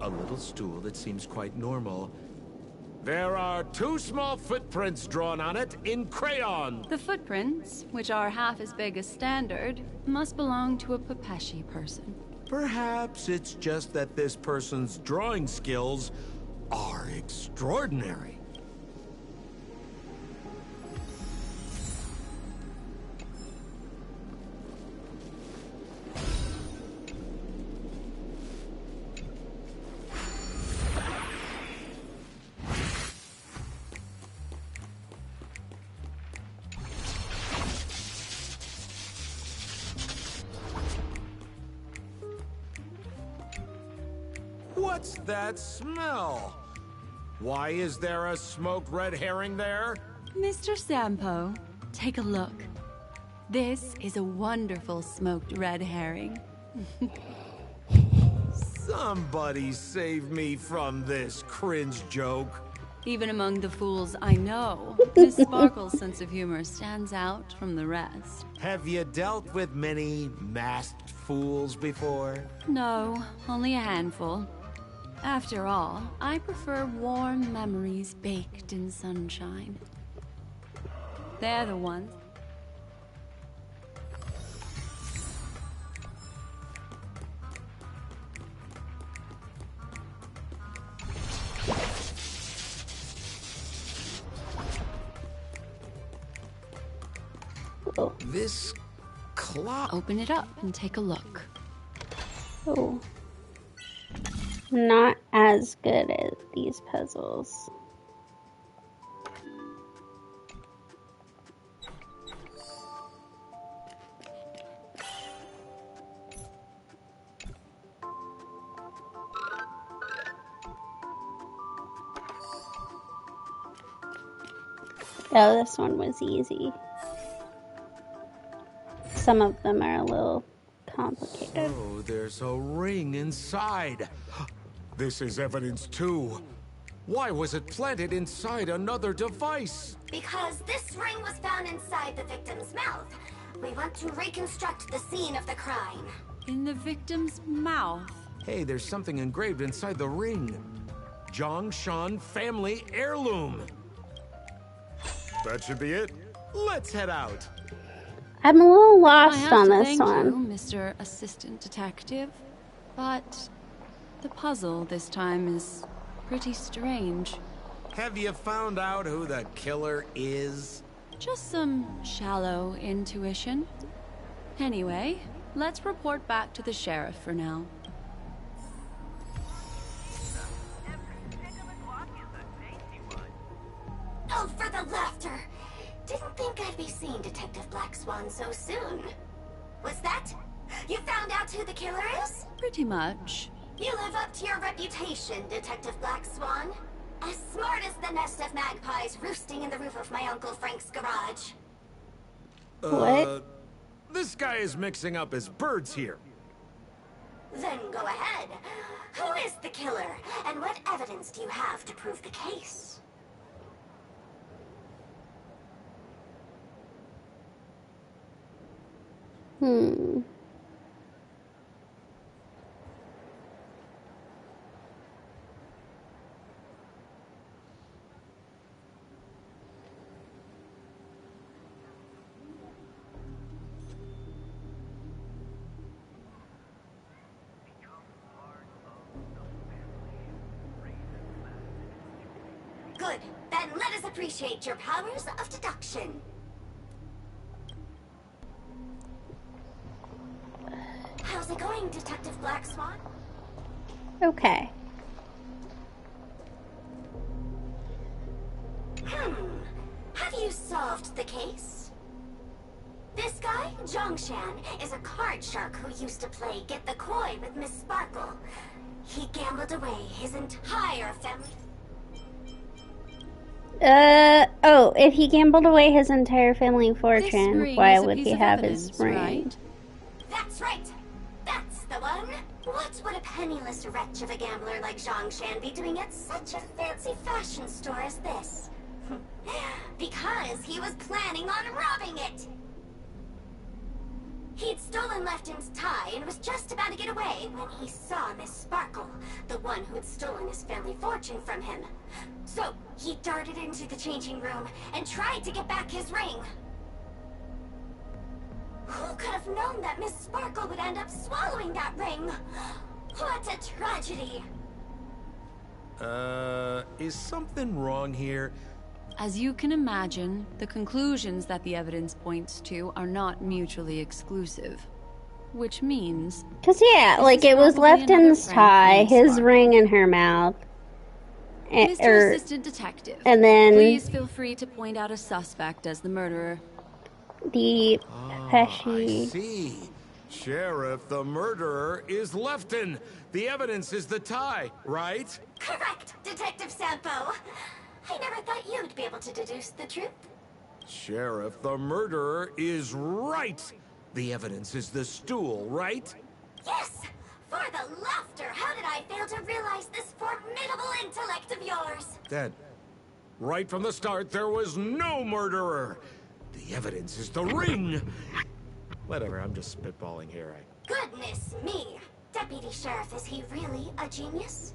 A little stool that seems quite normal. There are 2 small footprints drawn on it in crayon. The footprints, which are half as big as standard, must belong to a Pepeshi person. Perhaps it's just that this person's drawing skills are extraordinary. What's that smell? Why is there a smoked red herring there? Mr. Sampo, take a look. This is a wonderful smoked red herring. Somebody save me from this cringe joke. Even among the fools I know, Miss Sparkle's sense of humor stands out from the rest. Have you dealt with many masked fools before? No, only a handful. After all, I prefer warm memories baked in sunshine. They're the ones. Oh. This clock. Open it up and take a look. Oh. Not as good at these puzzles. Oh, this one was easy. Some of them are a little complicated. Oh, there's a ring inside. This is evidence too. Why was it planted inside another device? Because this ring was found inside the victim's mouth. We want to reconstruct the scene of the crime. In the victim's mouth? Hey, there's something engraved inside the ring. Zhongshan family heirloom. That should be it. Let's head out. I'm a little I lost have on to this thank one. you, Mr. Assistant Detective, but the puzzle this time is pretty strange. Have you found out who the killer is? Just some shallow intuition. Anyway, let's report back to the sheriff for now. Oh, for the laughter! Didn't think I'd be seeing Detective Black Swan so soon. Was that? You found out who the killer is? Pretty much. You live up to your reputation, Detective Black Swan. As smart as the nest of magpies roosting in the roof of my Uncle Frank's garage. What? This guy is mixing up his birds here. Then go ahead. Who is the killer, and what evidence do you have to prove the case? Good. Then let us appreciate your powers of deduction. How's it going, Detective Black Swan? Okay. Have you solved the case? This guy, Zhongshan, is a card shark who used to play Get the Koi with Miss Sparkle. He gambled away his entire family. Oh, if he gambled away his entire family fortune, why would he have his ring? Right? That's right! That's the one! What would a penniless wretch of a gambler like Zhongshan be doing at such a fancy fashion store as this? Because he was planning on robbing it! He'd stolen Lefton's tie and was just about to get away when he saw Miss Sparkle, the one who had stolen his family fortune from him. So, he darted into the changing room and tried to get back his ring. Who could have known that Miss Sparkle would end up swallowing that ring? What a tragedy! Is something wrong here? As you can imagine, the conclusions that the evidence points to are not mutually exclusive. Which means... Cause yeah, like it was Lefton's tie, his ring in her mouth. Mr. Assistant Detective, and then please feel free to point out a suspect as the murderer. The Pesci. I see. Sheriff, the murderer is Lefton. The evidence is the tie, right? Correct, Detective Sampo. I never thought you'd be able to deduce the truth. Sheriff, the murderer is right. The evidence is the stool, right? Yes! For the laughter, how did I fail to realize this formidable intellect of yours? Dad, right from the start, there was no murderer. The evidence is the ring. Whatever, I'm just spitballing here. Goodness me! Deputy Sheriff, is he really a genius?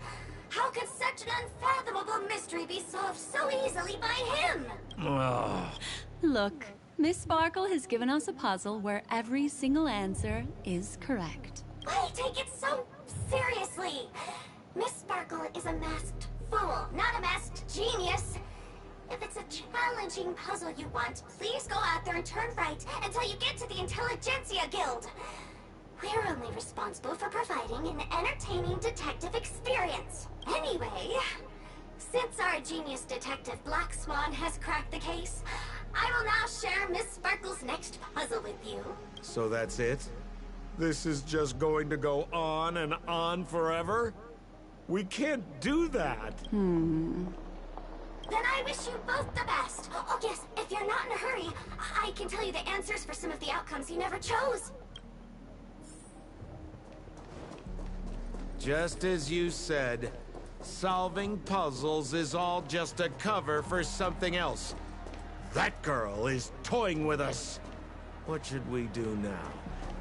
How could such an unfathomable mystery be solved so easily by him? Look, Miss Sparkle has given us a puzzle where every single answer is correct. Why take it so seriously? Miss Sparkle is a masked fool, not a masked genius. If it's a challenging puzzle you want, please go out there and turn right until you get to the Intelligentsia Guild. We're only responsible for providing an entertaining detective experience. Anyway, since our genius detective Black Swan has cracked the case, I will now share Miss Sparkle's next puzzle with you. So that's it? This is just going to go on and on forever? We can't do that. Then I wish you both the best. Oh yes, if you're not in a hurry, I can tell you the answers for some of the outcomes you never chose. Just as you said, solving puzzles is all just a cover for something else. That girl is toying with us. What should we do now?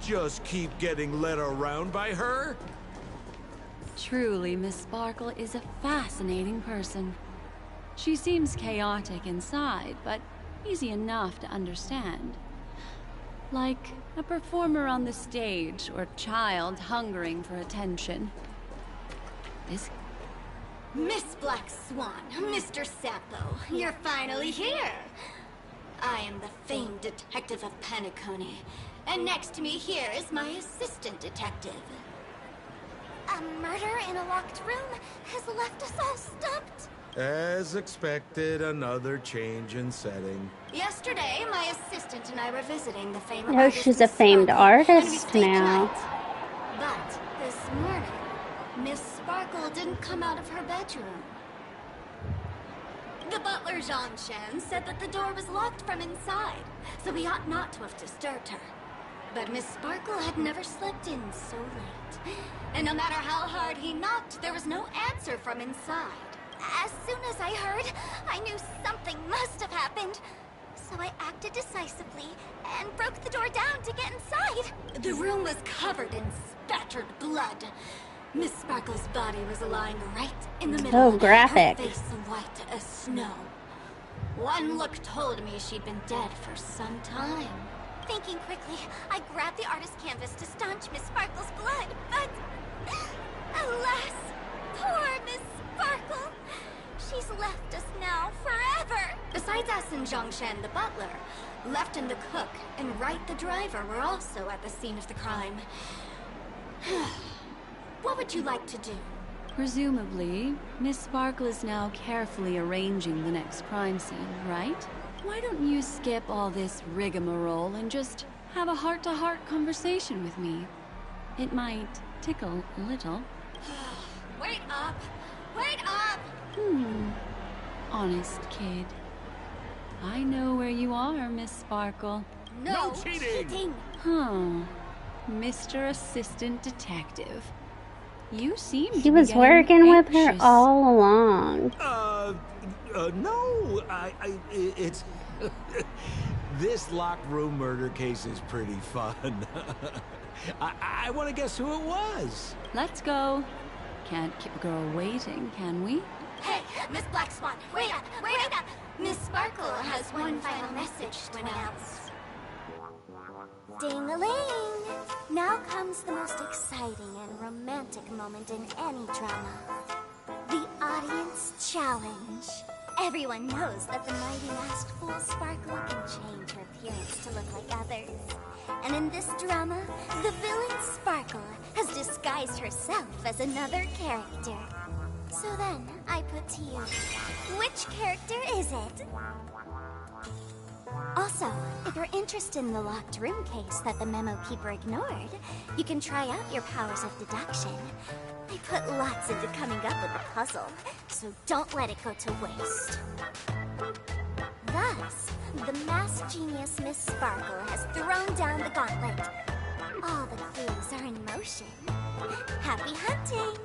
Just keep getting led around by her? Truly, Miss Sparkle is a fascinating person. She seems chaotic inside, but easy enough to understand. Like a performer on the stage or child hungering for attention. Miss Black Swan, Mr. Sapo, you're finally here. I am the famed detective of Penacony, and next to me here is my assistant detective. A murder in a locked room has left us all stumped. As expected, another change in setting. Yesterday, my assistant and I were visiting the famed No, artist she's a Miss famed Sparkle, and we artist stayed now. tonight. But this morning, Miss Sparkle didn't come out of her bedroom. The butler, Jean-Chen, said that the door was locked from inside, so we ought not to have disturbed her. But Miss Sparkle had never slept in so late. And no matter how hard he knocked, there was no answer from inside. As soon as I heard, I knew something must have happened. So I acted decisively and broke the door down to get inside. The room was covered in spattered blood. Miss Sparkle's body was lying right in the middle. Oh, graphic. Her face white as snow. One look told me she'd been dead for some time. Thinking quickly, I grabbed the artist's canvas to staunch Miss Sparkle's blood, but alas, poor Miss Sparkle. She's left us now forever. Besides us and Zhongshan the butler, Lefton the cook and Wright the driver were also at the scene of the crime. What would you like to do? Presumably, Miss Sparkle is now carefully arranging the next crime scene, right? Why don't you skip all this rigmarole and just have a heart-to-heart conversation with me? It might tickle a little. Wait up! Wait up! Honest kid. I know where you are, Miss Sparkle. No cheating! Huh. Mr. Assistant Detective. You seem to He be was getting working with her anxious. all along. No, it's... This locked room murder case is pretty fun. I want to guess who it was. Let's go. Can't keep a girl waiting, can we? Hey, Miss Black Swan, wait up! Wait up! Miss Sparkle has one final message to announce. Ding-a-ling! Now comes the most exciting and romantic moment in any drama. The audience challenge. Everyone knows that the mighty masked fool Sparkle can change her appearance to look like others. And in this drama, the villain Sparkle has disguised herself as another character. So then, I put to you, which character is it? Also, if you're interested in the locked room case that the memo keeper ignored, you can try out your powers of deduction. I put lots into coming up with the puzzle, so don't let it go to waste. Thus, the masked genius Miss Sparkle has thrown down the gauntlet. All the clues are in motion. Happy hunting!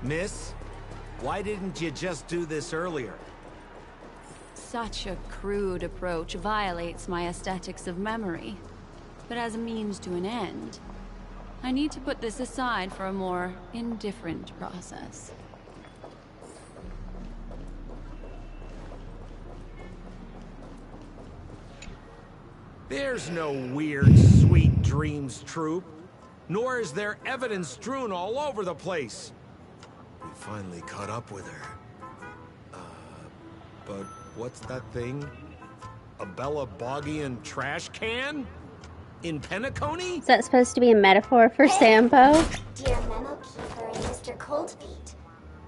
Miss, why didn't you just do this earlier? Such a crude approach violates my aesthetics of memory. But as a means to an end, I need to put this aside for a more indifferent process. There's no weird, sweet dreams troop. Nor is there evidence strewn all over the place. We finally caught up with her. But what's that thing? A Bella Boggian trash can? In Penacony? Is that supposed to be a metaphor for Sampo? Dear Memo Keeper and Mr. Coldfeet,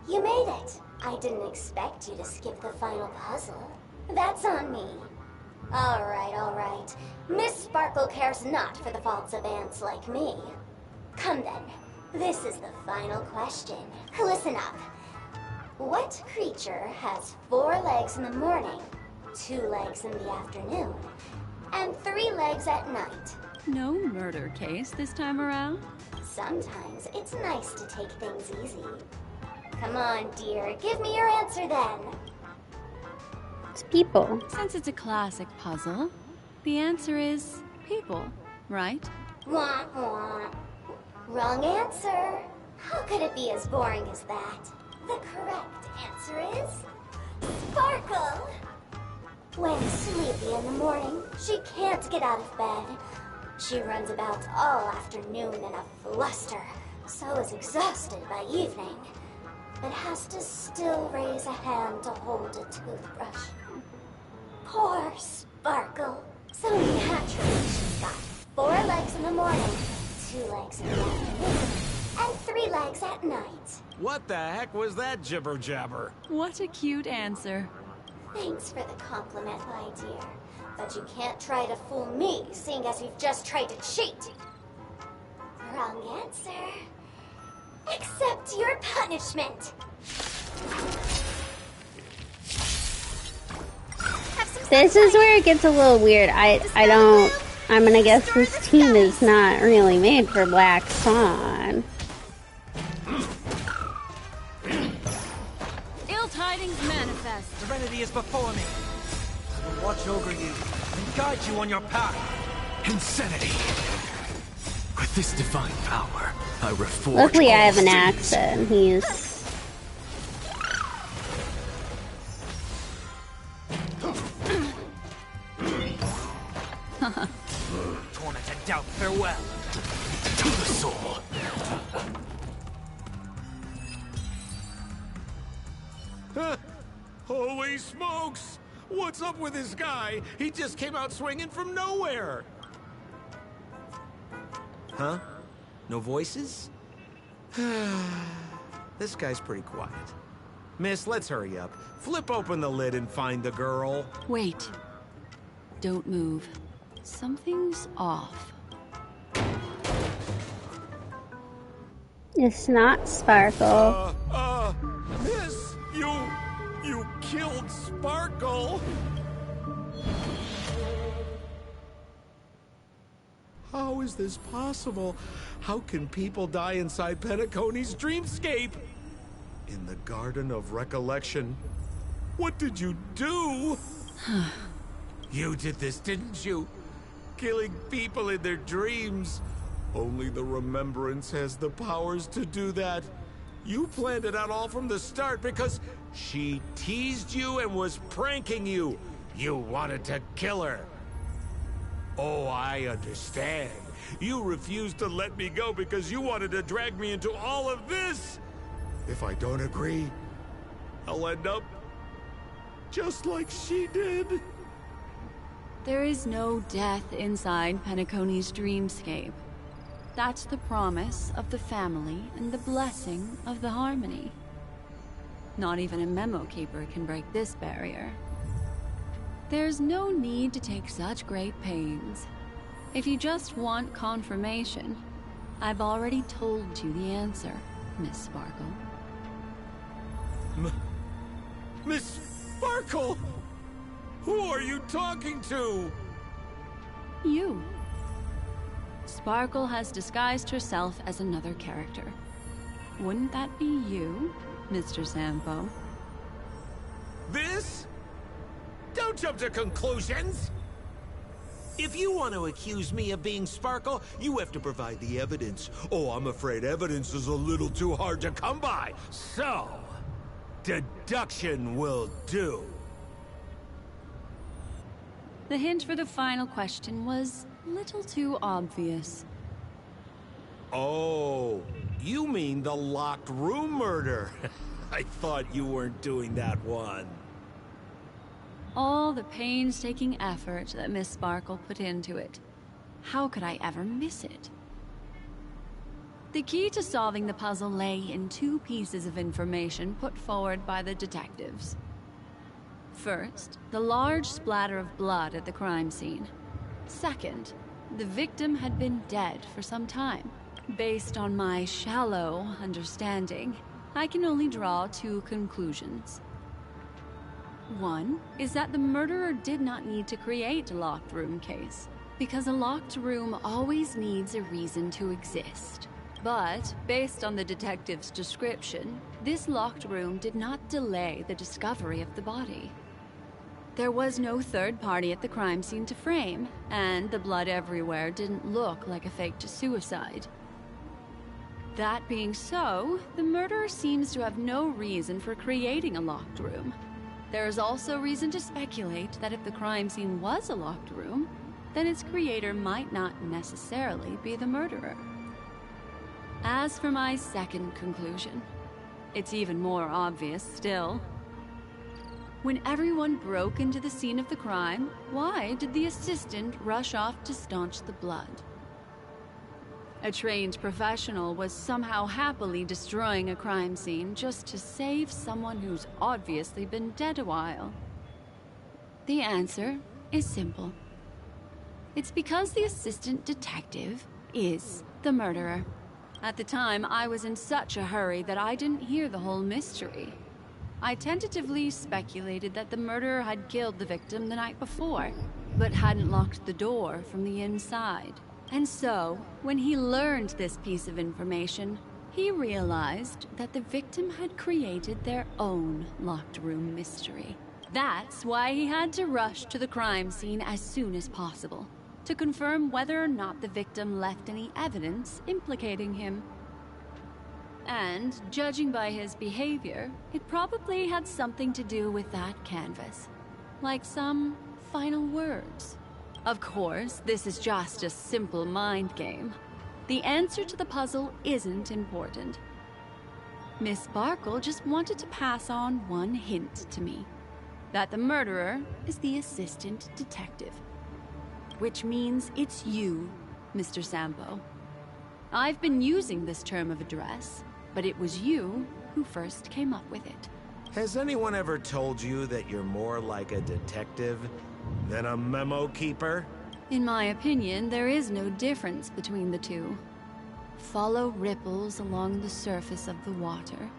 you made it. I didn't expect you to skip the final puzzle. That's on me. All right. Miss Sparkle cares not for the faults of ants like me. Come then. This is the final question. Listen up. What creature has 4 legs in the morning, 2 legs in the afternoon, and 3 legs at night? No murder case this time around? Sometimes it's nice to take things easy. Come on, dear. Give me your answer then. It's people. Since it's a classic puzzle, the answer is people, right? Wah, wah. Wrong answer. How could it be as boring as that? The correct answer is Sparkle. When sleepy in the morning, she can't get out of bed. She runs about all afternoon in a fluster, so is exhausted by evening, but has to still raise a hand to hold a toothbrush. Poor Sparkle. So naturally, she's got 4 legs in the morning, 2 legs in the afternoon, and 3 legs at night. What the heck was that jibber jabber? What a cute answer. Thanks for the compliment, my dear. But you can't try to fool me, seeing as you've just tried to cheat. Wrong answer. Accept your punishment. This is where it gets a little weird. I'm gonna guess this team is not really made for Black Swan. Ill tidings manifest. Serenity is before me. I will watch over you and guide you on your path. Insanity. With this divine power, I reforge. Luckily, I have an things. accent. He's. Torment and doubt, farewell. To the soul. Holy smokes! What's up with this guy? He just came out swinging from nowhere. Huh? No voices? This guy's pretty quiet. Miss, let's hurry up. Flip open the lid and find the girl. Wait. Don't move. Something's off. It's not Sparkle. Miss, you killed Sparkle. How is this possible? How can people die inside Penacony's dreamscape? In the Garden of Recollection. What did you do? You did this, didn't you? Killing people in their dreams. Only the Remembrance has the powers to do that. You planned it out all from the start because she teased you and was pranking you. You wanted to kill her. Oh, I understand. You refused to let me go because you wanted to drag me into all of this. If I don't agree, I'll end up just like she did. There is no death inside Penacony's dreamscape. That's the promise of the family and the blessing of the harmony. Not even a memo keeper can break this barrier. There's no need to take such great pains. If you just want confirmation, I've already told you the answer, Miss Sparkle. Miss Sparkle? Who are you talking to? You. Sparkle has disguised herself as another character. Wouldn't that be you, Mr. Sampo? This? Don't jump to conclusions! If you want to accuse me of being Sparkle, you have to provide the evidence. Oh, I'm afraid evidence is a little too hard to come by. So, deduction will do. The hint for the final question was a little too obvious. Oh, you mean the locked room murder? I thought you weren't doing that one. All the painstaking effort that Miss Sparkle put into it. How could I ever miss it? The key to solving the puzzle lay in two pieces of information put forward by the detectives. First, the large splatter of blood at the crime scene. Second, the victim had been dead for some time. Based on my shallow understanding, I can only draw two conclusions. One is that the murderer did not need to create a locked room case, because a locked room always needs a reason to exist. But, based on the detective's description, this locked room did not delay the discovery of the body. There was no third party at the crime scene to frame, and the blood everywhere didn't look like a faked suicide. That being so, the murderer seems to have no reason for creating a locked room. There is also reason to speculate that if the crime scene was a locked room, then its creator might not necessarily be the murderer. As for my second conclusion, it's even more obvious still. When everyone broke into the scene of the crime, why did the assistant rush off to staunch the blood? A trained professional was somehow happily destroying a crime scene just to save someone who's obviously been dead a while. The answer is simple. It's because the assistant detective is the murderer. At the time, I was in such a hurry that I didn't hear the whole mystery. I tentatively speculated that the murderer had killed the victim the night before, but hadn't locked the door from the inside. And so, when he learned this piece of information, he realized that the victim had created their own locked room mystery. That's why he had to rush to the crime scene as soon as possible, to confirm whether or not the victim left any evidence implicating him. And, judging by his behavior, it probably had something to do with that canvas. Like some final words. Of course, this is just a simple mind game. The answer to the puzzle isn't important. Miss Sparkle just wanted to pass on one hint to me. That the murderer is the assistant detective. Which means it's you, Mr. Sampo. I've been using this term of address, but it was you who first came up with it. Has anyone ever told you that you're more like a detective than a memo keeper? In my opinion, there is no difference between the two. Follow ripples along the surface of the water.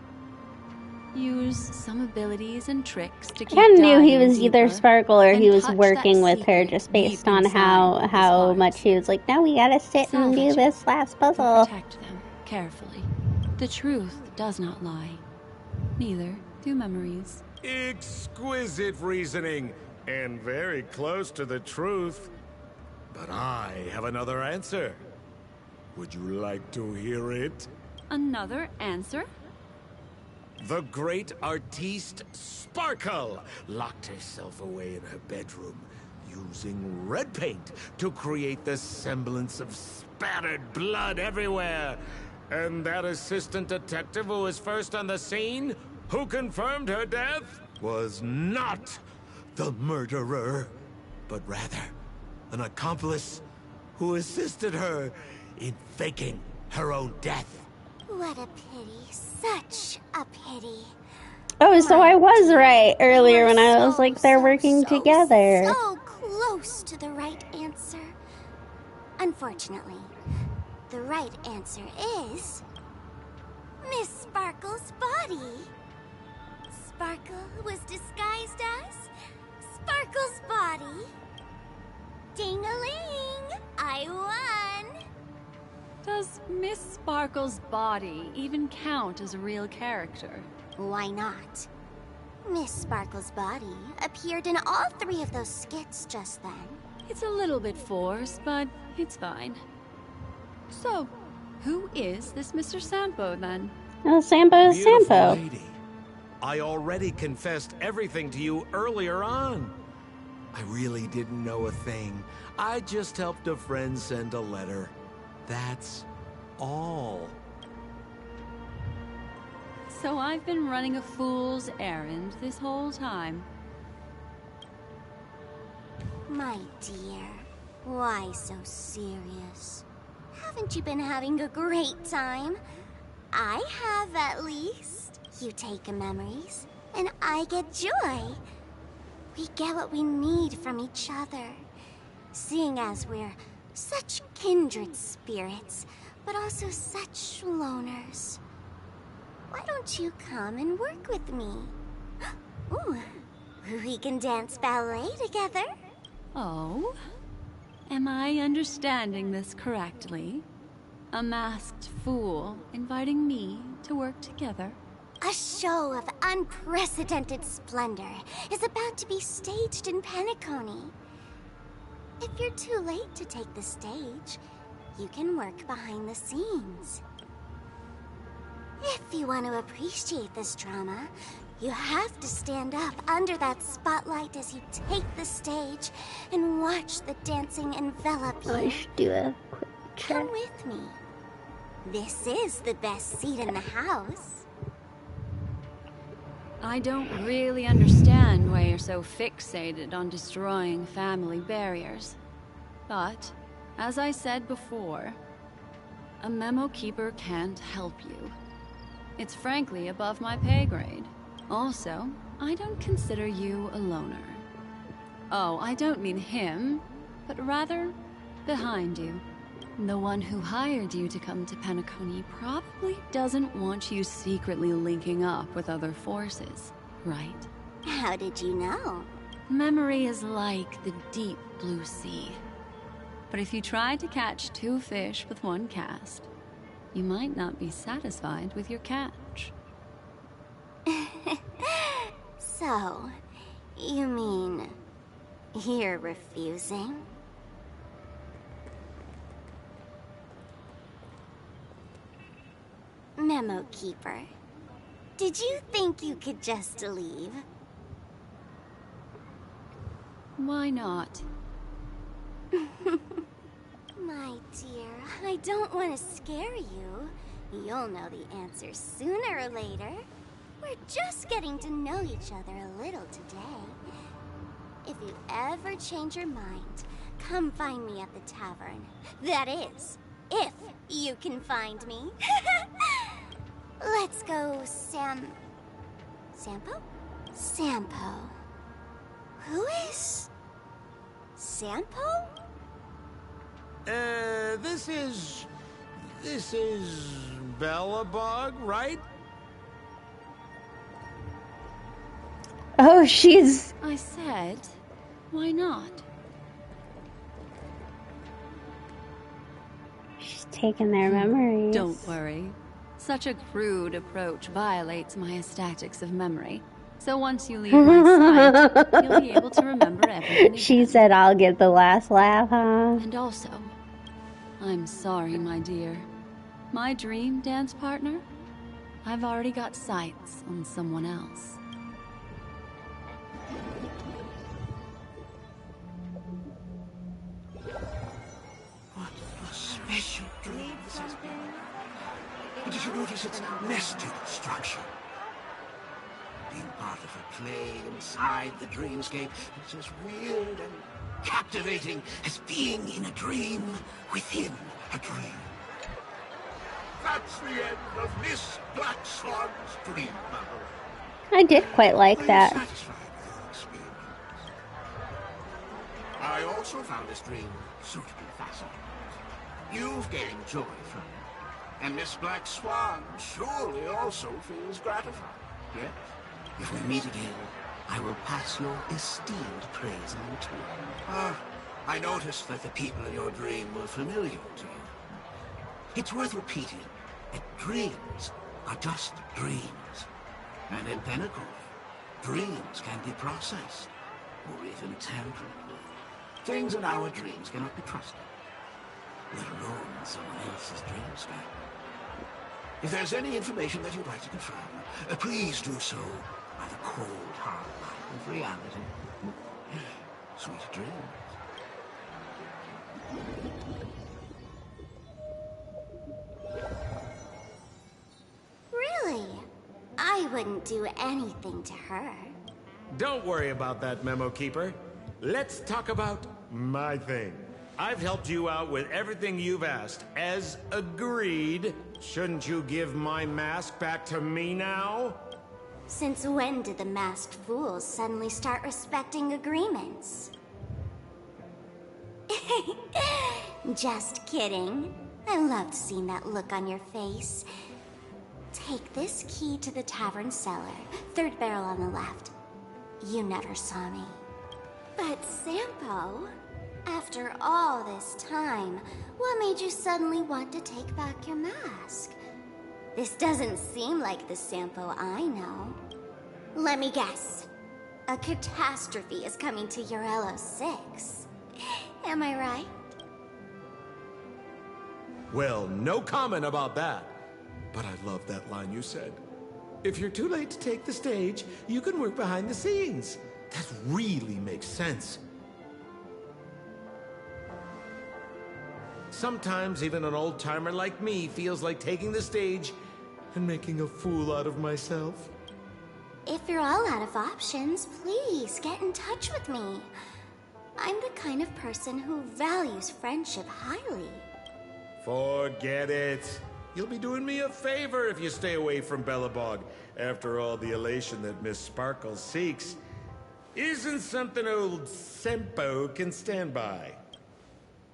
Use some abilities and tricks to keep Ken knew he diving was either deeper, Sparkle or he and was touch working that with her secret just based deep on inside how his how heart. much he was like, no, we gotta sit and do Salvage this last and puzzle. protect them carefully. The truth does not lie. Neither do memories. Exquisite reasoning, and very close to the truth. But I have another answer. Would you like to hear it? Another answer? The great artiste Sparkle locked herself away in her bedroom, using red paint to create the semblance of spattered blood everywhere. And that assistant detective who was first on the scene, who confirmed her death, was not the murderer, but rather an accomplice who assisted her in faking her own death. What a pity. Such a pity. Oh, so I was right earlier when I was like, they're working together. So close to the right answer. Unfortunately, the right answer is Miss Sparkle's body. Sparkle was disguised as Sparkle's body. Ding-a-ling! I won! Does Miss Sparkle's body even count as a real character? Why not? Miss Sparkle's body appeared in all three of those skits just then. It's a little bit forced, but it's fine. So, who is this Mr. Sampo, then? Oh, Sampo's Beautiful Sampo. lady. I already confessed everything to you earlier on. I really didn't know a thing. I just helped a friend send a letter. That's all. So I've been running a fool's errand this whole time. My dear, why so serious? Haven't you been having a great time? I have, at least. You take memories, and I get joy. We get what we need from each other. Seeing as we're such kindred spirits, but also such loners. Why don't you come and work with me? Ooh, we can dance ballet together. Oh? Am I understanding this correctly? A masked fool inviting me to work together? A show of unprecedented splendor is about to be staged in Penacony. If you're too late to take the stage, you can work behind the scenes. If you want to appreciate this drama, you have to stand up under that spotlight as you take the stage and watch the dancing envelop you. I should do a quick check. Come with me. This is the best seat in the house. I don't really understand why you're so fixated on destroying family barriers. But, as I said before, a memo keeper can't help you. It's frankly above my pay grade. Also, I don't consider you a loner. Oh, I don't mean him, but rather behind you. The one who hired you to come to Penacony probably doesn't want you secretly linking up with other forces, right? How did you know? Memory is like the deep blue sea. But if you try to catch two fish with one cast, you might not be satisfied with your catch. So, you mean you're refusing? Memo Keeper, did you think you could just leave? Why not? My dear, I don't want to scare you. You'll know the answer sooner or later. We're just getting to know each other a little today. If you ever change your mind, come find me at the tavern. That is, if you can find me. Let's go, Sampo? Sampo. Who is... Sampo? This is Bellabog, right? Oh, she's... I said, why not? She's taking their memories. Don't worry. Such a crude approach violates my statics of memory. So once you leave my sight, you'll be able to remember everything. She said I'll get the last laugh, huh? And also, I'm sorry, my dear. My dream dance partner? I've already got sights on someone else. What a special dream this has been. Did you notice its nested structure? Being part of a play inside the dreamscape is as weird and captivating as being in a dream within a dream. That's the end of Miss Black Swan's dream novel. I did quite like Are you that. satisfied with your experience? I also found this dream suitably fascinating. You've gained joy from it. And Miss Black Swan surely also feels gratified. Yes? If we meet again, I will pass your esteemed praise on to you. I noticed that the people in your dream were familiar to you. It's worth repeating that dreams are just dreams. And in Penacony, dreams can be processed, or even tampered with. Things in our dreams cannot be trusted, let alone in someone else's dreamscape. If there's any information that you'd like to confirm, please do so by the cold, hard light of reality. Sweet dreams. Really? I wouldn't do anything to her. Don't worry about that, Memo Keeper. Let's talk about my thing. I've helped you out with everything you've asked, as agreed. Shouldn't you give my mask back to me now? Since when did the masked fools suddenly start respecting agreements? Just kidding. I loved seeing that look on your face. Take this key to the tavern cellar, third barrel on the left. You never saw me. But Sampo, after all this time, what made you suddenly want to take back your mask? This doesn't seem like the Sampo I know. Let me guess. A catastrophe is coming to Urello 6. Am I right? Well, no comment about that. But I love that line you said. If you're too late to take the stage, you can work behind the scenes. That really makes sense. Sometimes even an old-timer like me feels like taking the stage and making a fool out of myself. If you're all out of options, please get in touch with me. I'm the kind of person who values friendship highly. Forget it. You'll be doing me a favor if you stay away from Bellabog. After all the elation that Miss Sparkle seeks isn't something old Sempo can stand by.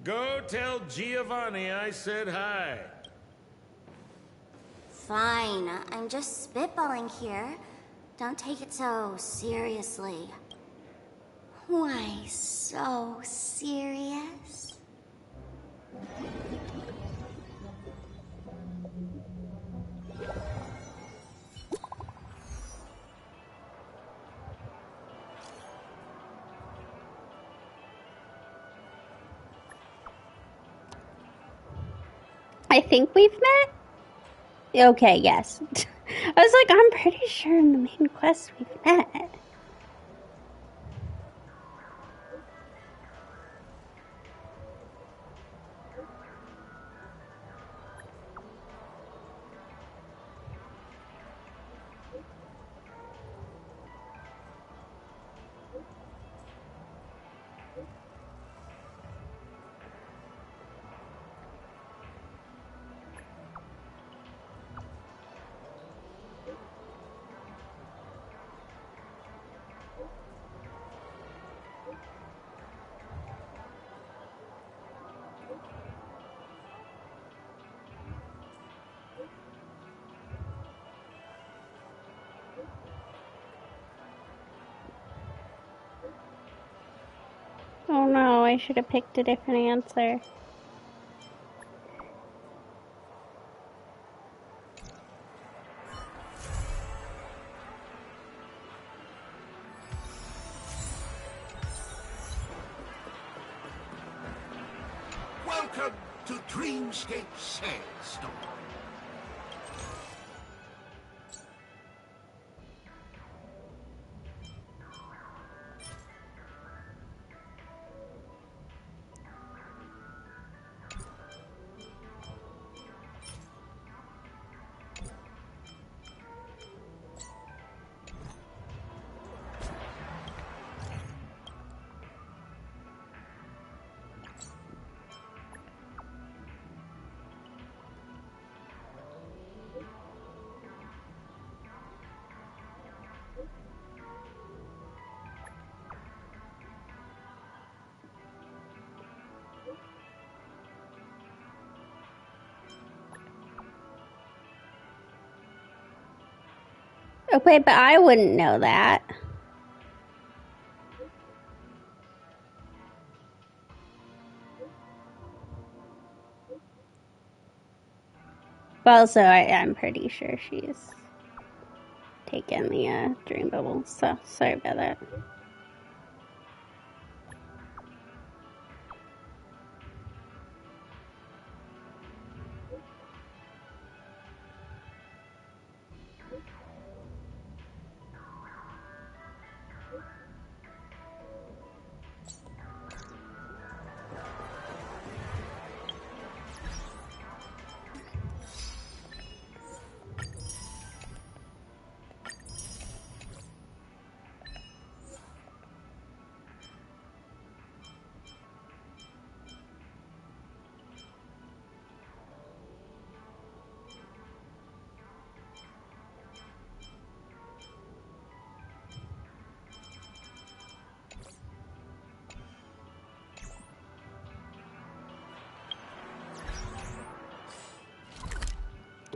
Go tell Giovanni I said hi. Fine, I'm just spitballing here. Don't take it so seriously. Why so serious? I think we've met? Okay, yes. I was like, I'm pretty sure in the main quest we've met. Oh no, I should have picked a different answer. Welcome to Dreamscape Sandstorm. Okay, but I wouldn't know that. But also, I'm pretty sure she's taken the dream bubble, so sorry about that.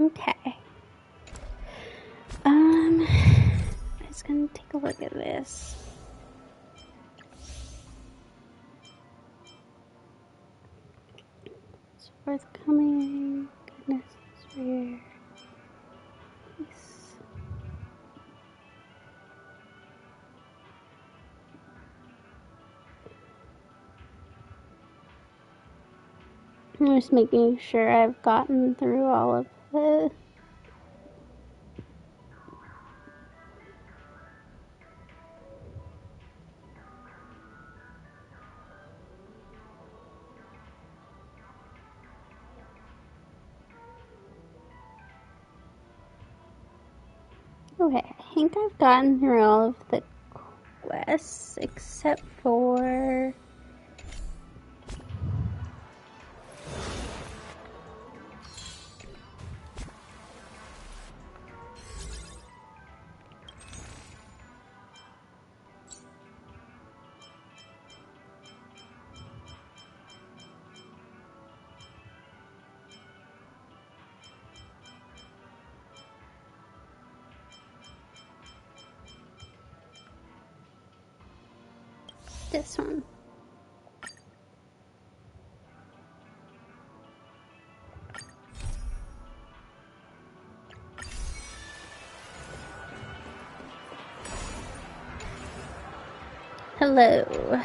Okay. Just gonna take a look at this. It's forthcoming. Goodness, it's rare. Peace. I'm just making sure I've gotten through all of the Okay, I think I've gotten through all of the quests except for this one. Hello.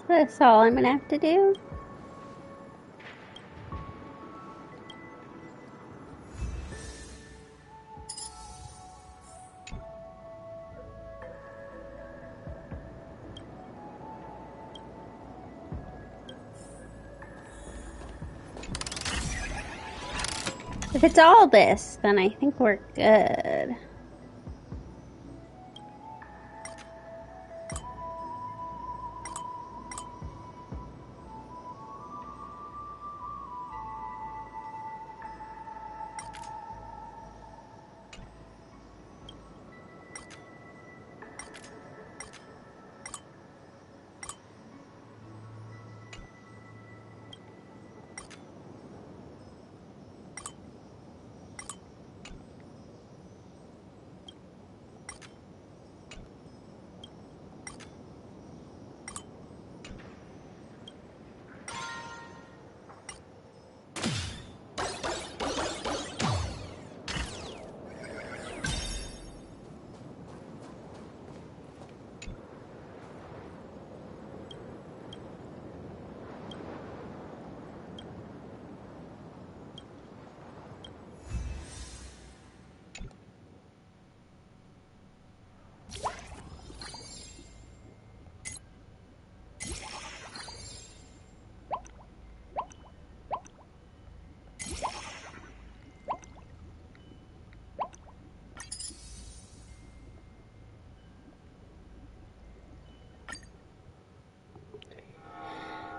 So that's all I'm gonna have to do. If it's all this, then I think we're good.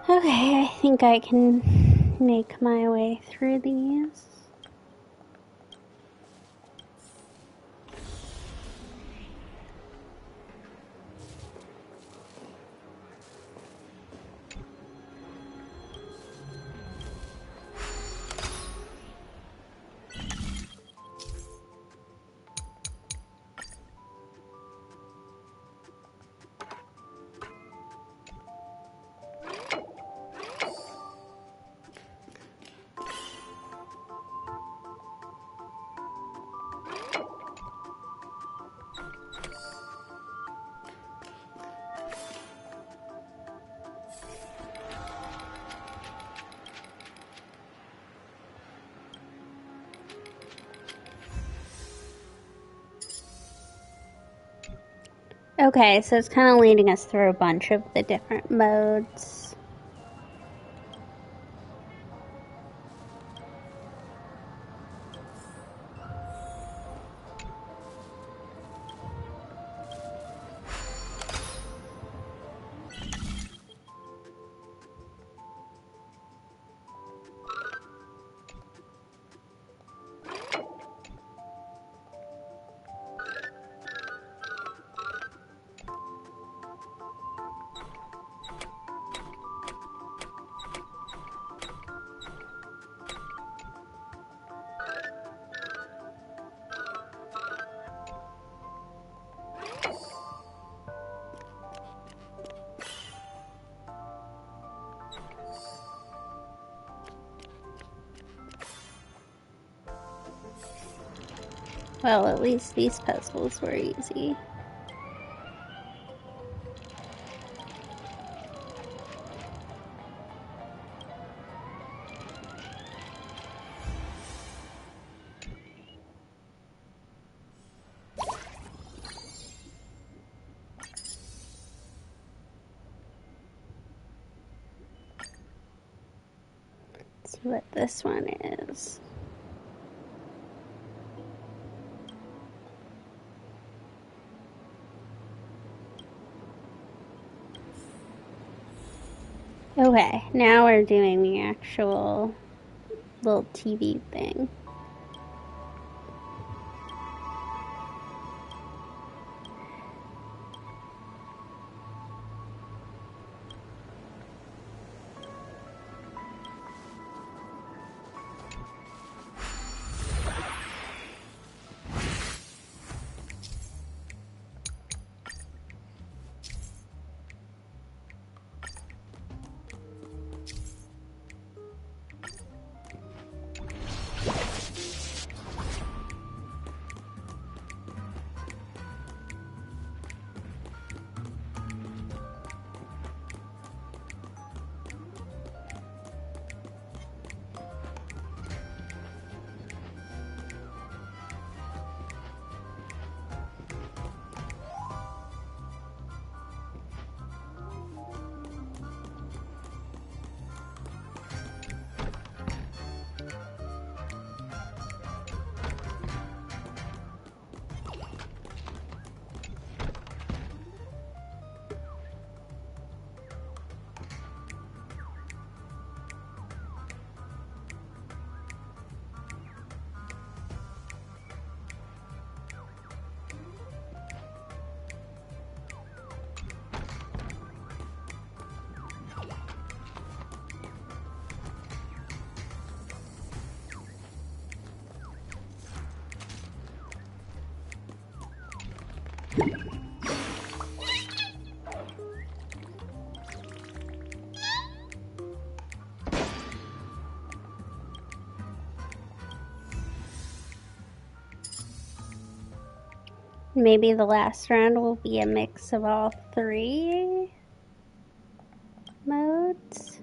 Okay, I think I can make my way through these. Okay, so it's kind of leading us through a bunch of the different modes. Well, at least these puzzles were easy. Let's see what this one is. Okay, now we're doing the actual little TV thing. Maybe the last round will be a mix of all three modes.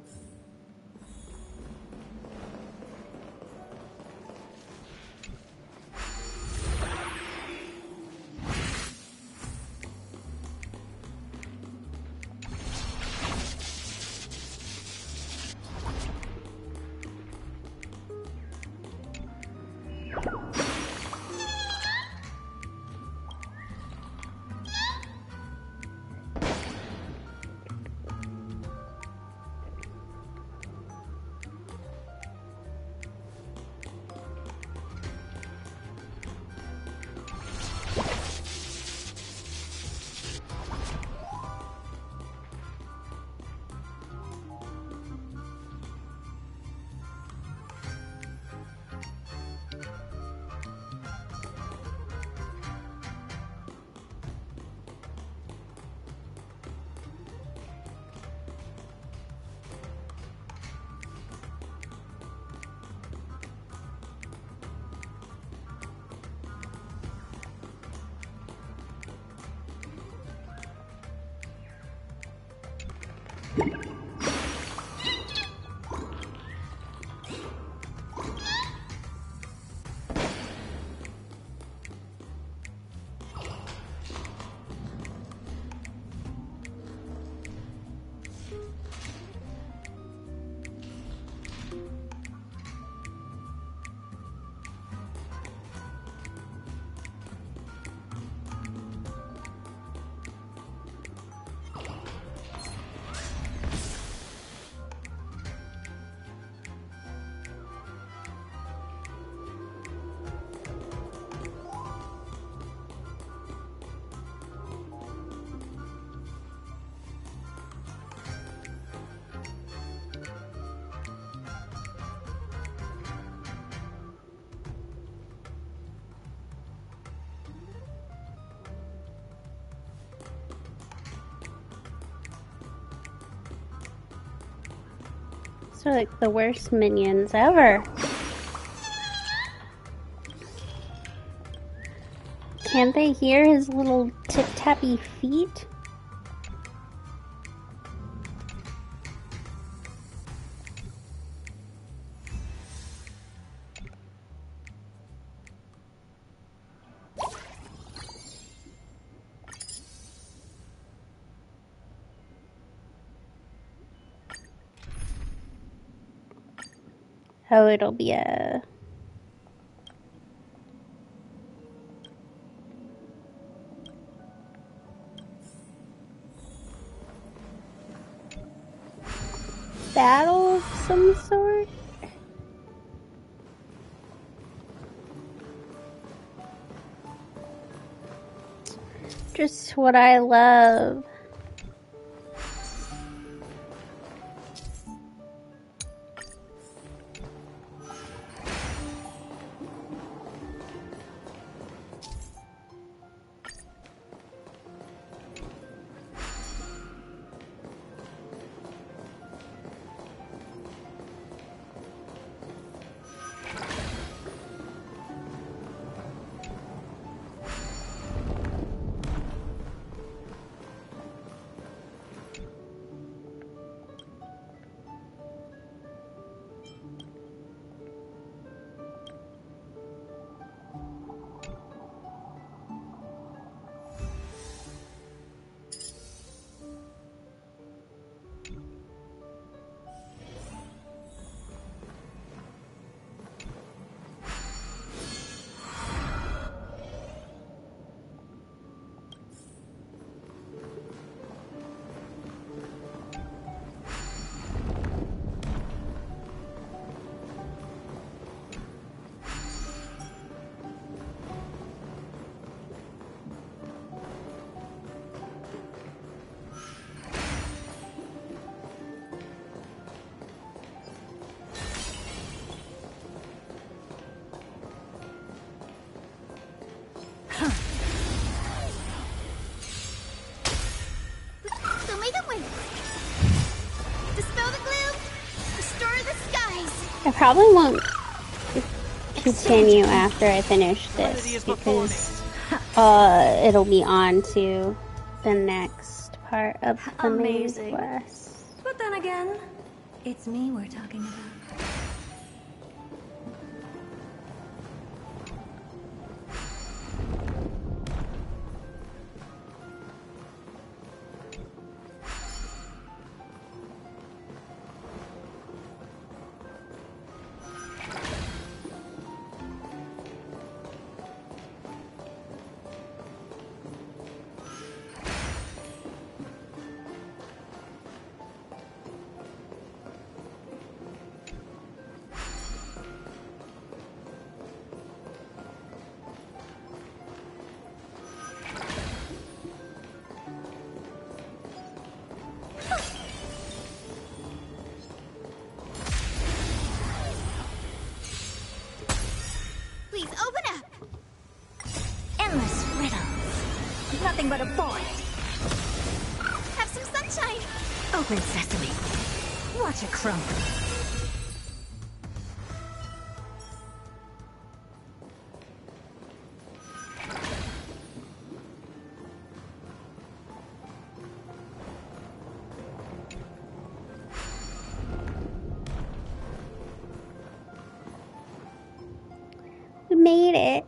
Those are like the worst minions ever. Can't they hear his little tip-tappy feet? Oh, it'll be a... battle of some sort? Just what I love. I probably won't continue after I finish this because it'll be on to the next part of the main quest. But then again, it's me we're talking about. Please open up! Endless riddles. Nothing but a void. Have some sunshine. Open sesame. Watch it crumble. We made it.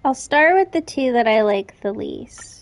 I'll start with the two that I like the least.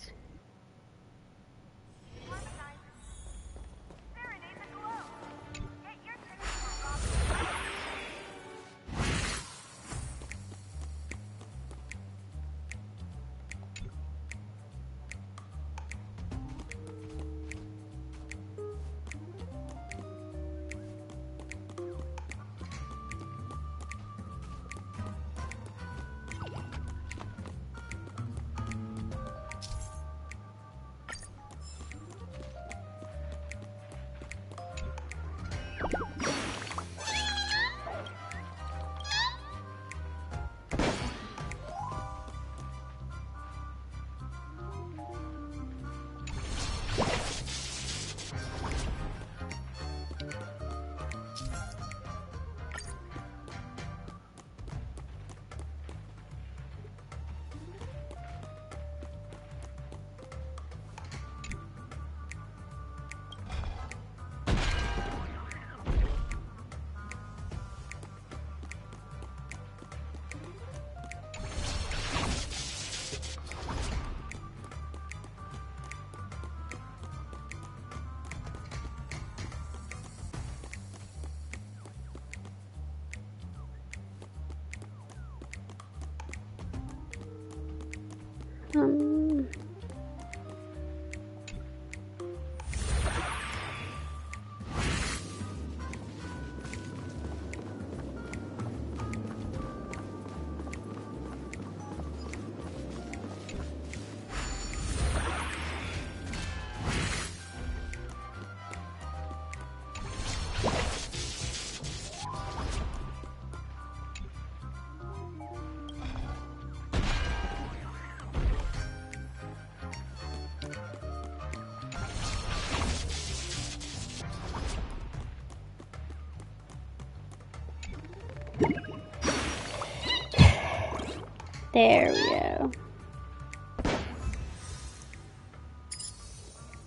There we go.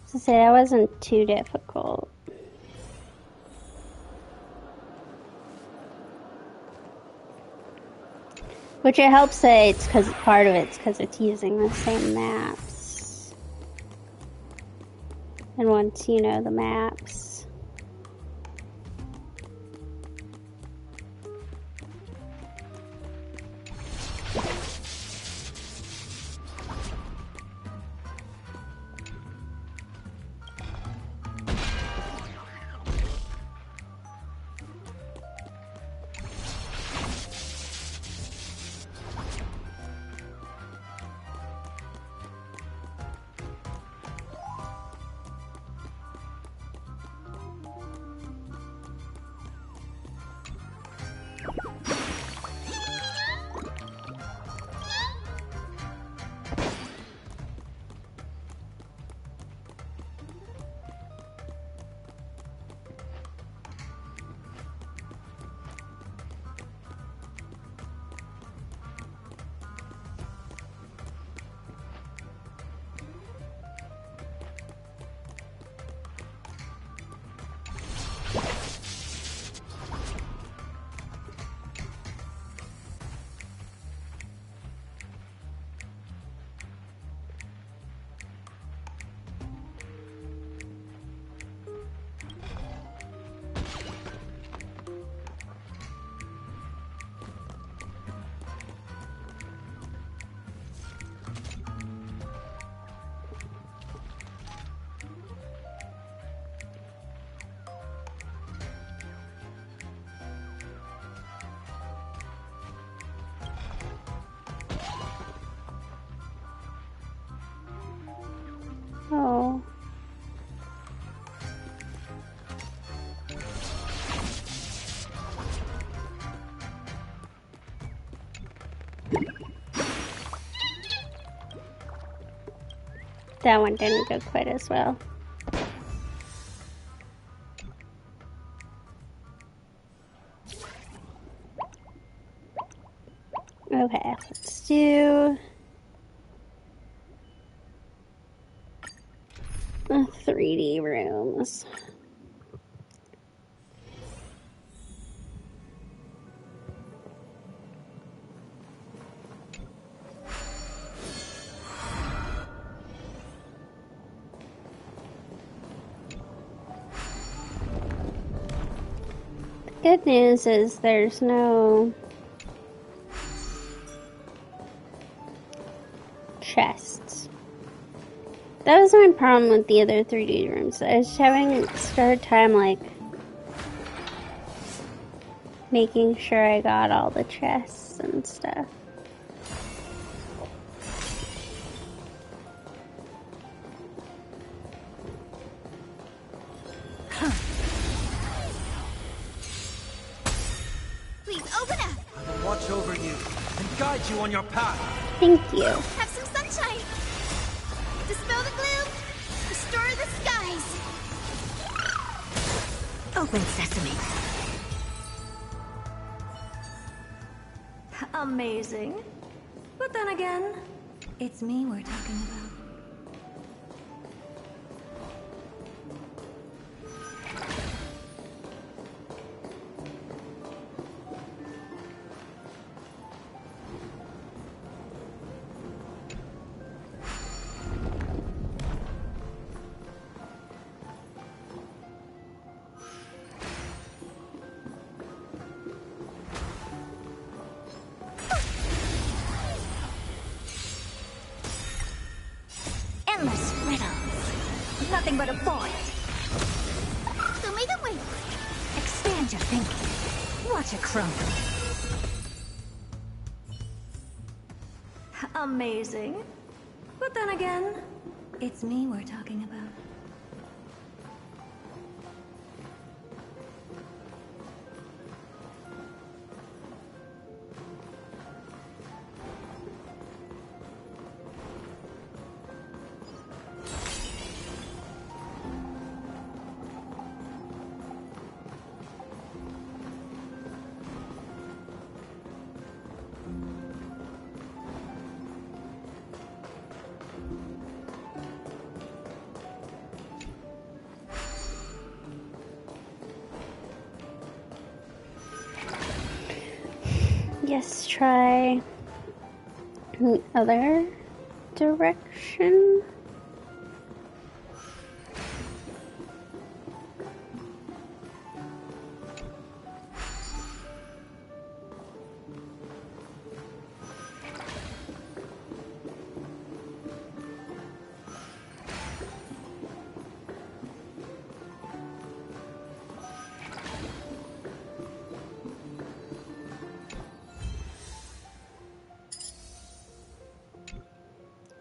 To say that wasn't too difficult. Which it helps say it's because part of it's because it's using the same maps. And once you know the maps. Oh. That one didn't go quite as well. Okay, let's do the 3D rooms. good news is there's no chests. That was my problem with the other 3D rooms. I was having a hard time, like, making sure I got all the chests and stuff. Please open up. I will watch over you and guide you on your path. Thank you. Have some sunshine. Dispel the gloom. Restore the skies. Open sesame. Amazing. But then again, it's me we're talking about. Endless riddles. Nothing but a void. So make a way. Expand your thinking. Watch it crumble. Amazing. But then again, it's me we're talking about. Yes, try the other direction.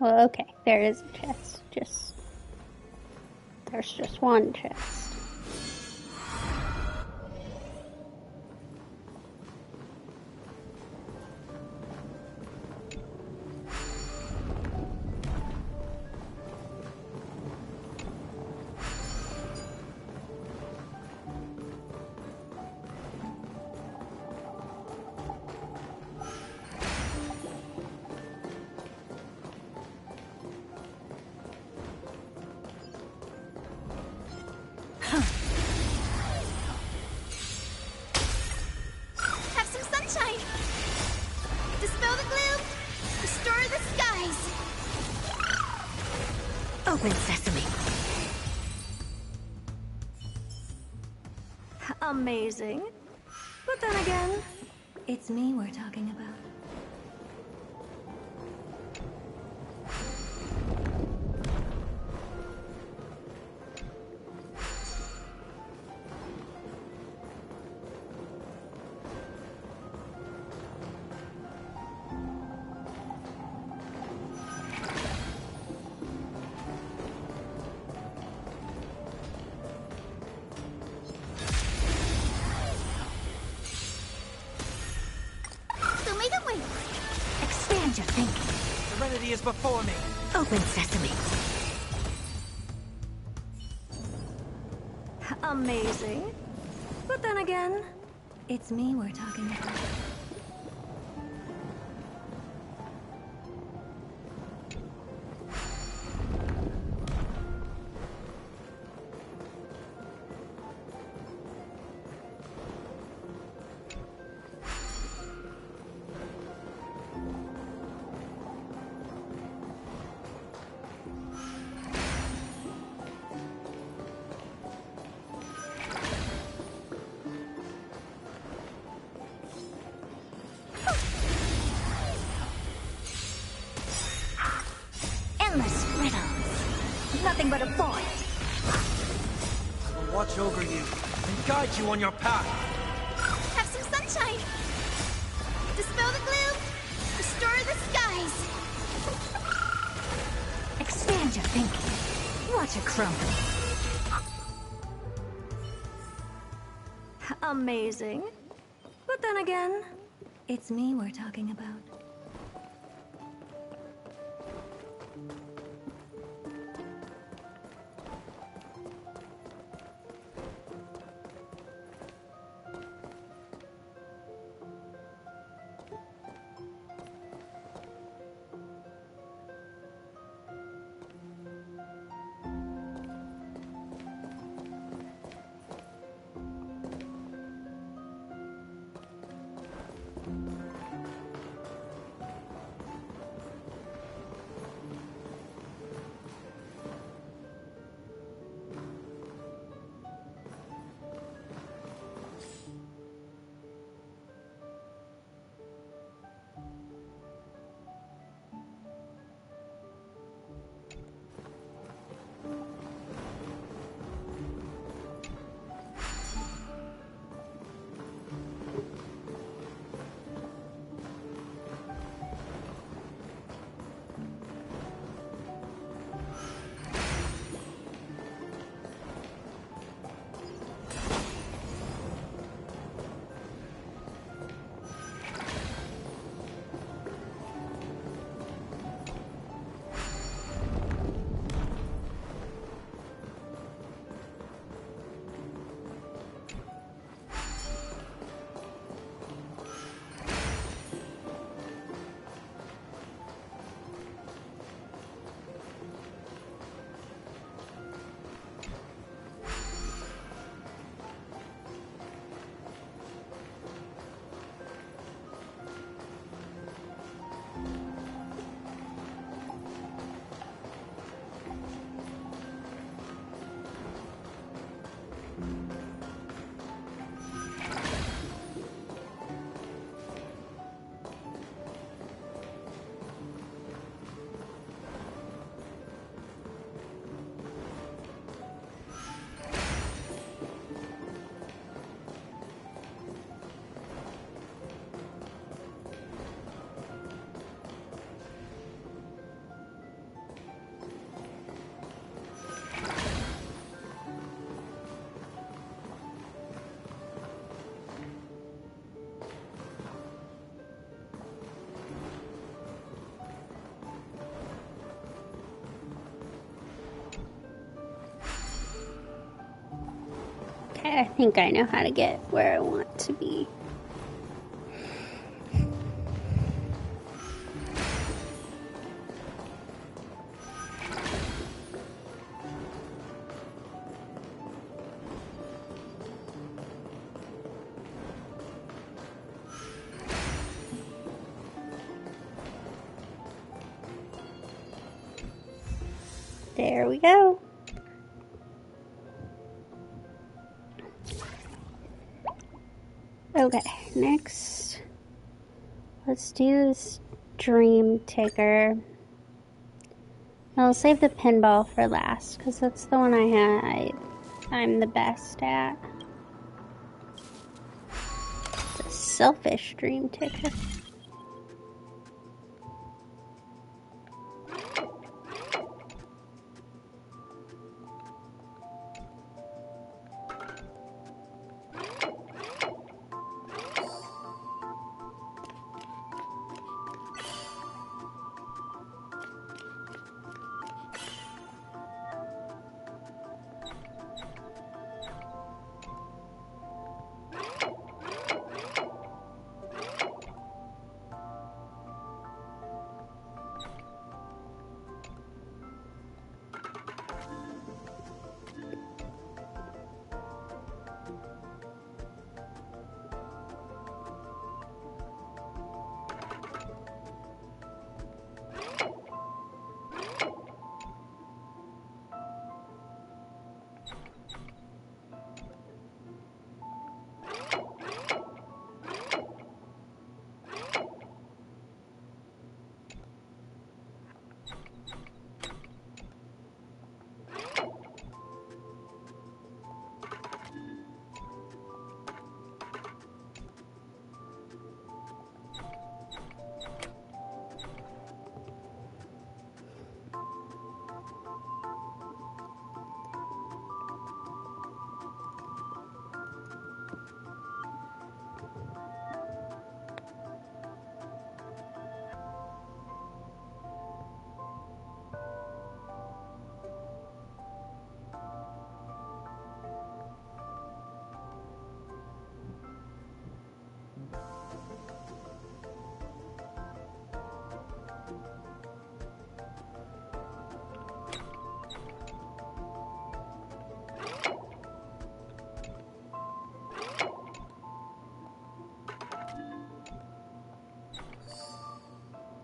Well, okay, there is a chest. There's just one chest. Have some sunshine. Dispel the gloom. Restore the skies. Open sesame. Amazing. But then again, it's me we're talking about. So make a way. Expand your thinking. Serenity is before me. Open sesame. Amazing. But then again, it's me we're talking about. Endless riddles. Nothing but a boy. I will watch over you and guide you on your path. Have some sunshine. Dispel the gloom. Restore the skies. Expand your thinking. Watch it crumble. Amazing. But then again, it's me we're talking about. I think I know how to get where I want to be. There we go. Okay, next, let's do this dream ticker. I'll save the pinball for last, because that's the one I'm the best at. It's a selfish dream ticker.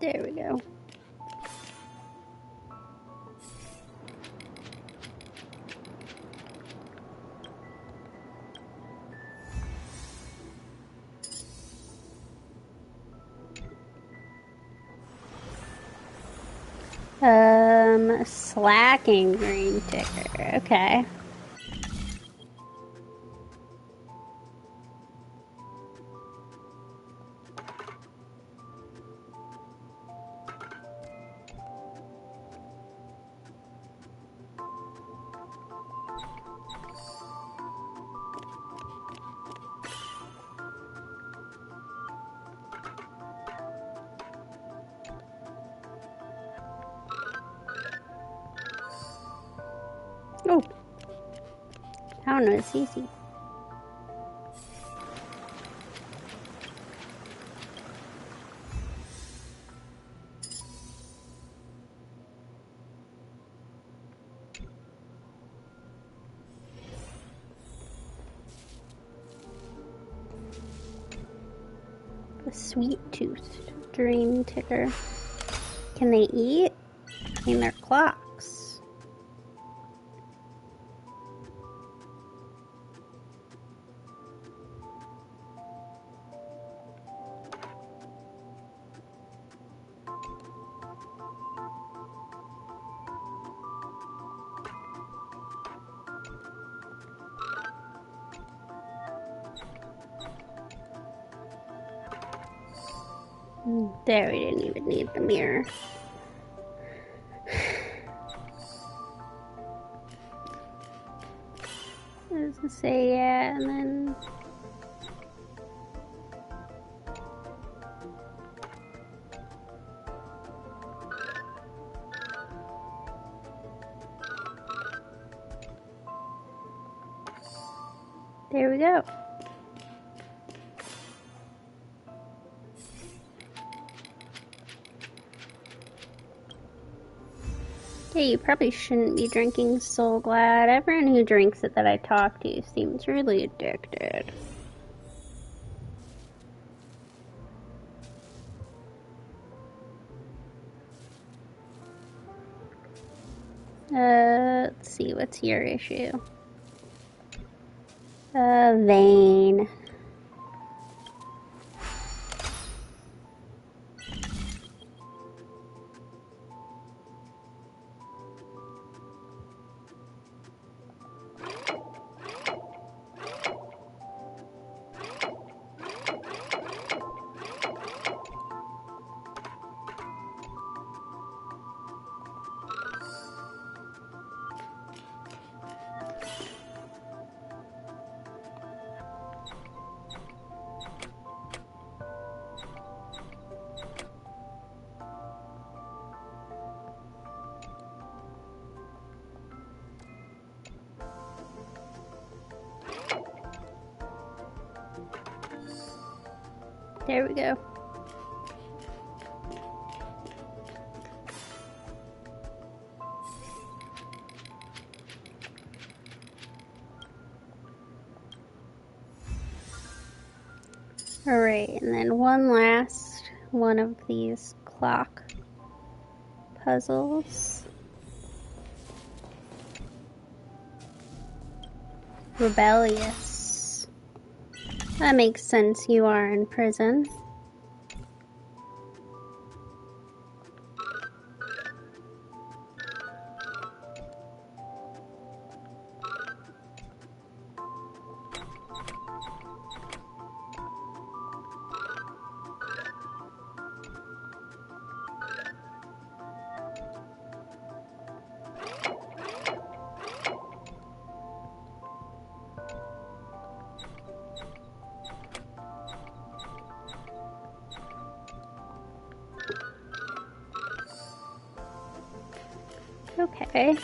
There we go. Slacking green ticker. Okay. Oh. I don't know, it's easy. The sweet tooth dream ticker. Can they eat? In their clocks. There, we didn't even need the mirror. I was gonna say, yeah, and then... There we go. Hey, you probably shouldn't be drinking Soul Glad. Everyone who drinks it that I talk to seems really addicted. Let's see, what's your issue? Vain. There we go. Alright, and then one last one of these clock puzzles. Rebellious. That makes sense, you are in prison. Okay.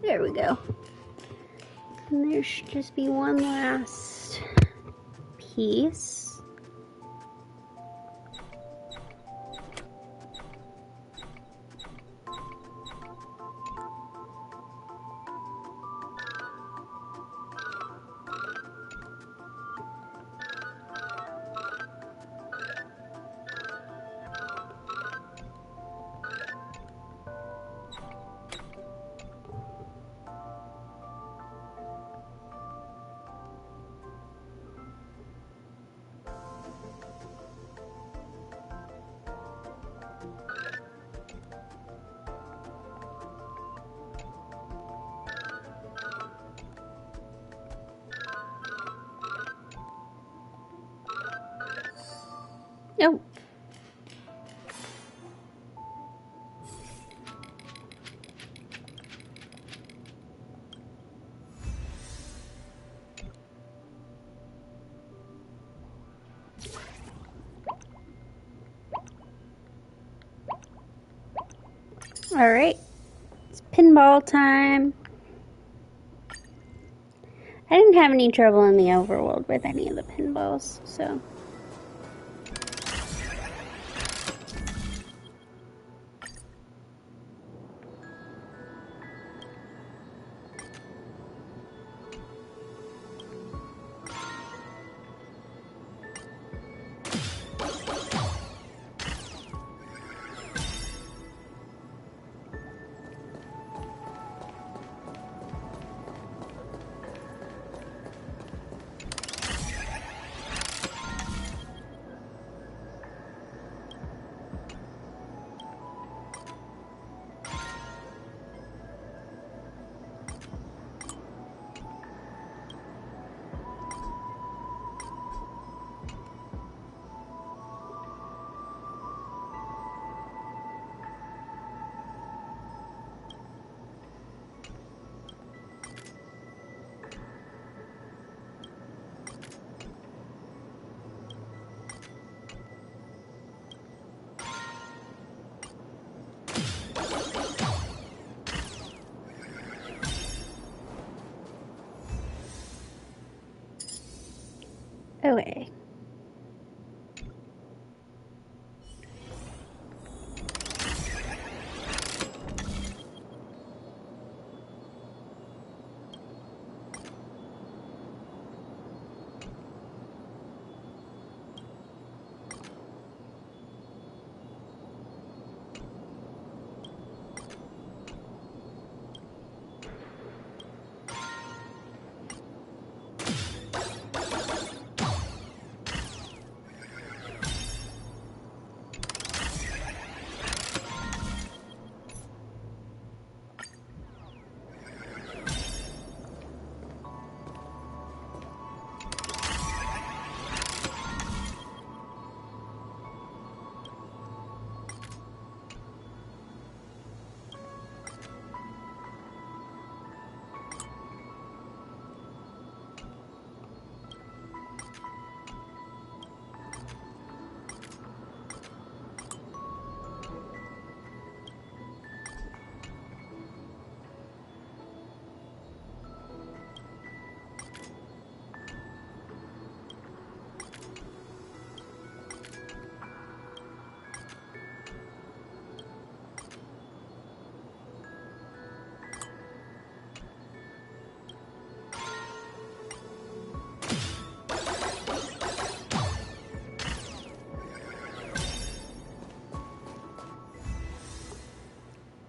There we go. And there should just be one last piece. Oh. Alright, it's pinball time. I didn't have any trouble in the overworld with any of the pinballs, so. Okay.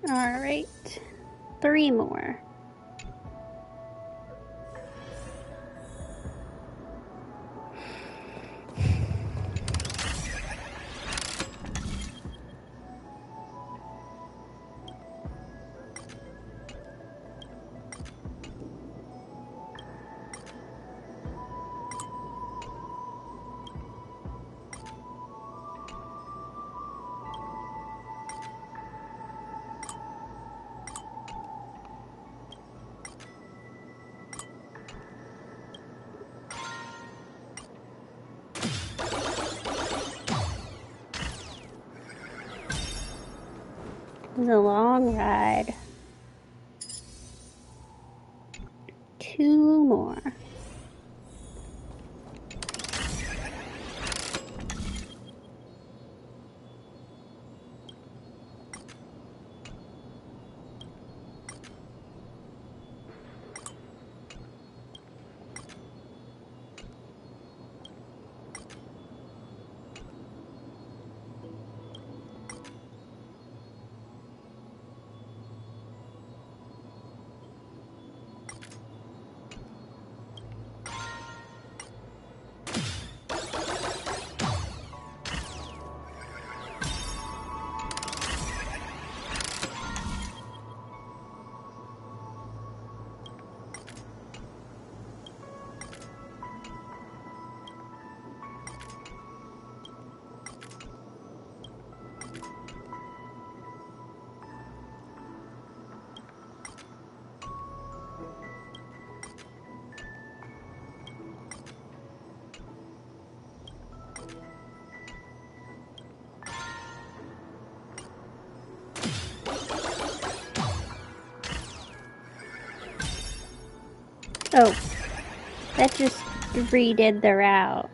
Alright. 3 more. It was a long ride. 2 more. Oh, that just redid the route.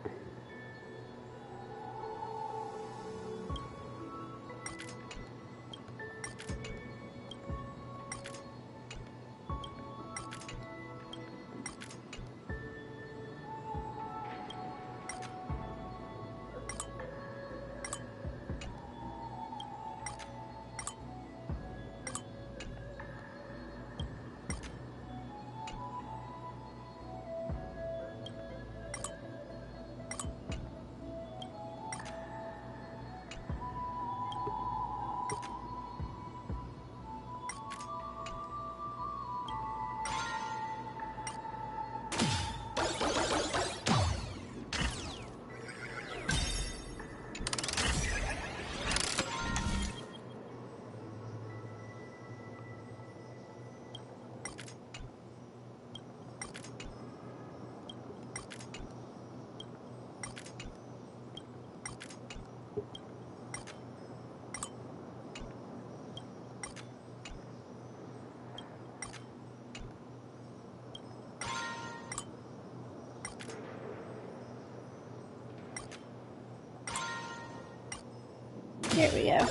There we go.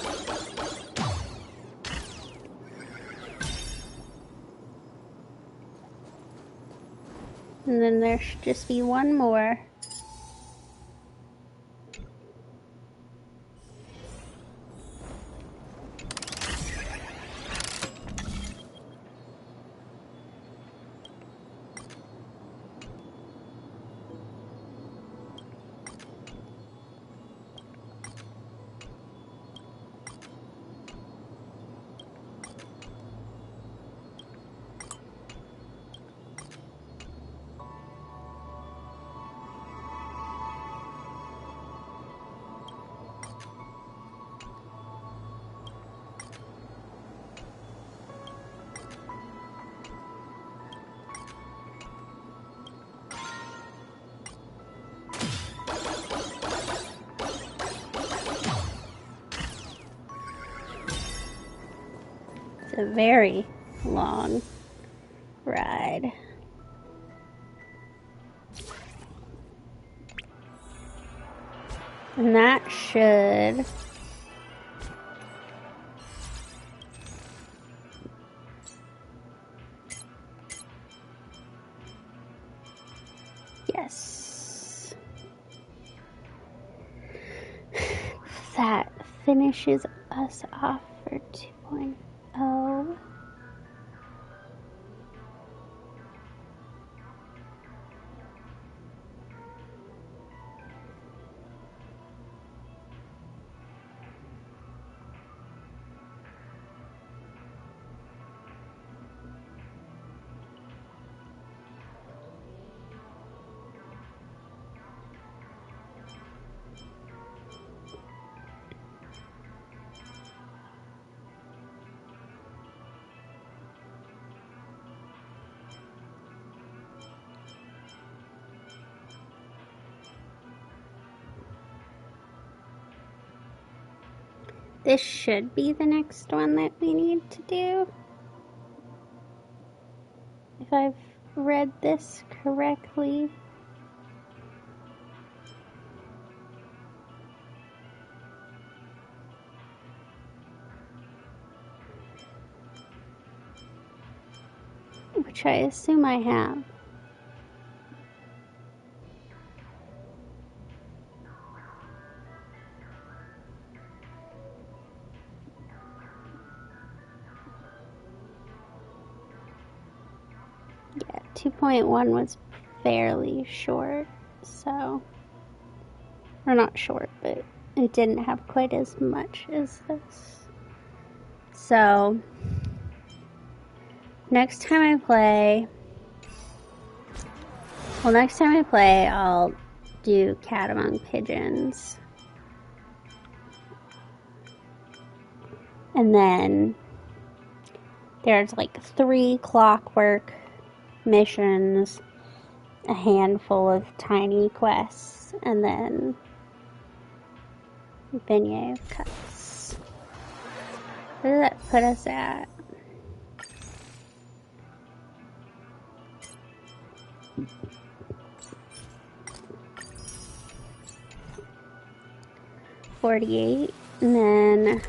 And then there should just be one more. It's a very long ride. And that should... Yes. That finishes us off for 2.0. This should be the next one that we need to do. If I've read this correctly. Which I assume I have. Yeah, 2.1 was fairly short, so... Or not short, but it didn't have quite as much as this. So... Next time I play, I'll do Cat Among Pigeons. And then there's like 3 clockwork missions, a handful of tiny quests, and then Beignet of Cups. Where does that put us at? $48, and then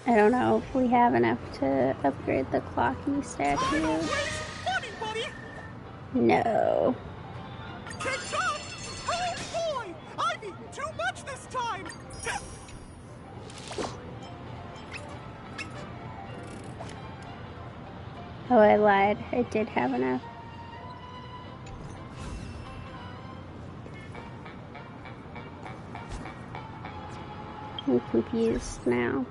I don't know if we have enough to upgrade the Clockie statue. No. Oh boy! I've eaten too much this time! Oh, I lied. I did have enough. I'm confused now.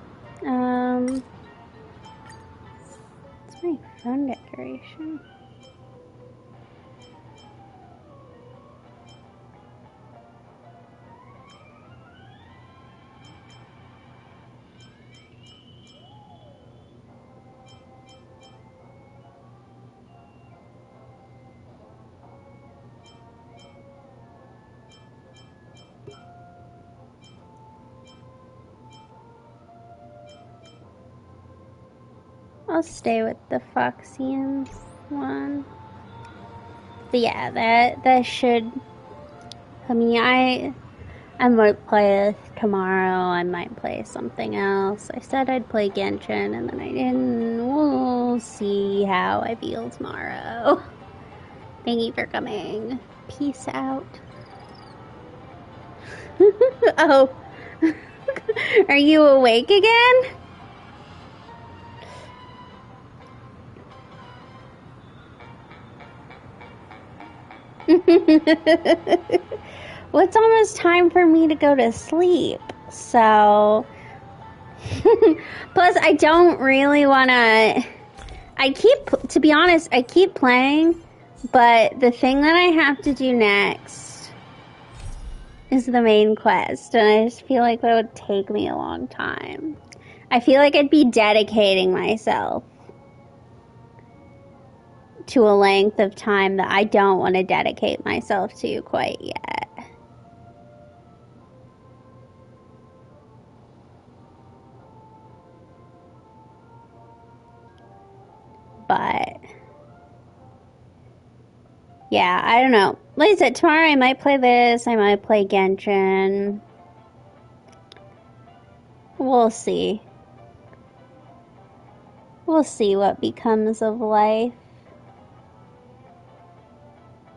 It's my phone decoration. I'll stay with the Foxian one. But yeah, that should... I mean, I might play this tomorrow. I might play something else. I said I'd play Genshin, and then I didn't. We'll see how I feel tomorrow. Thank you for coming. Peace out. Oh. Are you awake again? Well, it's almost time for me to go to sleep, so... Plus, I don't really want to... to be honest, I keep playing, but the thing that I have to do next is the main quest, and I just feel like that would take me a long time. I feel like I'd be dedicating myself to a length of time that I don't want to dedicate myself to quite yet. But yeah, I don't know. Like I said, tomorrow I might play this, I might play Genshin. We'll see. We'll see what becomes of life.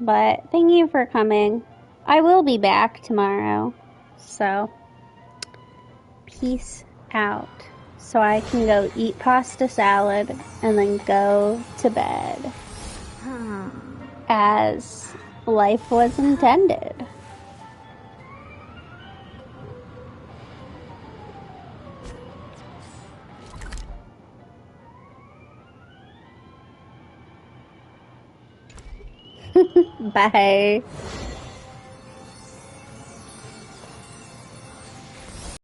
But thank you for coming. I will be back tomorrow. So, peace out. So I can go eat pasta salad and then go to bed. As life was intended. Bye.